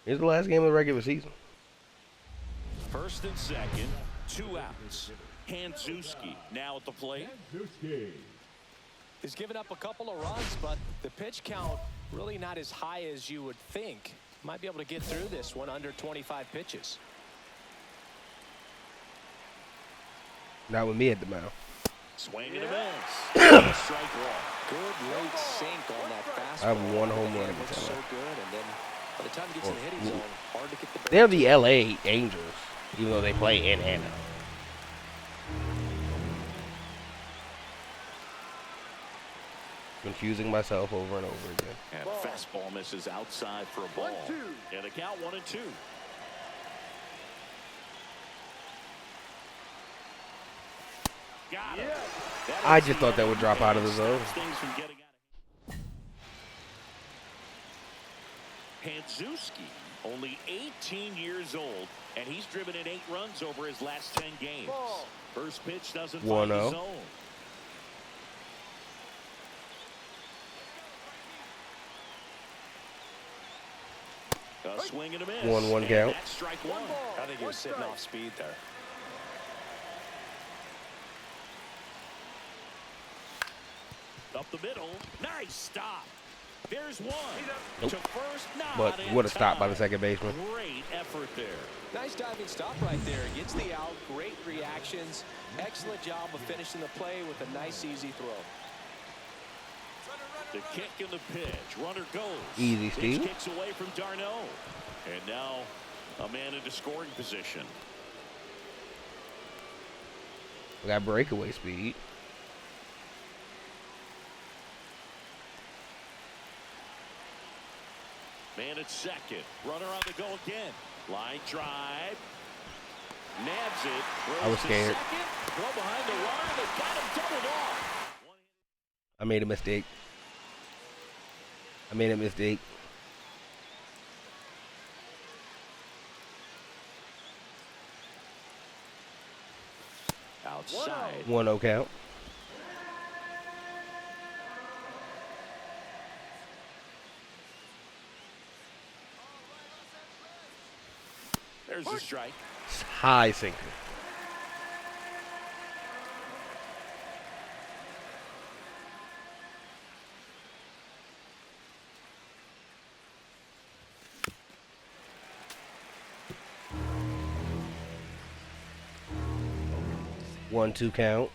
Here's the last game of the regular season. First and second, 2 outs. Hanzuski now at the plate. Hanzuski. He's given up a couple of runs, but the pitch count really not as high as you would think. Might be able to get through this one under 25 pitches. Not with me at the mound. Swing and a miss. Strike 1. Good late sink on that fastball. I have 1 home run. It looks so good, and then by the time he gets in the hitting zone, hard to get the. They're the LA Angels, even though they play in Anaheim. Confusing myself over and over again. And fastball misses outside for a ball. 1-2. And the count 1-2. Got it. I just thought that would drop out of the zone. Things from getting out of Hanzuski, only 18 years old, and he's driven in 8 runs over his last 10 games. First pitch doesn't find the 1-0. zone. A swing and a miss. 1-1 count. That's strike 1. I think he was sitting off speed there. Up the middle. Nice stop. There's 1. Nope. To first, not But in what a stop by time. the second baseman. Great effort there. Nice diving stop right there. Gets the out. Great reactions. Excellent job of finishing the play with a nice, easy throw. The kick and the pitch. Runner goes. Easy, Pitch Steve. kicks away from Darno. And now a man into scoring position. We got breakaway speed. Man at second. Runner on the go again. Line drive. Nabs it. I was Throws to scared. second. Throw behind the runner. They got him doubled off. I made a mistake. Outside. 1-0 count. There's the strike. High sinker. One, 2 count.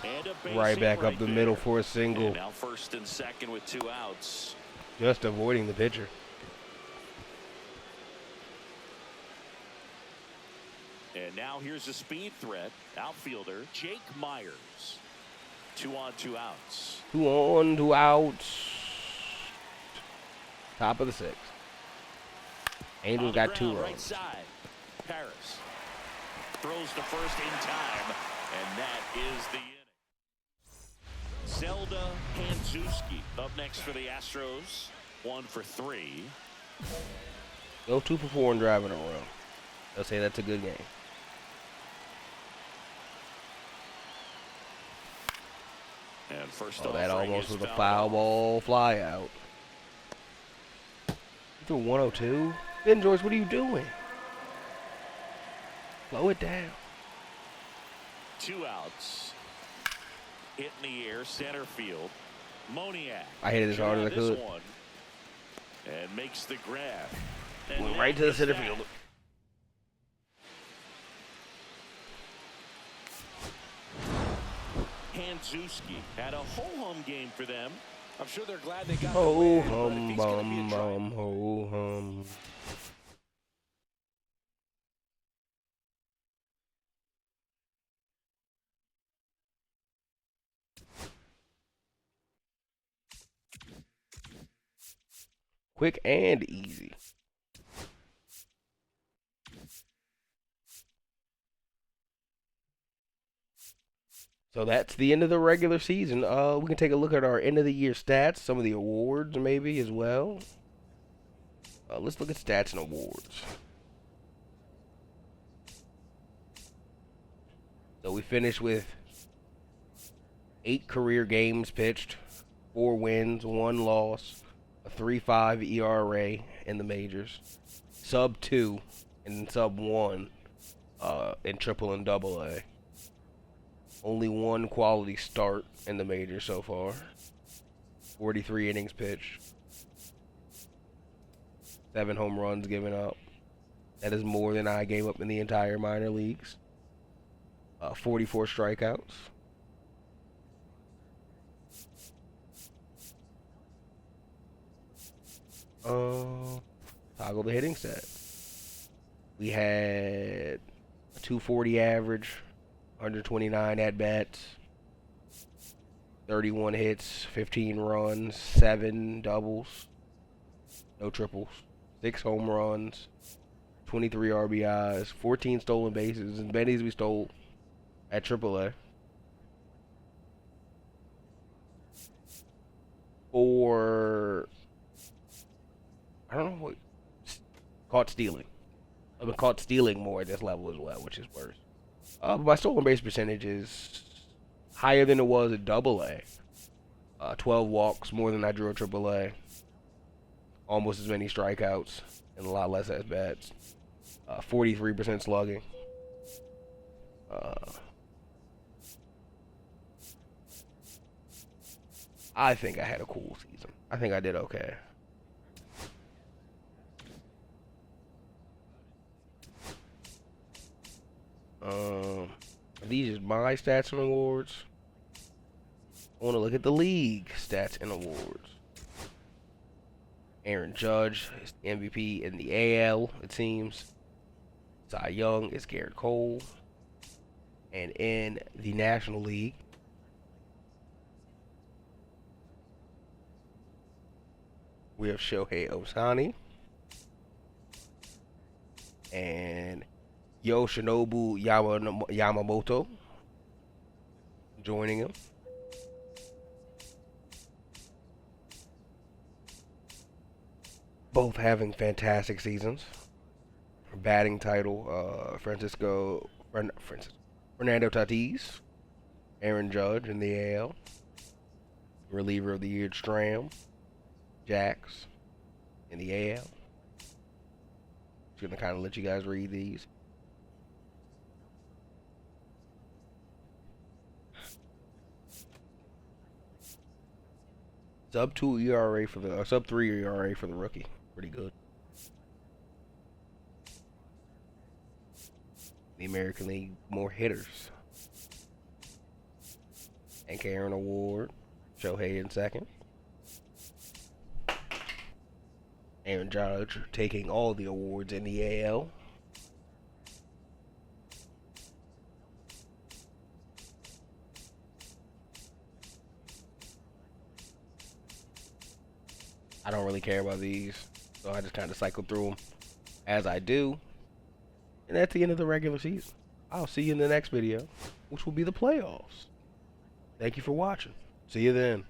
And a base Right hit back up the there. middle for a single. And now first and second with 2 outs. Just avoiding the pitcher. And now here's a speed threat. Outfielder Jake Myers. 2 on, 2 outs. 2 on, 2 outs. Top of the 6th. Angels On the got 2 ground, runs. right side. Paris throws to first in time, and that is the inning. Zelda Hanzuski up next for the Astros. 1 for 3. Go 2 for 4 and driving a run. They'll say that's a good game. And first Oh, that offering almost is was a fouled foul off. ball fly out. You threw 102? Ben Joyce, what are you doing? Slow it down. 2 outs. Hit in the air, center field. Moniak. I hit it as hard as I This could. one. And makes the grab. And Went now right to the it's center that. field. Hanzuski had a whole home game for them. I'm sure they're glad they got the Ho win, but if hum he's gonna be a bum try- bum ho hum. Quick and easy. So that's the end of the regular season. We can take a look at our end of the year stats, some of the awards maybe as well. Let's look at stats and awards. So we finished with 8 career games pitched, 4 wins, 1 loss, a 3.5 ERA in the majors, sub 2 and sub 1 in triple and double A. Only 1 quality start in the majors so far. 43 innings pitched. 7 home runs given up. That is more than I gave up in the entire minor leagues. 44 strikeouts. Toggle the hitting stats. We had a 240 average, 129 at bats, 31 hits, 15 runs, 7 doubles, no triples, 6 home runs, 23 RBIs, 14 stolen bases, as many as we stole at AAA. For I don't know what caught stealing. I've been caught stealing more at this level as well, which is worse. But my stolen base percentage is higher than it was at AA. 12 walks, more than I drew at AAA. Almost as many strikeouts and a lot less at bats. 43% slugging. I think I had a cool season. I think I did okay. These are my stats and awards. I want to look at the league stats and awards. Aaron Judge is the MVP in the AL, it seems. Cy Young is Garrett Cole. And in the National League, we have Shohei Ohtani and Yoshinobu Yamamoto joining him. Both having fantastic seasons. Batting title, Fernando Tatis, Aaron Judge in the AL. Reliever of the year, Stram, Jax in the AL. Just gonna kind of let you guys read these. Sub 2 ERA for the sub 3 ERA for the rookie. Pretty good. The American League, more hitters. Hank Aaron Award. Shohei in second. Aaron Judge taking all the awards in the AL. I don't really care about these, so I just kind of cycle through them as I do. And that's the end of the regular season. I'll see you in the next video, which will be the playoffs. Thank you for watching. See you then.